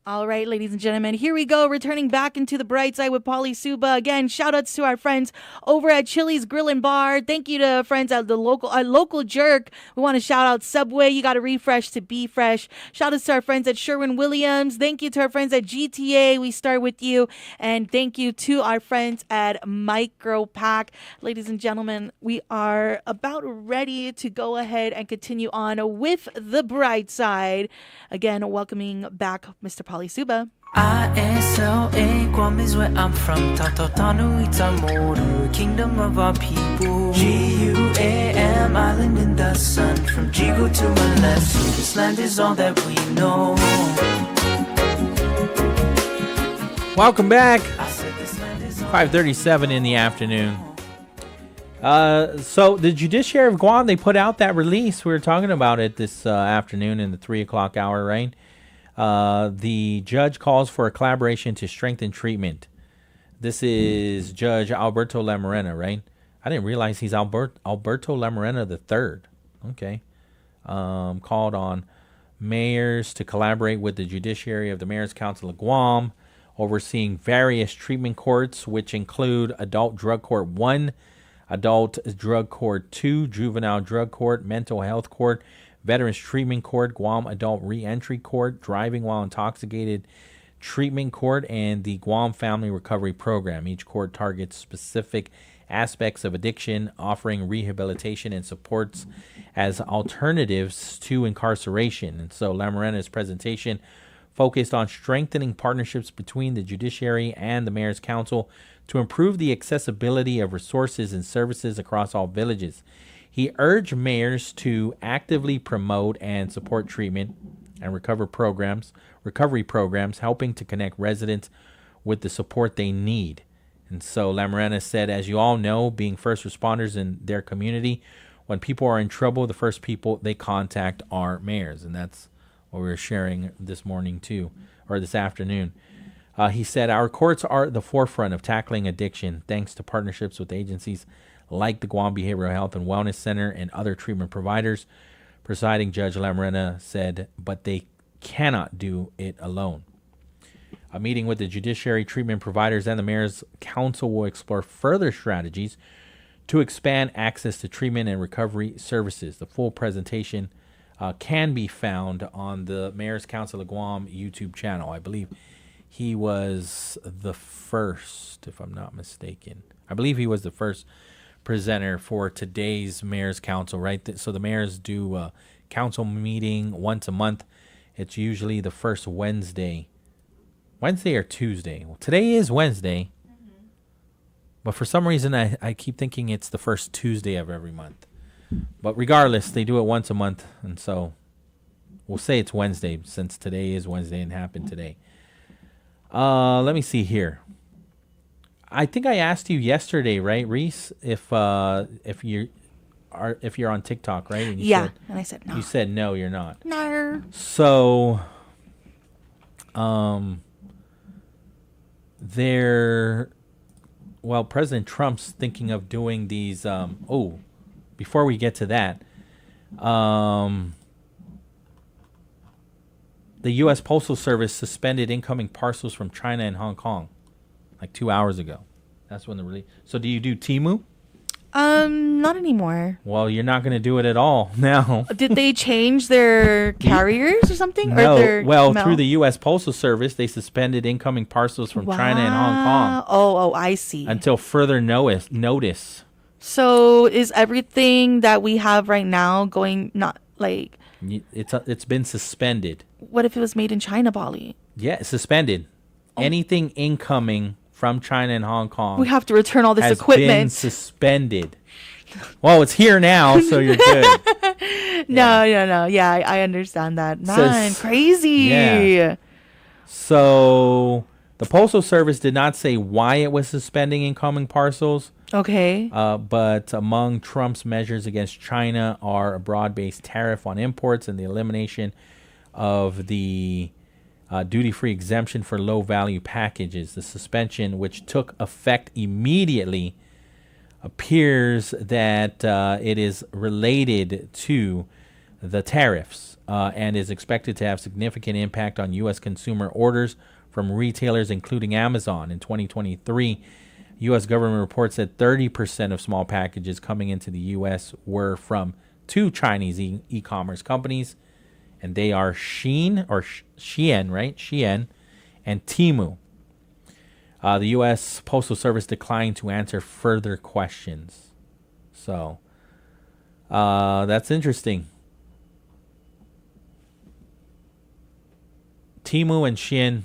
All right, ladies and gentlemen, here we go. Returning back into the bright side with Pauly Suba. Again, shout outs to our friends over at Chili's Grill and Bar. Thank you to friends at the local jerk. We want to shout out Subway. You got to refresh to be fresh. Shout outs to our friends at Sherwin-Williams. Thank you to our friends at GTA. We start with you. And thank you to our friends at Micro Pack. Ladies and gentlemen, we are about ready to go ahead and continue on with the bright side. Again, welcoming back Mr. Pauly Suba. ISLA, Guam is where I'm from. Tautanu Itamoru, kingdom of our people. GUAM, island in the sun. From Jigo to Malesu, this land is all that we know. Welcome back. 5:37 in the afternoon. So the Judiciary of Guam, they put out that release. We were talking about it this afternoon in the 3 o'clock hour, right? The judge calls for a collaboration to strengthen treatment. This is Judge Alberto Lamarena, right? I didn't realize he's Alberto Lamarena III. Okay. Called on mayors to collaborate with the Judiciary of the Mayor's Council of Guam, overseeing various treatment courts, which include Adult Drug Court 1, Adult Drug Court 2, Juvenile Drug Court, Mental Health Court, Veterans Treatment Court, Guam Adult Reentry Court, Driving While Intoxicated Treatment Court, and the Guam Family Recovery Program. Each court targets specific aspects of addiction, offering rehabilitation and supports as alternatives to incarceration. And so Lamarena's presentation focused on strengthening partnerships between the judiciary and the Mayor's Council to improve the accessibility of resources and services across all villages. He urged mayors to actively promote and support treatment and recovery programs, helping to connect residents with the support they need. And so Lamarena said, as you all know, being first responders in their community, when people are in trouble, the first people they contact are mayors. And that's what we were sharing this morning too, or this afternoon. He said, our courts are at the forefront of tackling addiction thanks to partnerships with agencies like the Guam Behavioral Health and Wellness Center and other treatment providers. Presiding Judge Lamarena said, but they cannot do it alone. A meeting with the judiciary, treatment providers, and the Mayor's Council will explore further strategies to expand access to treatment and recovery services. The full presentation can be found on the Mayor's Council of Guam YouTube channel. I believe he was the first, if I'm not mistaken. I believe he was the first presenter for today's Mayor's Council, right? So the mayors do a council meeting once a month. It's usually the first Wednesday or Tuesday. Well, today is Wednesday, but for some reason I keep thinking it's the first Tuesday of every month. But regardless, they do it once a month, and so we'll say it's Wednesday since today is Wednesday and happened today. Let me see here. I think I asked you yesterday, right, Reese, if you're on TikTok, right? And you and I said no. You said no, you're not. No. So, President Trump's thinking of doing these. Before we get to that, the U.S. Postal Service suspended incoming parcels from China and Hong Kong like 2 hours ago. That's when the release. So do you do Temu? Not anymore. Well, you're not going to do it at all now. Did they change their carriers or something? No. Or their mail? Through the U.S. Postal Service, they suspended incoming parcels from China and Hong Kong. Oh, I see. Until further notice. So is everything that we have right now going not like? It's been suspended. What if it was made in China, Pauly? Yeah, suspended. Anything incoming from China and Hong Kong. We have to return all this equipment. Been suspended. Well, it's here now, so you're good. No. Yeah, I understand that. Man, crazy. Yeah. So the Postal Service did not say why it was suspending incoming parcels. Okay. But among Trump's measures against China are a broad-based tariff on imports and the elimination of the duty-free exemption for low-value packages. The suspension, which took effect immediately, appears that it is related to the tariffs and is expected to have significant impact on U.S. consumer orders from retailers, including Amazon. In 2023, U.S. government reports that 30% of small packages coming into the U.S. were from two Chinese e-commerce companies, and they are Shein, right? Shein and Temu. The U.S. Postal Service declined to answer further questions. So, that's interesting. Temu and Shein,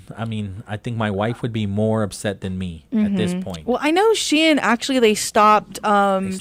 I think my wife would be more upset than me at this point. Well, I know Shein, actually, they stopped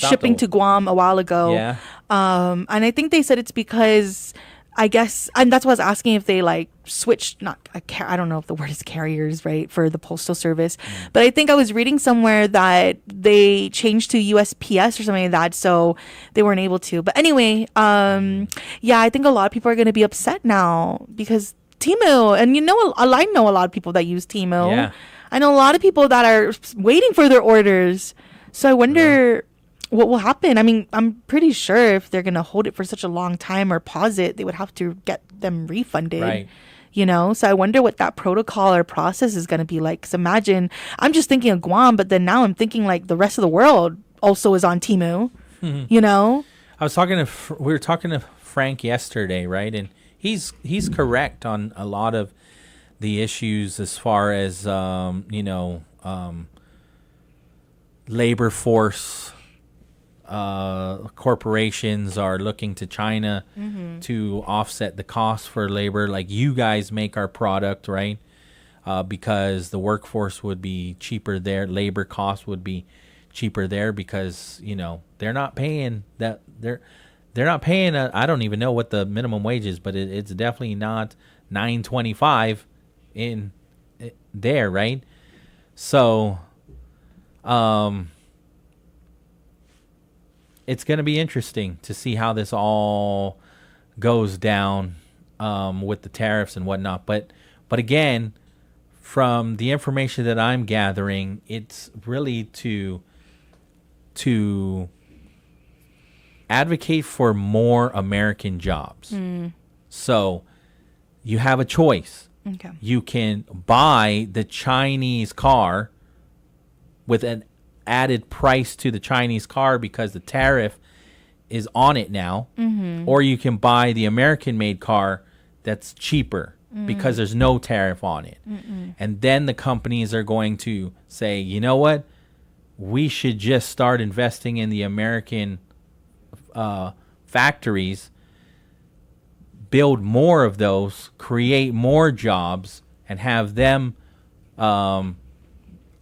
shipping to Guam a while ago. Yeah. And I think they said it's because I guess, and that's why I was asking if they like switched, I don't know if the word is carriers, right, for the postal service. But I think I was reading somewhere that they changed to USPS or something like that, so they weren't able to. But anyway, yeah, I think a lot of people are going to be upset now because Temu, and I know a lot of people that use Temu. Yeah. I know a lot of people that are waiting for their orders. So I wonder what will happen. I mean, I'm pretty sure if they're going to hold it for such a long time or pause it, they would have to get them refunded. Right. So I wonder what that protocol or process is going to be like. Because imagine, I'm just thinking of Guam, but then now I'm thinking like the rest of the world also is on Temu. We were talking to Frank yesterday, right? And he's correct on a lot of the issues as far as labor force. Corporations are looking to China to offset the cost for labor. Like, you guys make our product, right? Because the workforce would be cheaper there. Labor costs would be cheaper there because, they're not paying that. They're not paying. I don't even know what the minimum wage is, but it's definitely not $9.25 in there, right? So, it's going to be interesting to see how this all goes down with the tariffs and whatnot. But again, from the information that I'm gathering, it's really to advocate for more American jobs. So you have a choice. Okay. You can buy the Chinese car with an added price to the Chinese car because the tariff is on it now, or you can buy the American-made car that's cheaper because there's no tariff on it. And then the companies are going to say, you know what? We should just start investing in the American factories, build more of those, create more jobs, and have them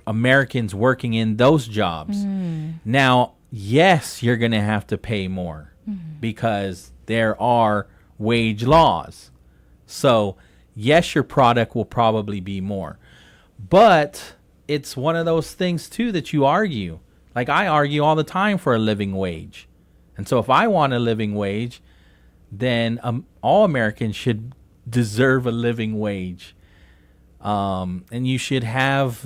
Americans working in those jobs. Now, yes, you're going to have to pay more because there are wage laws. So, yes, your product will probably be more. But it's one of those things, too, that you argue. Like, I argue all the time for a living wage. And so if I want a living wage, then all Americans should deserve a living wage. And you should have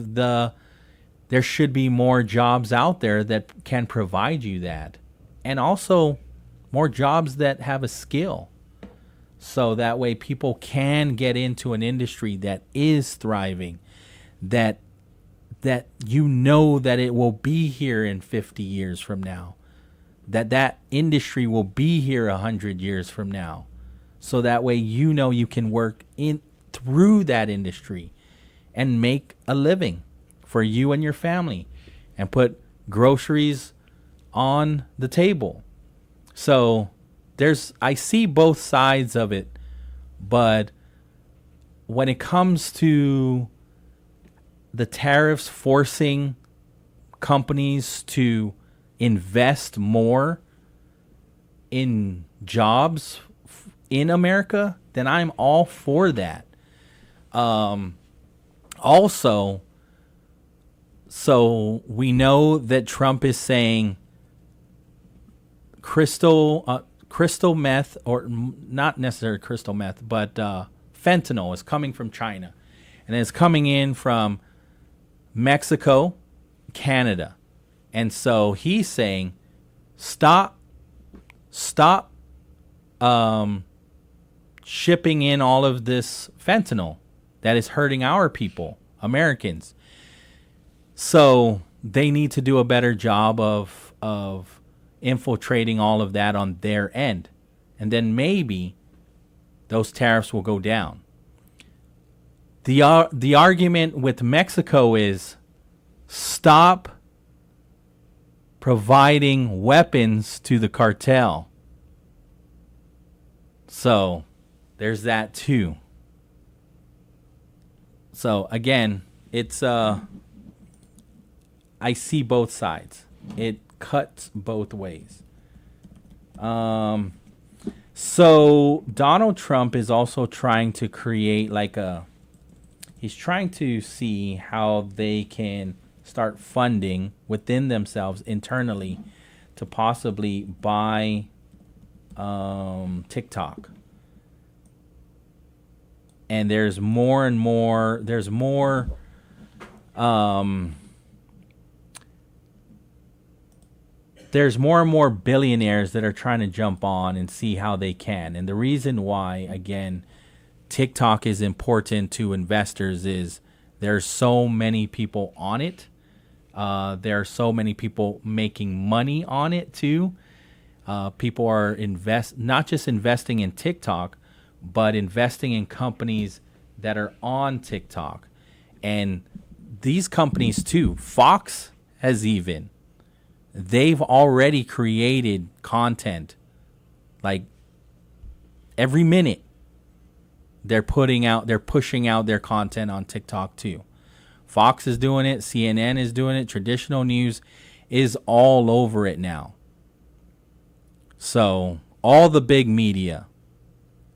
there should be more jobs out there that can provide you that. And also more jobs that have a skill. So that way people can get into an industry that is thriving, that that it will be here in 50 years from now, that industry will be here 100 years from now. So that way you can work through that industry and make a living for you and your family and put groceries on the table. So I see both sides of it, but when it comes to the tariffs forcing companies to invest more in jobs in America, then I'm all for that. Also, so we know that Trump is saying crystal meth, or not necessarily crystal meth, but fentanyl is coming from China, and it's coming in from Mexico, Canada. And so he's saying, stop shipping in all of this fentanyl that is hurting our people, Americans. So they need to do a better job of infiltrating all of that on their end. And then maybe those tariffs will go down. The argument with Mexico is stop providing weapons to the cartel. So there's that too. So again, it's I see both sides. It cuts both ways. So Donald Trump is also trying to create he's trying to see how they can start funding within themselves internally to possibly buy TikTok. And there's more and more billionaires that are trying to jump on and see how they can. And the reason why, again, TikTok is important to investors is there's so many people on it. There are so many people making money on it too. People are not just investing in TikTok, but investing in companies that are on TikTok. And these companies too, Fox they've already created content. Like every minute they're pushing out their content on TikTok too. Fox is doing it, CNN is doing it, traditional news is all over it now. So all the big media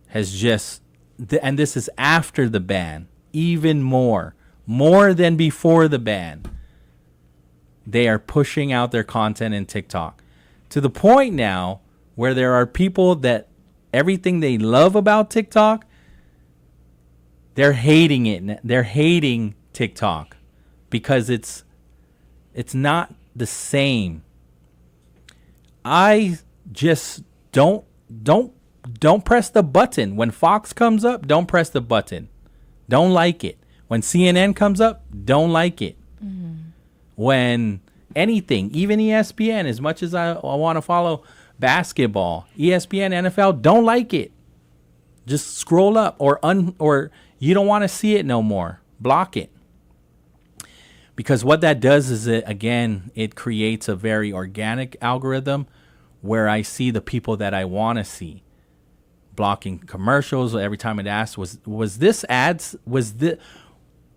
has and this is after the ban, even more than before the ban. They are pushing out their content in TikTok to the point now where there are people that everything they love about TikTok, they're hating it. They're hating TikTok because it's not the same. I just don't press the button. When Fox comes up, don't press the button. Don't like it. When CNN comes up, don't like it. When anything, even ESPN, as much as I want to follow basketball, ESPN, NFL, don't like it. Just scroll up or you don't want to see it no more. Block it. Because what that does is it creates a very organic algorithm where I see the people that I want to see. Blocking commercials every time it asks, was this ads?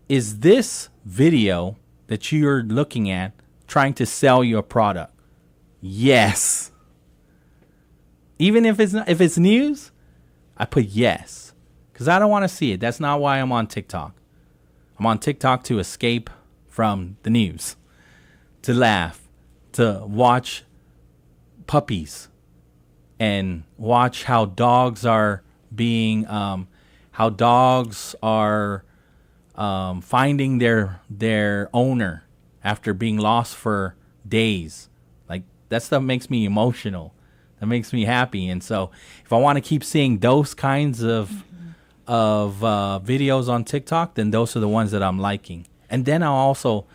Is this video that you're looking at trying to sell you a product? Yes. Even if it's news, I put yes. Because I don't want to see it. That's not why I'm on TikTok. I'm on TikTok to escape from the news, to laugh, to watch puppies, and watch how dogs are finding their owner after being lost for days. Like, that stuff makes me emotional. That makes me happy. And so if I want to keep seeing those kinds of videos on TikTok, then those are the ones that I'm liking. And then I'll also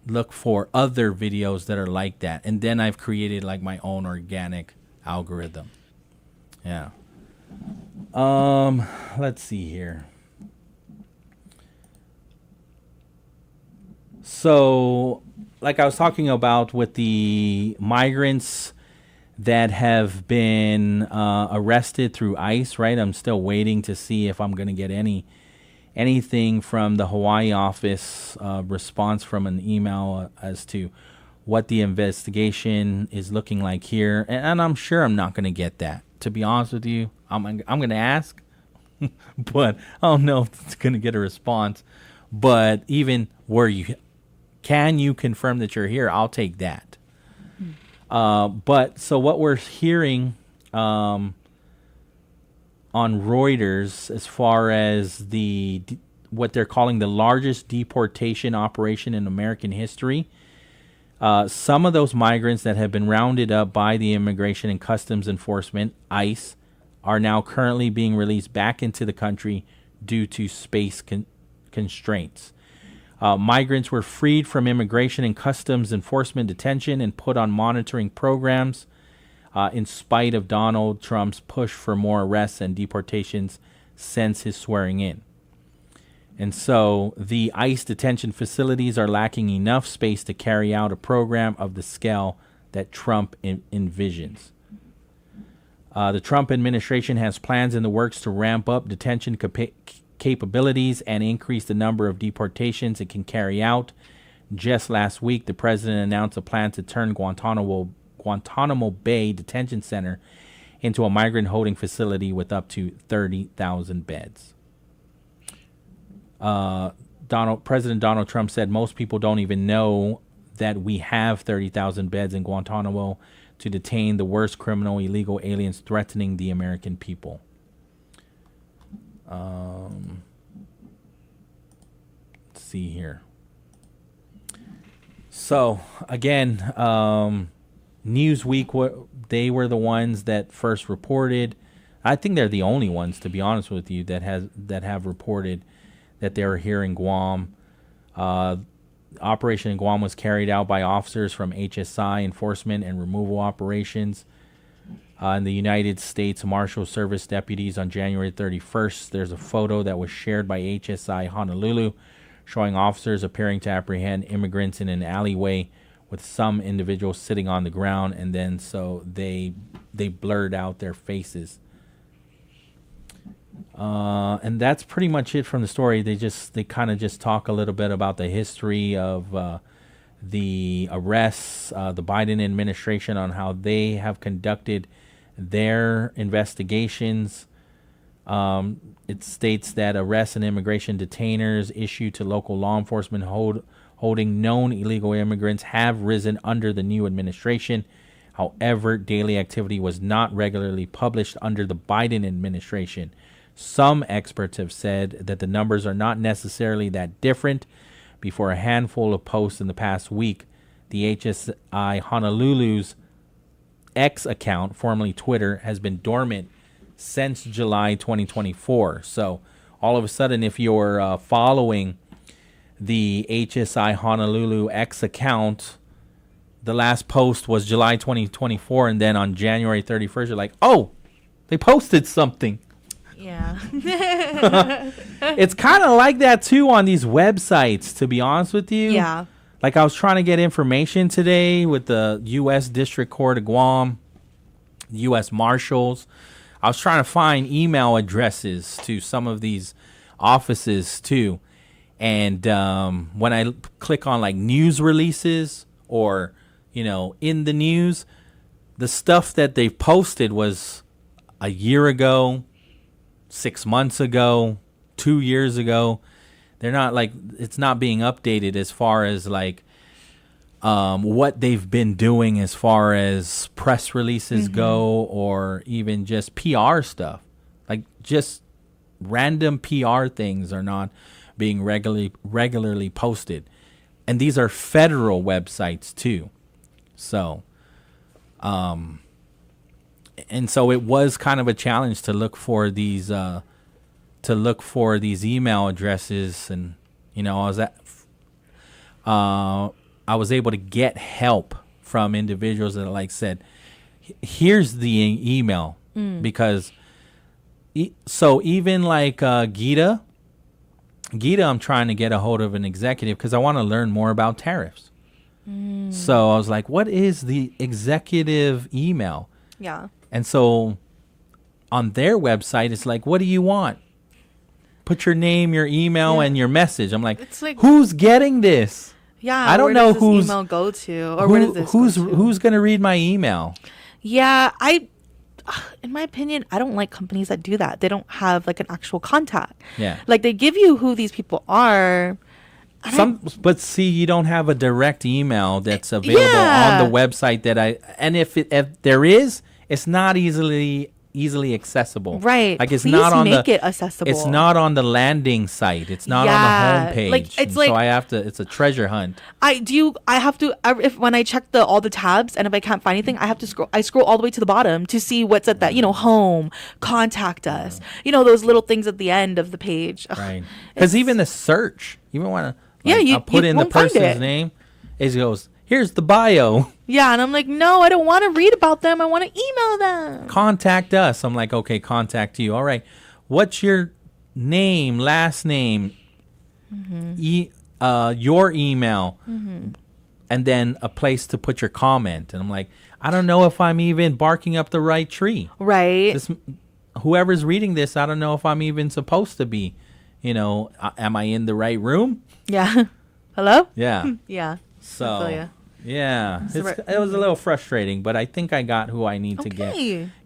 look for other videos that are like that. And then I've created like my own organic algorithm. Yeah. Let's see here. So, like I was talking about with the migrants that have been arrested through ICE, right? I'm still waiting to see if I'm going to get anything from the Hawaii office, response from an email as to what the investigation is looking like here. And I'm sure I'm not going to get that. To be honest with you, I'm going to ask, but I don't know if it's going to get a response. But even where can you confirm that you're here, I'll take that. But so what we're hearing on Reuters, as far as what they're calling the largest deportation operation in American history, some of those migrants that have been rounded up by the Immigration and Customs Enforcement, ICE, are now currently being released back into the country due to space constraints. Migrants were freed from Immigration and Customs Enforcement detention and put on monitoring programs in spite of Donald Trump's push for more arrests and deportations since his swearing in. And so the ICE detention facilities are lacking enough space to carry out a program of the scale that Trump envisions. The Trump administration has plans in the works to ramp up detention capabilities and increase the number of deportations it can carry out. Just last week, the president announced a plan to turn Guantanamo Bay Detention Center into a migrant holding facility with up to 30,000 beds. President Donald Trump said most people don't even know that we have 30,000 beds in Guantanamo to detain the worst criminal illegal aliens threatening the American people. Let's see here. So again, Newsweek, they were the ones that first reported. I think they're the only ones, to be honest with you, that have reported that they were here in Guam. Operation in Guam was carried out by officers from HSI Enforcement and Removal Operations and the United States Marshal Service deputies on January 31st. There's a photo that was shared by HSI Honolulu showing officers appearing to apprehend immigrants in an alleyway with some individuals sitting on the ground, and then so they blurred out their faces. And that's pretty much it from the story. They kind of just talk a little bit about the history of the arrests, the Biden administration, on how they have conducted their investigations. It states that arrests and immigration detainers issued to local law enforcement holding known illegal immigrants have risen under the new administration. However, daily activity was not regularly published under the Biden administration. Some experts have said that the numbers are not necessarily that different. Before a handful of posts in the past week, the HSI Honolulu's X account, formerly Twitter, has been dormant since July 2024. So all of a sudden, if you're following the HSI Honolulu X account, the last post was July 2024, and then on January 31st, you're like, oh, they posted something. Yeah. It's kind of like that too on these websites, to be honest with you. Yeah. Like I was trying to get information today with the U.S. District Court of Guam, U.S. Marshals. I was trying to find email addresses to some of these offices too. And when I click on like news releases or, in the news, the stuff that they posted was a year ago, 6 months ago, 2 years ago. They're not like, it's not being updated as far as like what they've been doing as far as press releases go, or even just PR stuff. Like just random PR things are not being regularly posted. And these are federal websites too. So, and so it was kind of a challenge to look for these email addresses, and I was able to get help from individuals that like said, here's the email, because so even like Gita, I'm trying to get a hold of an executive because I want to learn more about tariffs. So I was like, what is the executive email? Yeah. And so on their website, it's like, what do you want? Put your name, your email, and your message. I'm like, it's like, who's getting this? Yeah. I don't know who's email go to, or where does this who's go to? who's going to read my email? Yeah, in my opinion, I don't like companies that do that. They don't have like an actual contact. Yeah. Like they give you who these people are. But see, you don't have a direct email that's available on the website and if there is, it's not easily accessible. Right. Like it's Please not on make it accessible. It's not on the landing site. It's not on the homepage. Like it's like, so I have to. It's a treasure hunt. I have to. When I check all the tabs, and if I can't find anything, I have to scroll. I scroll all the way to the bottom to see what's at that. Home, contact us. Those little things at the end of the page. Right. Because even the search, you want to. I'll put in the won't find person's it. name. It goes, here's the bio. Yeah, and I'm like, no, I don't want to read about them. I want to email them. Contact us. I'm like, okay, contact you. All right. What's your name, last name, your email, and then a place to put your comment. And I'm like, I don't know if I'm even barking up the right tree. Right. Whoever's reading this, I don't know if I'm even supposed to be, am I in the right room? Yeah. Hello? Yeah. Yeah. So, Yeah, it was a little frustrating, but I think I got who I need to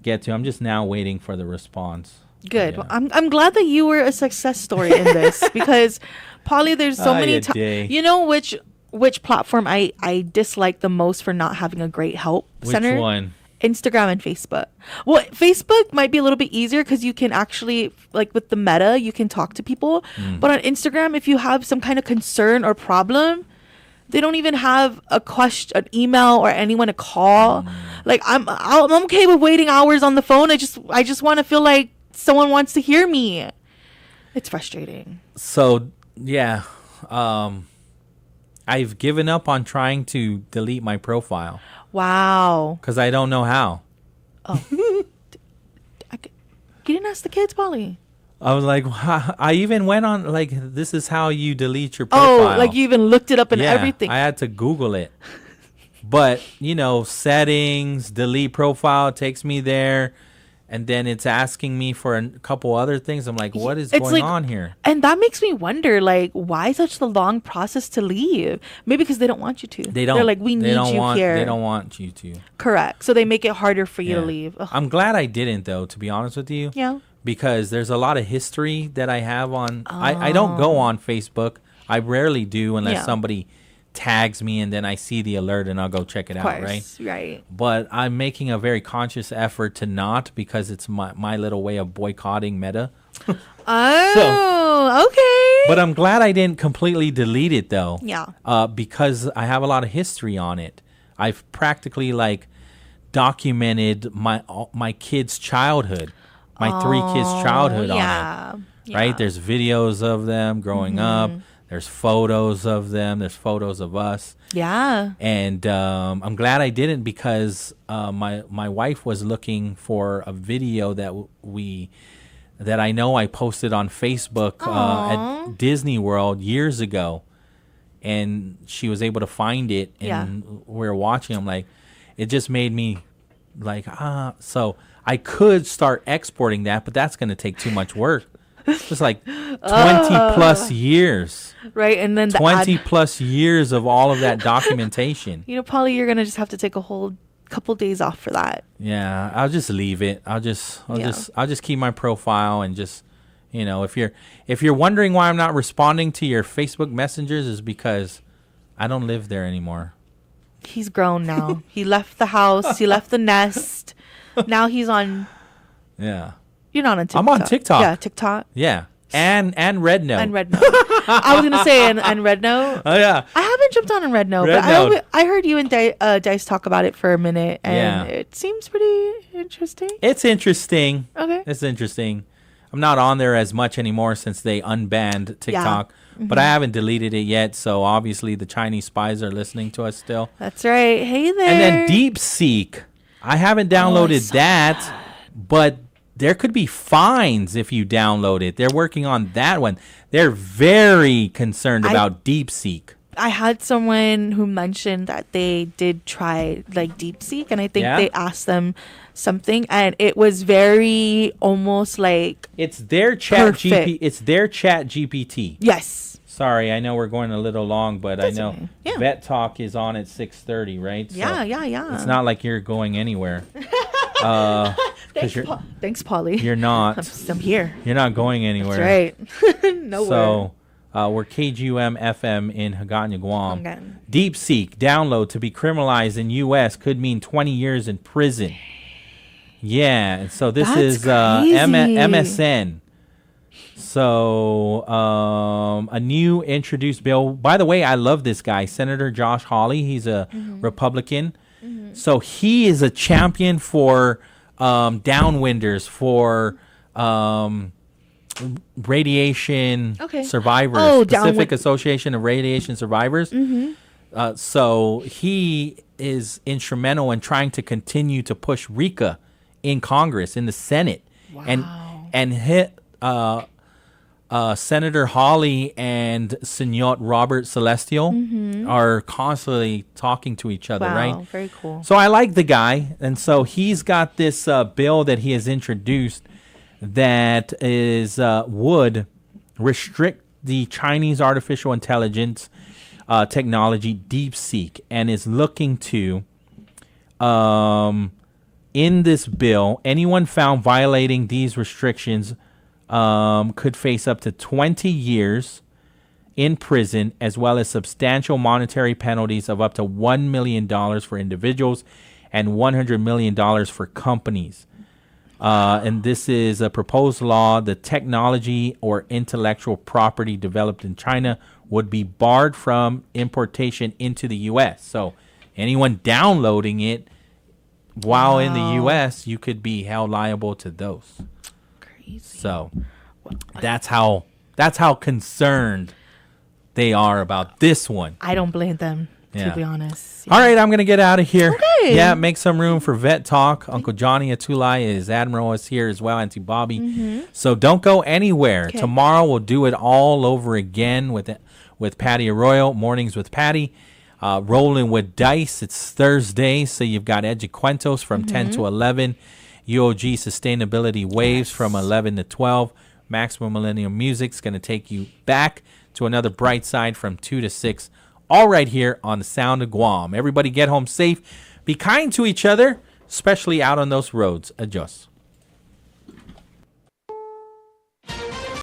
get to. I'm just now waiting for the response. Good. Yeah. Well, I'm glad that you were a success story in this because, Pauly, there's so many times. You know which platform I dislike the most for not having a great help center? Which one? Instagram and Facebook. Well, Facebook might be a little bit easier because you can actually, like with the Meta, you can talk to people. But on Instagram, if you have some kind of concern or problem, they don't even have a question, an email, or anyone to call. Like I'm okay with waiting hours on the phone. I just want to feel like someone wants to hear me. It's frustrating. So yeah, I've given up on trying to delete my profile. Wow. Because I don't know how. Oh. You didn't ask the kids, Pauly. I was like, I even went on, like, this is how you delete your profile. Oh, like you even looked it up and everything. I had to Google it. But, settings, delete profile, takes me there. And then it's asking me for a couple other things. I'm like, what is going on here? And that makes me wonder, like, why such the long process to leave? Maybe because they don't want you to. They're like, we need you here. They don't want you to. Correct. So they make it harder for you to leave. Ugh. I'm glad I didn't, though, to be honest with you. Yeah. Because there's a lot of history that I have on. I don't go on Facebook. I rarely do unless somebody tags me and then I see the alert and I'll go check it out, right? But I'm making a very conscious effort to not, because it's my little way of boycotting Meta. Okay. But I'm glad I didn't completely delete it, though. Yeah. Because I have a lot of history on it. I've practically documented my kids' childhood, my 3 kids' childhood on it. Right? There's videos of them growing up. There's photos of them. There's photos of us. Yeah. And I'm glad I didn't, because my wife was looking for a video that I know I posted on Facebook at Disney World years ago. And she was able to find it. And we were watching. I'm like, it just made me so I could start exporting that, but that's going to take too much work. It's like 20 plus years. Right. And then 20 plus years of all of that documentation. Pauly, you're going to just have to take a whole couple days off for that. Yeah. I'll just leave it. I'll just keep my profile and just, if you're wondering why I'm not responding to your Facebook messengers, is because I don't live there anymore. He's grown now. He left the house. He left the nest. Now he's on. Yeah. You're not on TikTok. I'm on TikTok. Yeah, TikTok. Yeah. And Red Note. And Red Note. I was going to say and Red Note. Oh, yeah. I haven't jumped on Red Note, but I heard you and Dice talk about it for a minute, and it seems pretty interesting. It's interesting. Okay. It's interesting. I'm not on there as much anymore since they unbanned TikTok, but I haven't deleted it yet, so obviously the Chinese spies are listening to us still. That's right. Hey there. And then DeepSeek. I haven't downloaded that, but there could be fines if you download it. They're working on that one. They're very concerned about DeepSeek. I had someone who mentioned that they did try DeepSeek, and I think they asked them something, and it was very almost like it's their chat GPT. Yes. Sorry, I know we're going a little long, but I know Vet Talk is on at 6:30, right? So yeah. It's not like you're going anywhere. Thanks, Pauly. You're not. I'm here. You're not going anywhere. That's right. Nowhere. So we're KGUM FM in Hagåtña, Guam. DeepSeek download to be criminalized in U.S. could mean 20 years in prison. Yeah, and so this is MSN. So a new introduced bill. By the way, I love this guy, Senator Josh Hawley. He's a Republican. So he is a champion for downwinders, for radiation survivors, Pacific Association of Radiation Survivors. So he is instrumental in trying to continue to push RECA in Congress, in the Senate. And hit Senator Hawley and Senor Robert Celestial are constantly talking to each other, right? Very cool. So I like the guy. And so he's got this bill that he has introduced that is would restrict the Chinese artificial intelligence technology, DeepSeek, and is looking to, in this bill, anyone found violating these restrictions could face up to 20 years in prison, as well as substantial monetary penalties of up to $1 million for individuals and $100 million for companies. And this is a proposed law. The technology or intellectual property developed in China would be barred from importation into the U.S. So anyone downloading it while in the U.S., you could be held liable to those. Crazy. So that's how concerned they are about this one. I don't blame them, to be honest. All right, I'm going to get out of here. Okay. Yeah, make some room for Vet Talk. Uncle Johnny Atulai is Admiral is here as well, Auntie Bobby. Mm-hmm. So don't go anywhere. Okay. Tomorrow we'll do it all over again with Patty Arroyo, Mornings with Patty. Rolling with Dice. It's Thursday, so you've got Educuentos from 10 to 11. UOG Sustainability Waves from 11 to 12. Maximum Millennium Music's going to take you back to another Brightside from 2 to 6. All right here on the Sound of Guam. Everybody get home safe. Be kind to each other, especially out on those roads. Adios.